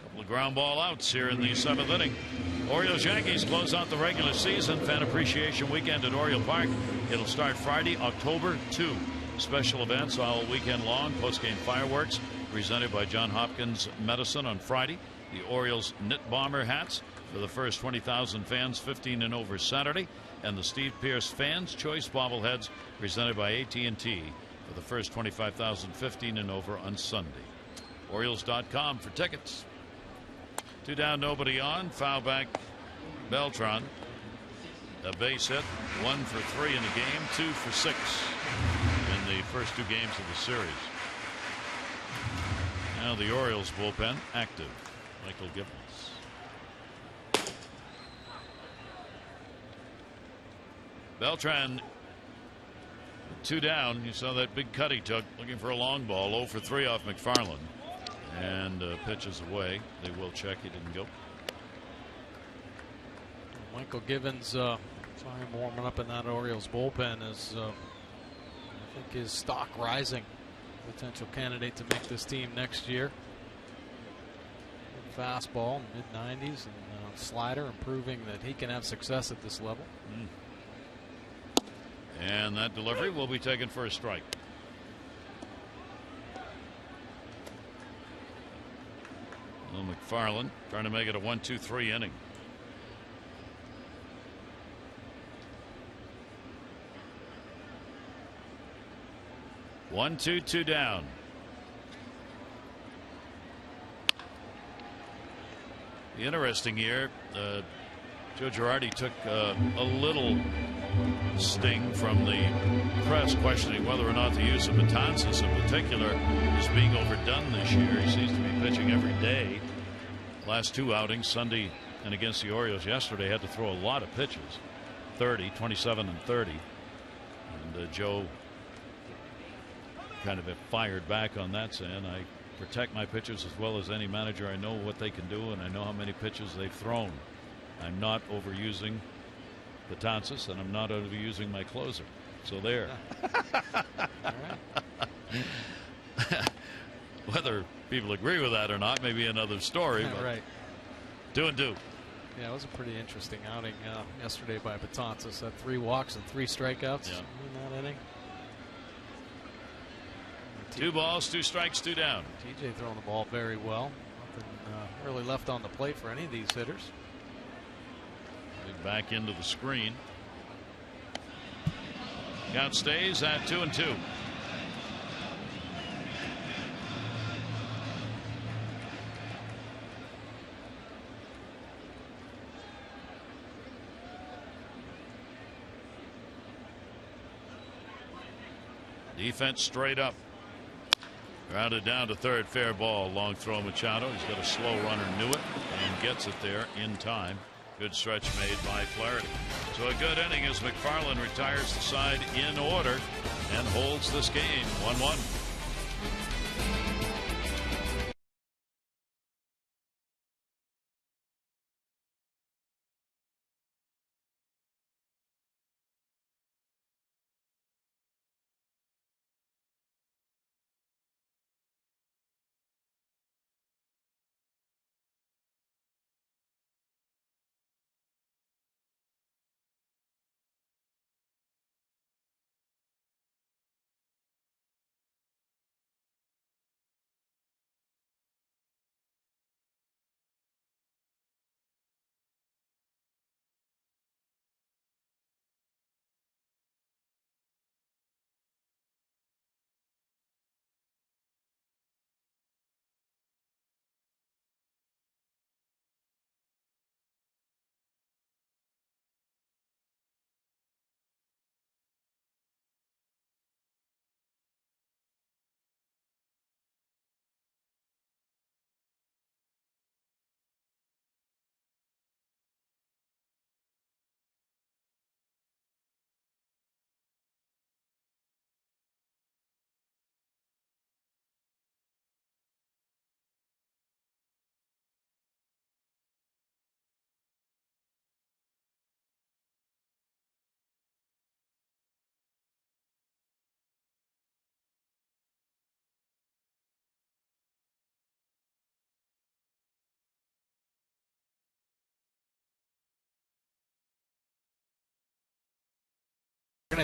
[SPEAKER 1] Couple of ground ball outs here in the 7th inning. Orioles Yankees close out the regular season fan appreciation weekend at Oriole Park. It'll start Friday, October 2. Special events all weekend long. Postgame fireworks presented by John Hopkins Medicine on Friday. The Orioles knit bomber hats for the first 20,000 fans 15 and over Saturday, and the Steve Pearce Fans Choice bobbleheads presented by AT&T for the first 25,000 15 and over on Sunday. Orioles.com for tickets. 2 down, nobody on. Foul back Beltran. A base hit, 1 for 3 in the game, 2 for 6 in the first 2 games of the series. Now the Orioles bullpen active. Michael Gibbons. Beltran 2 down. You saw that big cut he took, looking for a long ball. 0 for 3 off McFarland, and pitches away. They will check. He didn't go.
[SPEAKER 3] Michael Gibbons, saw him warming up in that Orioles bullpen. Is I think his stock rising. Potential candidate to make this team next year. Fastball, mid-90s, and slider, and proving that he can have success at this level.
[SPEAKER 1] And that delivery will be taken for a strike. Well, McFarland trying to make it a 1-2-3 inning. One, two down. The interesting year, Joe Girardi took a little sting from the press questioning whether or not the use of Betances in particular is being overdone this year. He seems to be pitching every day. Last 2 outings, Sunday and against the Orioles yesterday, had to throw a lot of pitches. 30, 27 and 30. And Joe kind of fired back on that, saying, I protect my pitchers as well as any manager. I know what they can do, and I know how many pitches they've thrown. I'm not overusing Betances, and I'm not overusing my closer. So there.
[SPEAKER 3] All right.
[SPEAKER 1] Whether people agree with that or not may be another story. But
[SPEAKER 3] right.
[SPEAKER 1] 2 and 2.
[SPEAKER 3] Yeah, it was a pretty interesting outing yesterday by Betances. Had 3 walks and 3 strikeouts in that inning.
[SPEAKER 1] 2 balls, 2 strikes, 2 down.
[SPEAKER 3] TJ throwing the ball very well. Nothing really left on the plate for any of these hitters.
[SPEAKER 1] Back into the screen. Count stays at 2 and 2. Defense straight up. Grounded down to third, fair ball. Long throw, Machado. He's got a slow runner, knew it, and gets it there in time. Good stretch made by Flaherty. So a good inning as McFarland retires the side in order and holds this game 1-1.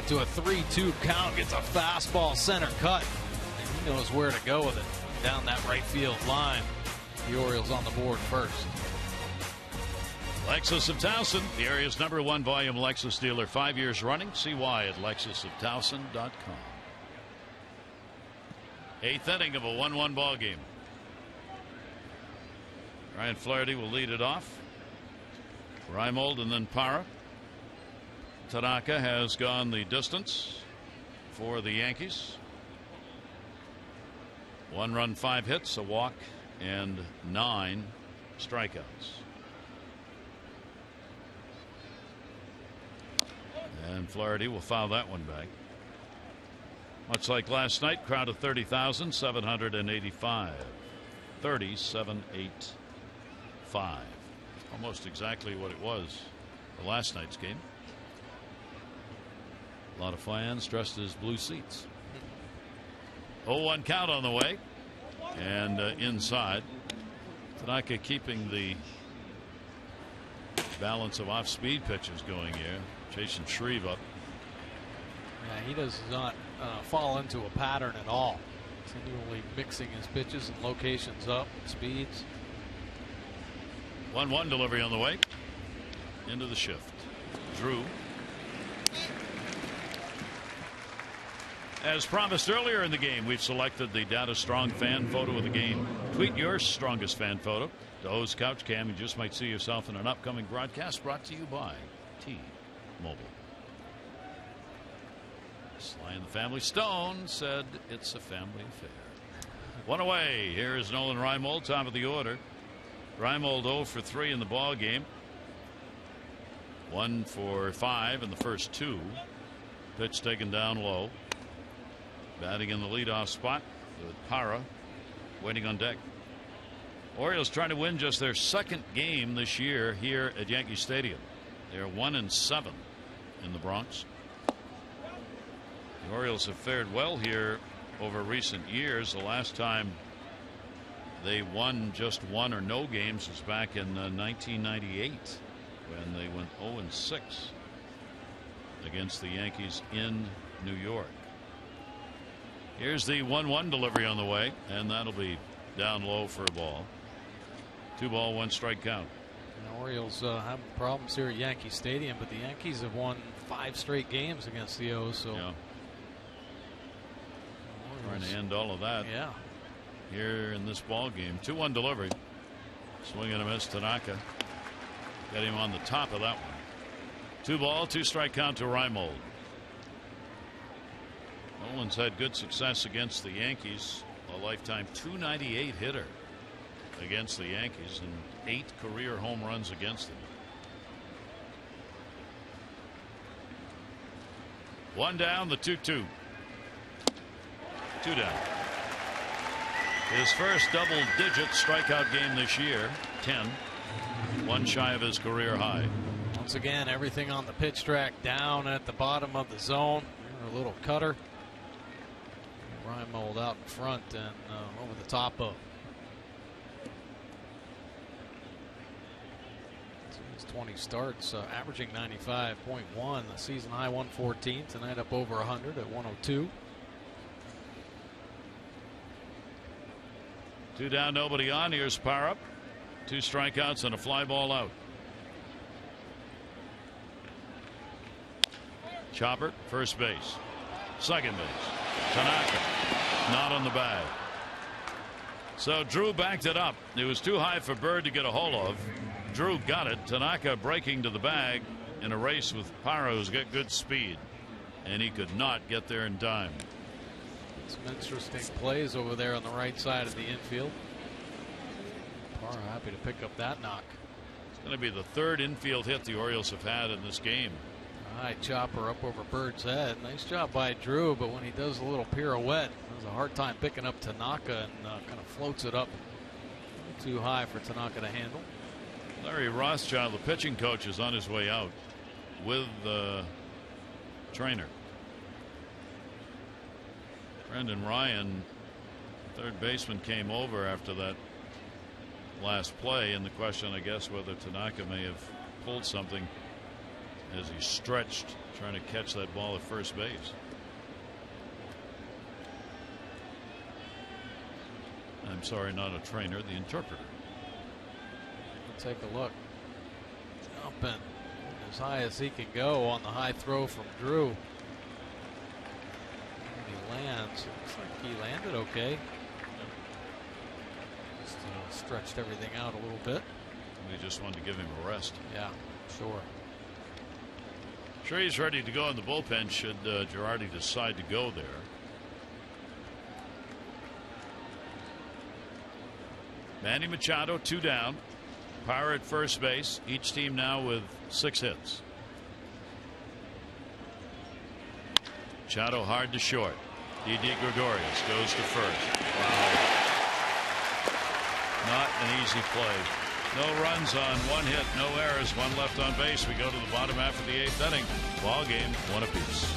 [SPEAKER 3] To a 3-2 count, gets a fastball center cut. He knows where to go with it. Down that right field line. The Orioles on the board first.
[SPEAKER 1] Lexus of Towson, the area's #1 volume Lexus dealer, 5 years running. See why at lexusoftowson.com. 8th inning of a 1-1 ball game. Ryan Flaherty will lead it off. Reimold and then Parra. Tanaka has gone the distance for the Yankees. 1 run, 5 hits, a walk, and 9 strikeouts. And Flaherty will foul that one back. Much like last night, crowd of 30,785. 30,785. Almost exactly what it was for last night's game. A lot of fans dressed as blue seats. 0-1 count on the way. And inside. Tanaka keeping the balance of off-speed pitches going here. Chasing Shreve up.
[SPEAKER 3] Yeah, he does not fall into a pattern at all. Continually mixing his pitches and locations up, speeds.
[SPEAKER 1] 1-1 delivery on the way. Into the shift. Drew. As promised earlier in the game, we've selected the Data Strong fan photo of the game. Tweet your strongest fan photo to O's Couch Cam. You just might see yourself in an upcoming broadcast brought to you by T-Mobile. Sly and the Family Stone said it's a family affair. 1 away. Here is Nolan Reimold, top of the order. Reimold 0 for 3 in the ball game. 1 for 5 in the first 2. Pitch taken down low. Batting in the leadoff spot with Parra waiting on deck. Orioles trying to win just their 2nd game this year here at Yankee Stadium. They're 1-7 in the Bronx. The Orioles have fared well here over recent years. The last time they won just 1 or no games was back in 1998 when they went 0-6 against the Yankees in New York. Here's the 1-1 delivery on the way, and that'll be down low for a ball. 2 ball, 1 strike count.
[SPEAKER 3] The Orioles have problems here at Yankee Stadium, but the Yankees have won 5 straight games against the O's. So
[SPEAKER 1] yeah. Trying to end all of that.
[SPEAKER 3] Yeah.
[SPEAKER 1] Here in this ball game. 2-1 delivery. Swing and a miss. Tanaka got him on the top of that one. 2 ball, 2 strike count to Reimold. Nolan's had good success against the Yankees. A lifetime .298 hitter against the Yankees and 8 career home runs against them. 1 down, the 2-2. 2 down. His first double-digit strikeout game this year, 10. 1 shy of his career high.
[SPEAKER 3] Once again, everything on the pitch track down at the bottom of the zone. A little cutter. Reimold out in front and over the top of. His 20 starts, averaging 95.1. The season high 114. Tonight up over 100 at 102.
[SPEAKER 1] 2 down, nobody on. Here's Parra. 2 strikeouts and a fly ball out. Chopper, first base. Second base. Tanaka not on the bag. So Drew backed it up. It was too high for Bird to get a hold of. Drew got it. Tanaka breaking to the bag in a race with Parra, who's got good speed, and he could not get there in time.
[SPEAKER 3] Some interesting plays over there on the right side of the infield. Parra happy to pick up that knock.
[SPEAKER 1] It's going to be the 3rd infield hit the Orioles have had in this game.
[SPEAKER 3] High chopper up over Bird's head. Nice job by Drew, but when he does a little pirouette, has a hard time picking up Tanaka and kind of floats it up too high for Tanaka to handle.
[SPEAKER 1] Larry Rothschild, the pitching coach, is on his way out with the trainer. Brendan Ryan, third baseman, came over after that last play, and the question, I guess, whether Tanaka may have pulled something as he stretched trying to catch that ball at first base. I'm sorry, not a trainer, the interpreter.
[SPEAKER 3] Let's take a look. Up and as high as he can go on the high throw from Drew. And he lands. Looks like he landed okay. Just stretched everything out a little bit.
[SPEAKER 1] We just wanted to give him a rest.
[SPEAKER 3] Yeah, sure.
[SPEAKER 1] Sure, he's ready to go in the bullpen should Girardi decide to go there. Manny Machado, 2 down. Power at first base. Each team now with 6 hits. Machado hard to short. Didi Gregorius goes to first. Wow. Not an easy play. No runs on 1 hit, no errors, 1 left on base. We go to the bottom half of the 8th inning. Ball game, 1 apiece.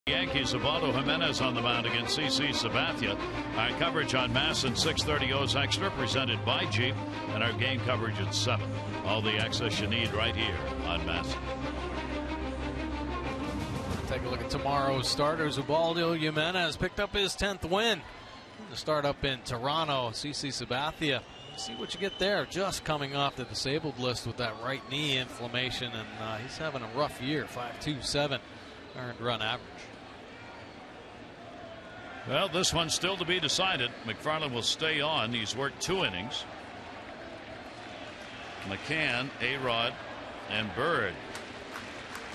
[SPEAKER 1] Yankees of Aldo Jimenez on the mound against CC Sabathia. Our coverage on MASN 630 O's Extra presented by Jeep, and our game coverage at 7. All the access you need right here on MASN.
[SPEAKER 3] Take a look at tomorrow's starters. Ubaldo Jimenez picked up his 10th win to start up in Toronto. CC Sabathia, see what you get there. Just coming off the disabled list with that right knee inflammation, and he's having a rough year. 5.27 earned run average.
[SPEAKER 1] Well, this one's still to be decided. McFarland will stay on. He's worked 2 innings. McCann, A-Rod, and Bird.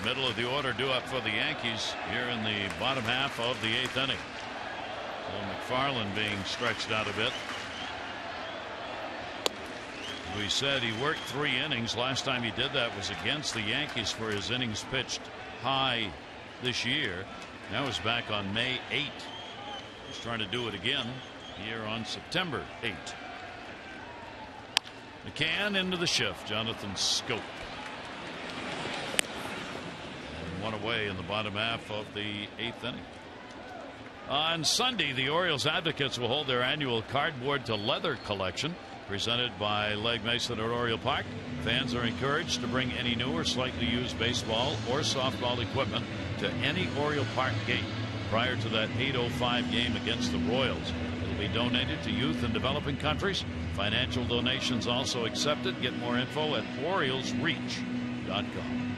[SPEAKER 1] Middle of the order due up for the Yankees here in the bottom half of the 8th inning. So McFarland being stretched out a bit. We said he worked 3 innings. Last time he did that was against the Yankees for his innings pitched high this year. That was back on May 8th. He's trying to do it again here on September 8th. McCann into the shift. Jonathan Scope. And 1 away in the bottom half of the 8th inning. On Sunday, the Orioles advocates will hold their annual cardboard to leather collection presented by Legg Mason at Oriole Park. Fans are encouraged to bring any new or slightly used baseball or softball equipment to any Oriole Park gate prior to that 8:05 game against the Royals. It'll be donated to youth in developing countries. Financial donations also accepted. Get more info at OriolesReach.com.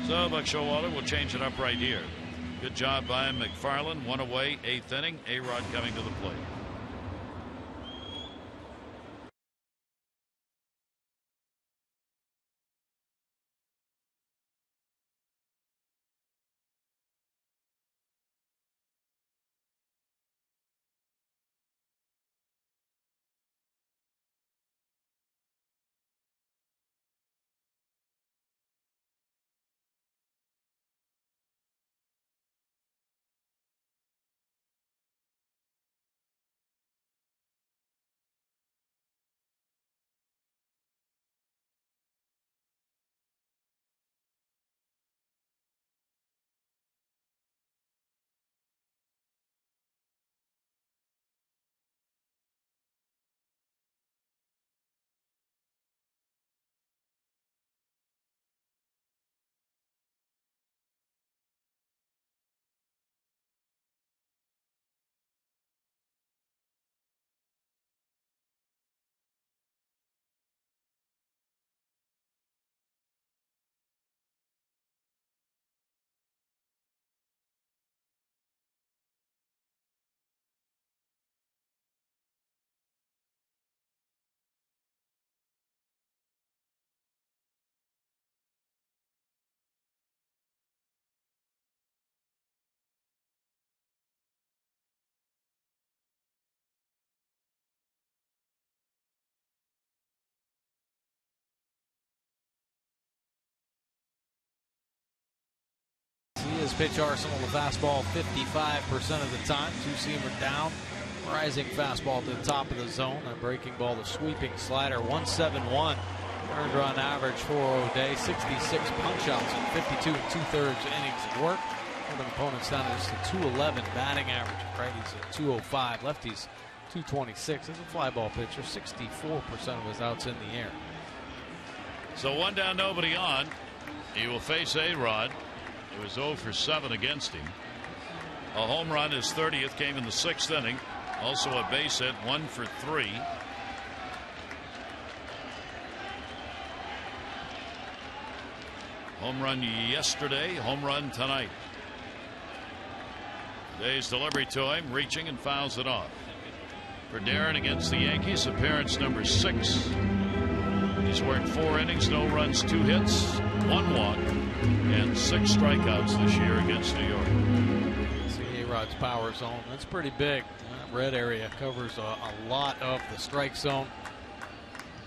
[SPEAKER 1] So Buck Showalter will change it up right here. Good job by McFarland. 1 away, 8th inning. A-Rod coming to the plate.
[SPEAKER 3] his pitch arsenal, the fastball 55% of the time. Two-seamer down. Rising fastball to the top of the zone. A breaking ball, the sweeping slider. 171 earned run average for O'Day. 66 punch-outs in 52 2/3 innings of work. Holding opponents down to just a 211 batting average. Righties at 205. Lefties 226. As a fly ball pitcher, 64% of his outs in the air.
[SPEAKER 1] So 1 down, nobody on. He will face A-Rod. It was 0 for 7 against him. A home run, his 30th, came in the 6th inning. Also a base hit, 1 for 3. Home run yesterday, home run tonight. Today's delivery to him, reaching and fouls it off. For Darren against the Yankees, appearance number 6. He's worked 4 innings, no runs, 2 hits, 1 walk, and 6 strikeouts this year against New York.
[SPEAKER 3] See A-Rod's power zone. That's pretty big. That red area covers a lot of the strike zone.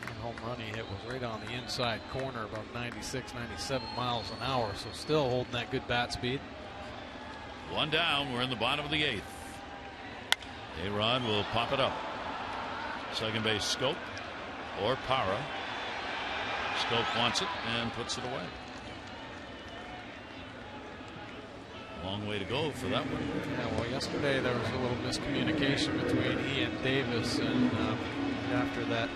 [SPEAKER 3] The home run he hit was right on the inside corner, about 96, 97 miles an hour. So still holding that good bat speed.
[SPEAKER 1] 1 down. We're in the bottom of the 8th. A-Rod will pop it up. Second base, Scope or Para. Scope wants it and puts it away. Long way to go for that one.
[SPEAKER 3] Yeah, well, yesterday there was a little miscommunication between he and Davis, and after that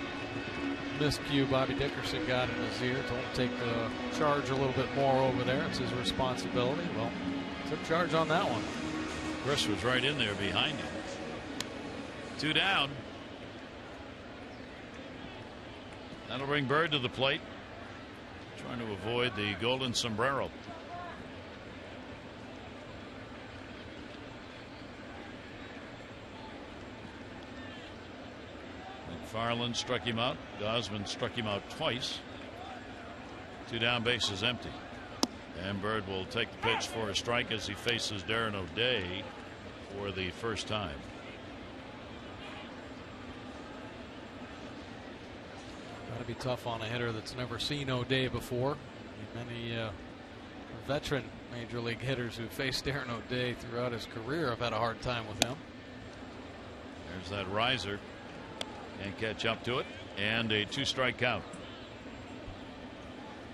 [SPEAKER 3] miscue, Bobby Dickerson got in his ear, told him to take the charge a little bit more over there. It's his responsibility. Well, took charge on that one.
[SPEAKER 1] Chris was right in there behind him. 2 down. That'll bring Bird to the plate, trying to avoid the golden sombrero. McFarland struck him out. Gosman struck him out twice. 2 down, bases empty. And Bird will take the pitch for a strike as he faces Darren O'Day for the first time.
[SPEAKER 3] Got to be tough on a hitter that's never seen O'Day before. Many veteran major league hitters who faced Darren O'Day throughout his career have had a hard time with him.
[SPEAKER 1] There's that riser. Can't catch up to it. And a 2-strike count.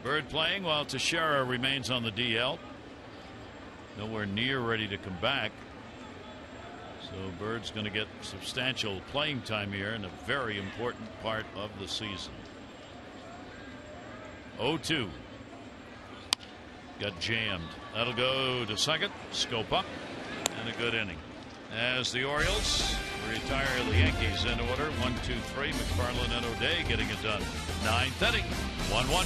[SPEAKER 1] Bird playing while Teixeira remains on the DL. Nowhere near ready to come back. So Bird's going to get substantial playing time here in a very important part of the season. 0-2. Got jammed. That'll go to second. Scope up. And a good inning. As the Orioles retire the Yankees in order. 1, 2, 3. McFarland and O'Day getting it done. 9th inning. 1-1.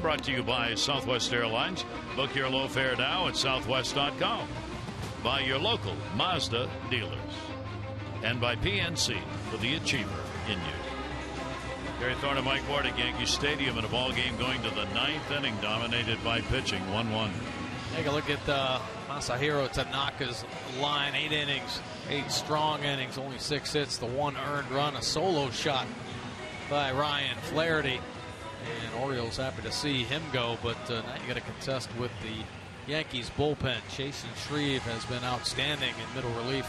[SPEAKER 1] Brought to you by Southwest Airlines. Book your low fare now at southwest.com. By your local Mazda dealers. And by PNC for the achiever in you. Gary Thorne and Mike Ward at Yankee Stadium in a ball game going to the 9th inning, dominated by pitching, 1-1.
[SPEAKER 3] Take a look at Masahiro Tanaka's line. 8 innings, 8 strong innings, only 6 hits, the 1 earned run, a solo shot by Ryan Flaherty. And Orioles happy to see him go, but now you got to contest with the Yankees bullpen. Chasen Shreve has been outstanding in middle relief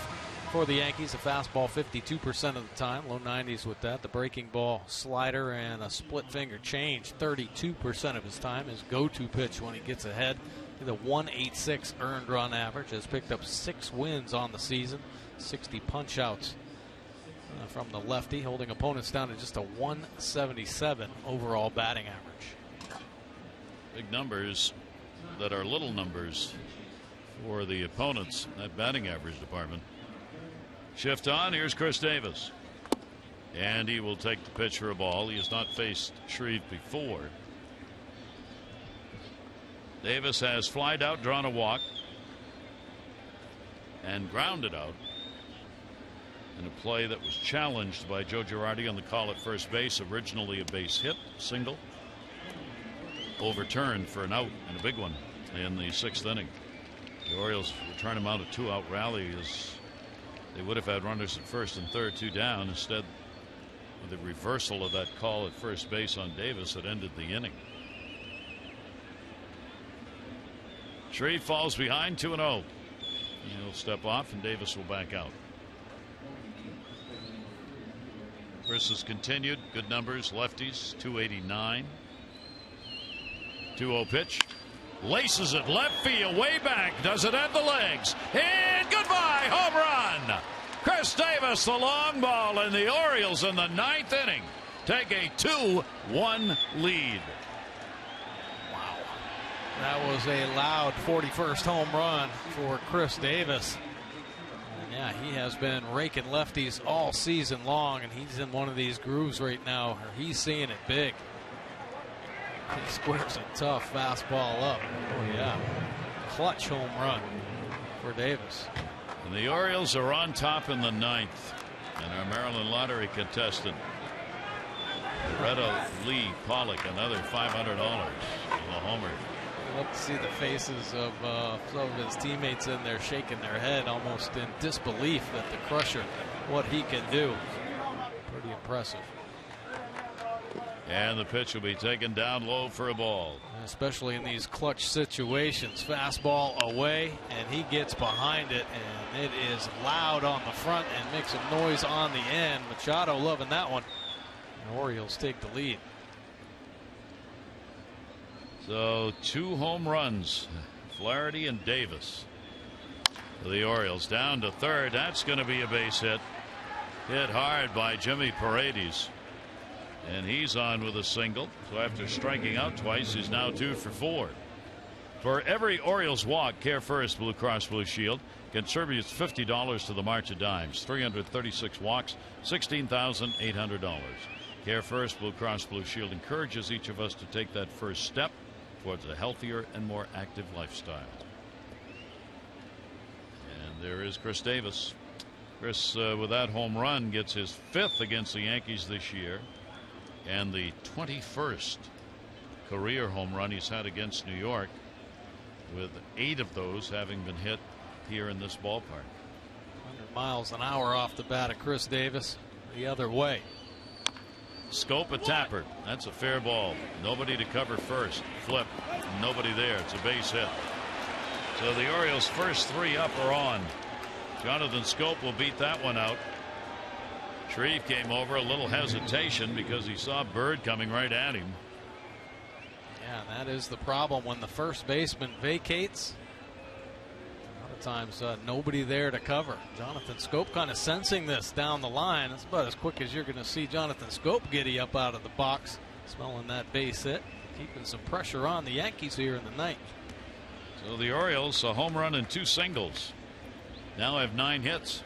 [SPEAKER 3] for the Yankees. A fastball 52% of the time, low 90s with that. The breaking ball, slider, and a split finger change 32% of his time. His go-to pitch when he gets ahead. The 186 earned run average, has picked up 6 wins on the season, 60 punch outs from the lefty, holding opponents down to just a 177 overall batting average.
[SPEAKER 1] Big numbers that are little numbers for the opponents, that batting average department. Shift on, here's Chris Davis. And he will take the pitch for a ball. He has not faced Shreve before. Davis has flied out, drawn a walk, and grounded out in a play that was challenged by Joe Girardi on the call at first base. Originally a base hit, single, overturned for an out, and a big one in the 6th inning. The Orioles return him out a 2-out rally as they would have had runners at first and third, 2 down. Instead, with a reversal of that call at first base on Davis, it ended the inning. Shreve falls behind, 2-0. He'll step off and Davis will back out. Chris has continued. Good numbers. Lefties, 289. 2-0 pitch. Laces it left field, way back. Does it at the legs? And goodbye, home run. Chris Davis, the long ball, and the Orioles in the 9th inning take a 2-1 lead.
[SPEAKER 3] That was a loud 41st home run for Chris Davis. And yeah, he has been raking lefties all season long, and he's in one of these grooves right now. He's seeing it big. He squares a tough fastball up. Oh yeah, clutch home run for Davis.
[SPEAKER 1] And the Orioles are on top in the 9th. And our Maryland lottery contestant, Loretta Lee Pollock, another $500 for the homer.
[SPEAKER 3] Love to see the faces of some of his teammates in there shaking their head almost in disbelief that the Crusher, what he can do. Pretty impressive.
[SPEAKER 1] And the pitch will be taken down low for a ball.
[SPEAKER 3] Especially in these clutch situations. Fastball away, and he gets behind it, and it is loud on the front and makes some noise on the end. Machado loving that one. The Orioles take the lead.
[SPEAKER 1] So 2 home runs, Flaherty and Davis. The Orioles down to third. That's going to be a base hit. Hit hard by Jimmy Paredes. And he's on with a single. So after striking out twice, he's now 2 for 4. For every Orioles walk, Care First Blue Cross Blue Shield contributes $50 to the March of Dimes. 336 walks, $16,800. Care First Blue Cross Blue Shield encourages each of us to take that first step towards a healthier and more active lifestyle. And there is Chris Davis. Chris, with that home run, gets his 5th against the Yankees this year, and the 21st career home run he's had against New York, with 8 of those having been hit here in this ballpark.
[SPEAKER 3] 100 miles an hour off the bat of Chris Davis, the other way.
[SPEAKER 1] Scope a tapper. That's a fair ball. Nobody to cover first. Flip. Nobody there. It's a base hit. So the Orioles' first 3 up are on. Jonathan Scope will beat that one out. Shreve came over, a little hesitation because he saw Bird coming right at him.
[SPEAKER 3] Yeah, that is the problem when the first baseman vacates. A lot of times nobody there to cover. Jonathan Scope kind of sensing this down the line. That's about as quick as you're going to see Jonathan Scope giddy up out of the box, smelling that base hit, keeping some pressure on the Yankees here in the 9th.
[SPEAKER 1] So the Orioles, a home run and 2 singles, now have 9 hits.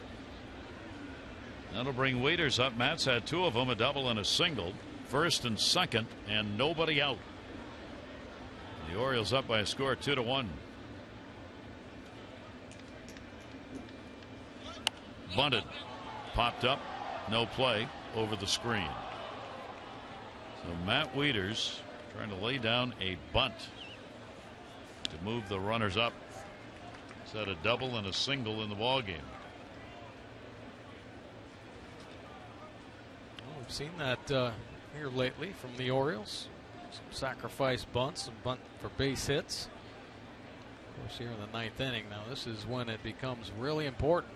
[SPEAKER 1] That'll bring Waiters up. Matt's had 2 of them, a double and a single. First and second, and nobody out. The Orioles up by a score 2-1. Bunted, popped up, no play, over the screen. So Matt Wieters trying to lay down a bunt to move the runners up. He's had a double and a single in the ball game.
[SPEAKER 3] Well, we've seen that here lately from the Orioles. Some sacrifice bunts, some bunt for base hits. Of course, here in the 9th inning now, this is when it becomes really important.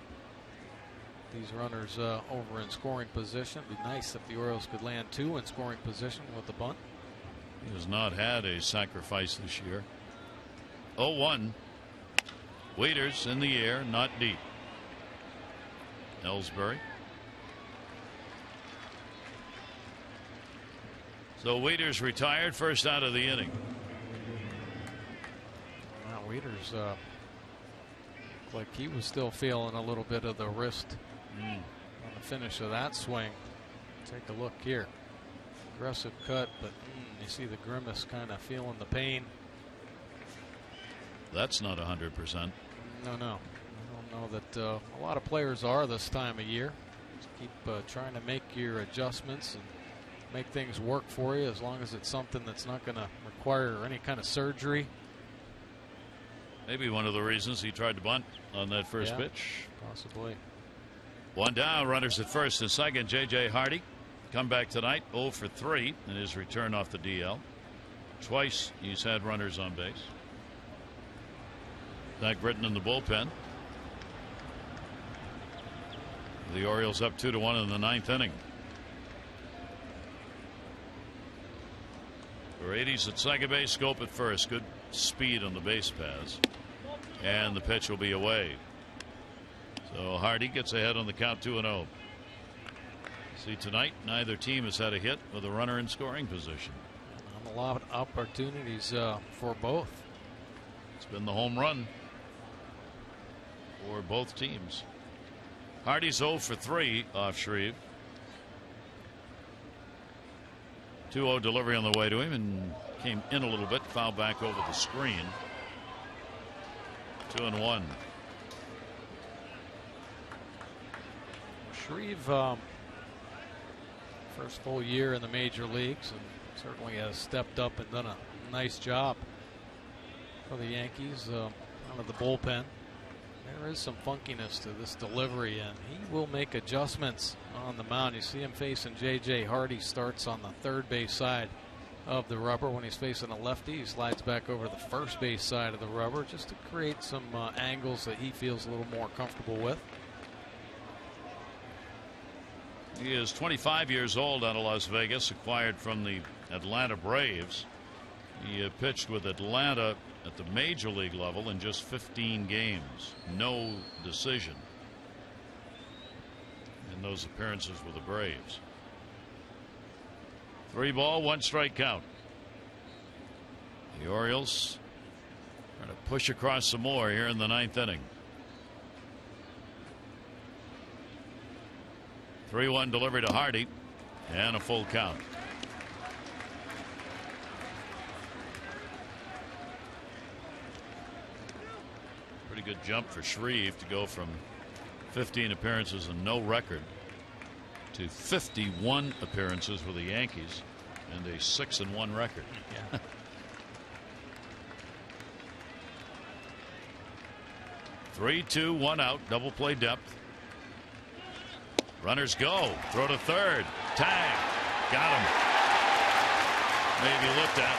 [SPEAKER 3] These runners over in scoring position. It'd be nice if the Orioles could land 2 in scoring position with the bunt.
[SPEAKER 1] He has not had a sacrifice this year. 0-1. Wieters in the air, not deep. Ellsbury. So Wieters retired, first out of the inning.
[SPEAKER 3] Now Wieters looked like he was still feeling a little bit of the wrist on the finish of that swing. Take a look here. Aggressive cut, but you see the grimace, kind of feeling the pain.
[SPEAKER 1] That's not 100%.
[SPEAKER 3] No. I don't know that a lot of players are this time of year. Just keep trying to make your adjustments and make things work for you, as long as it's something that's not going to require any kind of surgery.
[SPEAKER 1] Maybe one of the reasons he tried to bunt on that first pitch.
[SPEAKER 3] Possibly.
[SPEAKER 1] One down, runners at first and second. J.J. Hardy come back tonight 0 for 3 in his return off the DL. Twice he's had runners on base. Zach Britton in the bullpen. The Orioles up 2-1 in the 9th inning. Paredes at second base, Scope at first. Good speed on the base paths. And the pitch will be away. So Hardy gets ahead on the count 2-0. See, tonight neither team has had a hit with a runner in scoring position.
[SPEAKER 3] A lot of opportunities for both.
[SPEAKER 1] It's been the home run for both teams. Hardy's 0 for 3 off Shreve. 2-0 delivery on the way to him and came in a little bit, fouled back over the screen. 2-1.
[SPEAKER 3] Shreve, first full year in the major leagues, and certainly has stepped up and done a nice job for the Yankees out of the bullpen. There is some funkiness to this delivery, and he will make adjustments on the mound. You see him facing J.J. Hardy, starts on the third base side of the rubber. When he's facing a lefty, he slides back over the first base side of the rubber just to create some angles that he feels a little more comfortable with.
[SPEAKER 1] He is 25 years old out of Las Vegas, acquired from the Atlanta Braves. He pitched with Atlanta at the major league level in just 15 games. No decision in those appearances with the Braves. 3 ball, 1 strike count. The Orioles trying to push across some more here in the 9th inning. 3-1 delivery to Hardy and a full count. Pretty good jump for Shreve to go from 15 appearances and no record to 51 appearances with the Yankees and a 6-1 record.
[SPEAKER 3] Yeah.
[SPEAKER 1] 3-2, 1 out, double play depth. Runners go. Throw to third. Tag. Got him. Maybe looked at.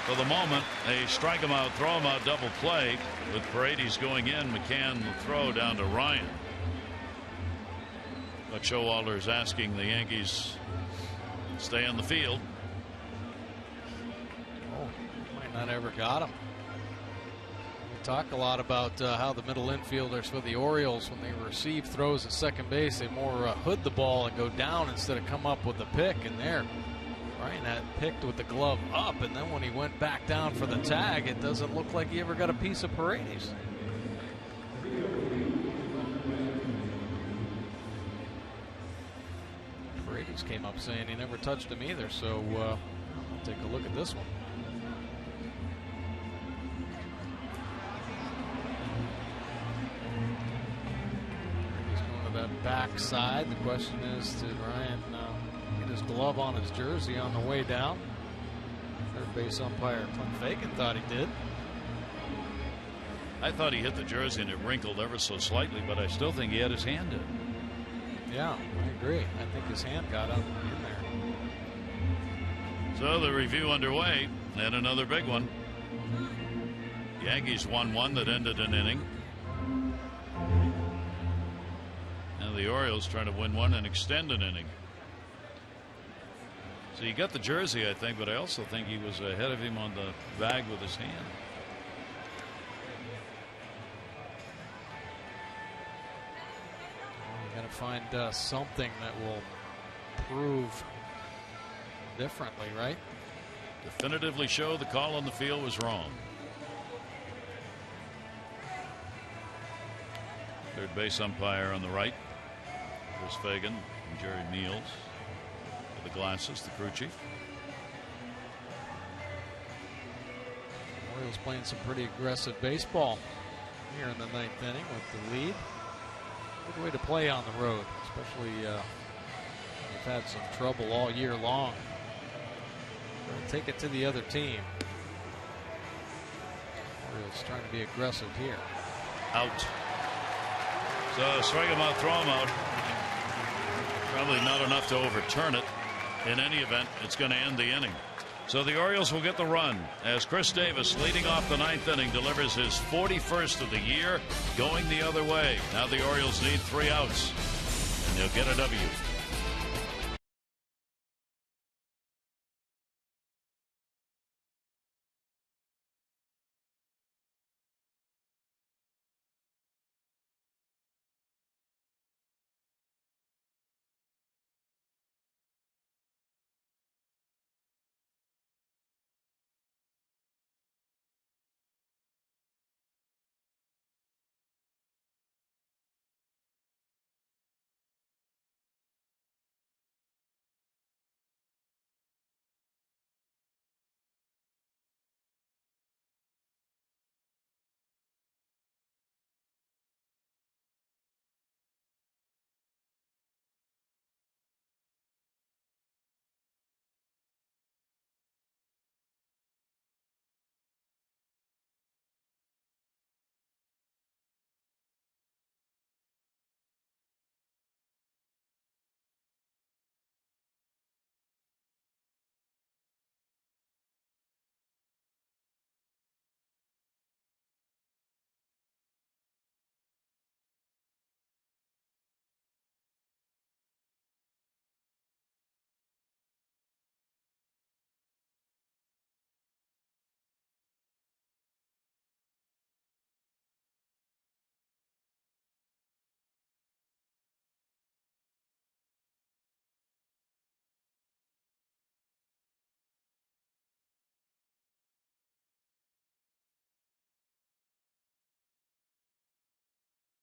[SPEAKER 1] For the moment, they strike him out, throw him out, double play. With Paredes going in, McCann the throw down to Ryan. Buck Showalter is asking the Yankees to stay on the field.
[SPEAKER 3] Oh, might not ever got him. Talk a lot about how the middle infielders for the Orioles, when they receive throws at second base, they more hood the ball and go down instead of come up with the pick. And there, Ryan had picked with the glove up, and then when he went back down for the tag, it doesn't look like he ever got a piece of Paredes. Paredes came up saying he never touched him either, so we'll take a look at this one. That backside. The question is, did Ryan get his glove on his jersey on the way down. Third base umpire Clint Fagan thought he did.
[SPEAKER 1] I thought he hit the jersey and it wrinkled ever so slightly, but I still think he had his hand in.
[SPEAKER 3] Yeah, I agree. I think his hand got up in there.
[SPEAKER 1] So the review underway, and another big one. Yankees won one that ended an inning. And the Orioles trying to win one and extend an inning. So he got the jersey, I think, but I also think he was ahead of him on the bag with his hand.
[SPEAKER 3] Got to find something that will prove differently, right?
[SPEAKER 1] Definitively show the call on the field was wrong. Third base umpire on the right, Chris Fagan and Jerry Meals. With the glasses, the crew chief.
[SPEAKER 3] Orioles playing some pretty aggressive baseball here in the ninth inning with the lead. Good way to play on the road, especially they've had some trouble all year long. Take it to the other team. Orioles trying to be aggressive here.
[SPEAKER 1] Out. So strike him out, throw him out. Probably not enough to overturn it. In any event, it's going to end the inning. So the Orioles will get the run as Chris Davis, leading off the ninth inning, delivers his 41st of the year, going the other way. Now the Orioles need 3 outs, and they'll get a W.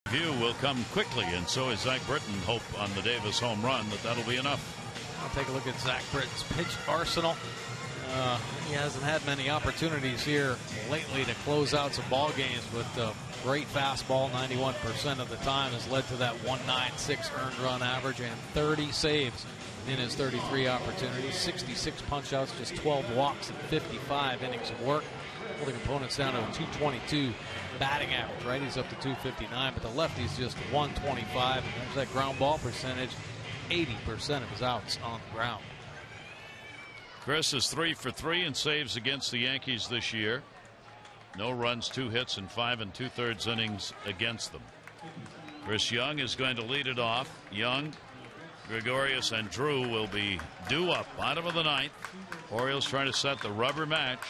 [SPEAKER 1] View will come quickly, and so is Zach Britton. Hope on the Davis home run that'll be enough.
[SPEAKER 3] I'll take a look at Zach Britton's pitch arsenal. He hasn't had many opportunities here lately to close out some ball games, but great fastball 91% of the time has led to that 196 earned run average and 30 saves in his 33 opportunities, 66 punch outs, just 12 walks and 55 innings of work, holding opponents down to a 222 batting average. Right, he's up to 259, but the lefty's just 125, and there's that ground ball percentage, 80% of his outs on the ground.
[SPEAKER 1] Chris is 3 for 3 in saves against the Yankees this year. No runs, 2 hits, and 5 2/3 innings against them. Chris Young is going to lead it off. Young, Gregorius, and Drew will be due up. Bottom of the ninth. Orioles trying to set the rubber match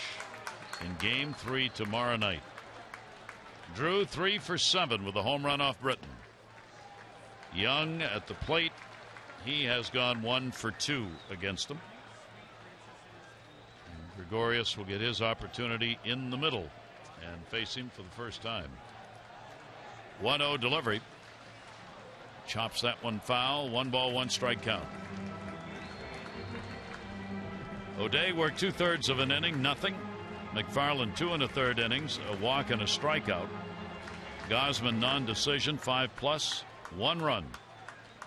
[SPEAKER 1] in Game 3 tomorrow night. Drew 3 for 7 with a home run off Britton. Young at the plate. He has gone 1 for 2 against them. And Gregorius will get his opportunity in the middle and face him for the first time. 1-0 delivery. Chops that one foul. 1 ball, 1 strike count. O'Day worked 2/3 of an inning, nothing. McFarland 2 1/3 innings, a walk and a strikeout. Gosman non-decision, 5+, 1 run.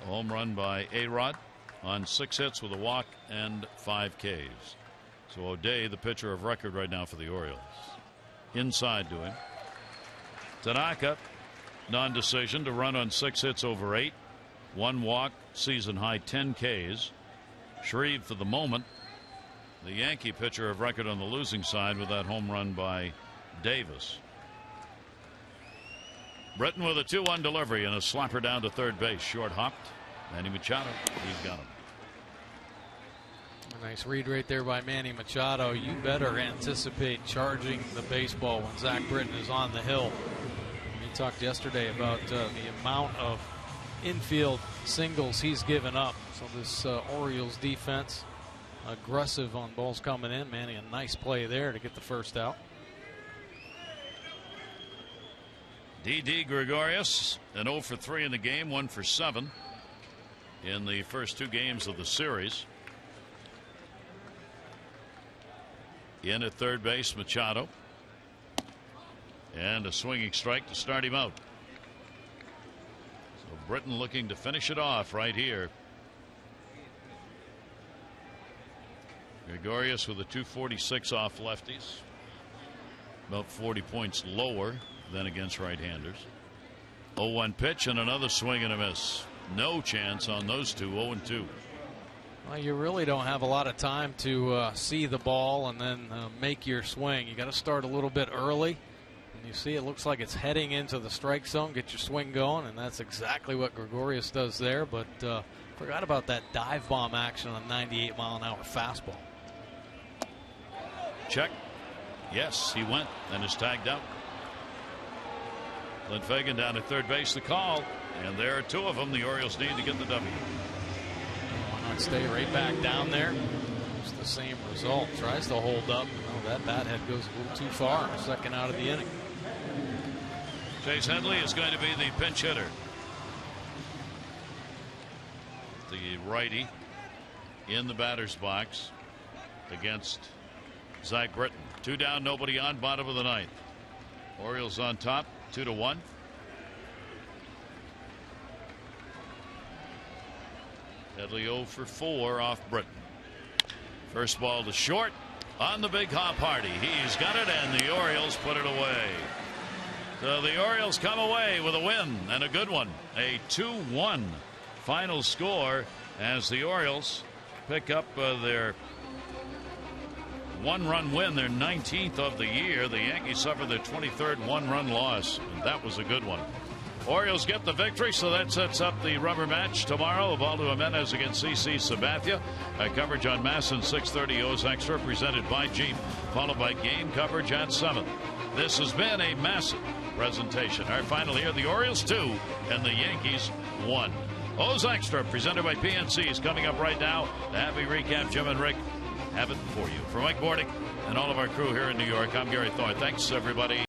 [SPEAKER 1] A home run by A-Rod. on 6 hits with a walk and 5 Ks. So O'Day, the pitcher of record right now for the Orioles. Inside to him. Tanaka, non-decision to run on 6 hits over 8. 1 walk, season high 10 Ks. Shreve for the moment. The Yankee pitcher of record on the losing side with that home run by Davis. Britton with a 2-1 delivery and a slapper down to third base. Short hopped. Manny Machado, he's got him.
[SPEAKER 3] A nice read right there by Manny Machado. You better anticipate charging the baseball when Zach Britton is on the hill. We talked yesterday about the amount of infield singles he's given up. So this Orioles defense aggressive on balls coming in. Manny, a nice play there to get the first out.
[SPEAKER 1] Didi Gregorius, an 0 for 3 in the game, 1 for 7 in the first 2 games of the series. In at third base, Machado. And a swinging strike to start him out. So Britton looking to finish it off right here. Gregorius with a 246 off lefties. About 40 points lower than against right-handers. 0-1 pitch and another swing and a miss. No chance on those two. 0-2.
[SPEAKER 3] Well, you really don't have a lot of time to see the ball and then make your swing. You got to start a little bit early. And you see it looks like it's heading into the strike zone. Get your swing going, and that's exactly what Gregorius does there. But forgot about that dive bomb action on a 98-mile-an-hour fastball.
[SPEAKER 1] Check. Yes, he went and is tagged out. Clint Fagan down at third base, the call, and there are 2 of them. The Orioles need to get the W.
[SPEAKER 3] Why not stay right back down there? It's the same result. Tries to hold up. Oh, that bat head goes a little too far. Second out of the inning.
[SPEAKER 1] Chase Headley is going to be the pinch hitter. The righty in the batter's box against Zach Britton. 2 down, nobody on, bottom of the 9th. Orioles on top, 2-1. Headley 0 for 4 off Britton. First ball to short on the big hop Hardy. He's got it, and the Orioles put it away. So the Orioles come away with a win, and a good one. A 2-1 final score as the Orioles pick up their 1-run win, their 19th of the year. The Yankees suffered their 23rd 1-run loss, and that was a good one. Orioles get the victory, so that sets up the rubber match tomorrow. Ubaldo Jimenez against CC Sabathia. Coverage on MASN 6:30 O's Extra, presented by Jeep, followed by game coverage at 7. This has been a massive presentation. Our final here, the Orioles 2 and the Yankees 1. O's Extra, presented by PNC, is coming up right now. The happy recap, Jim and Rick have it for you. For Mike Bordick and all of our crew here in New York, I'm Gary Thorne. Thanks, everybody.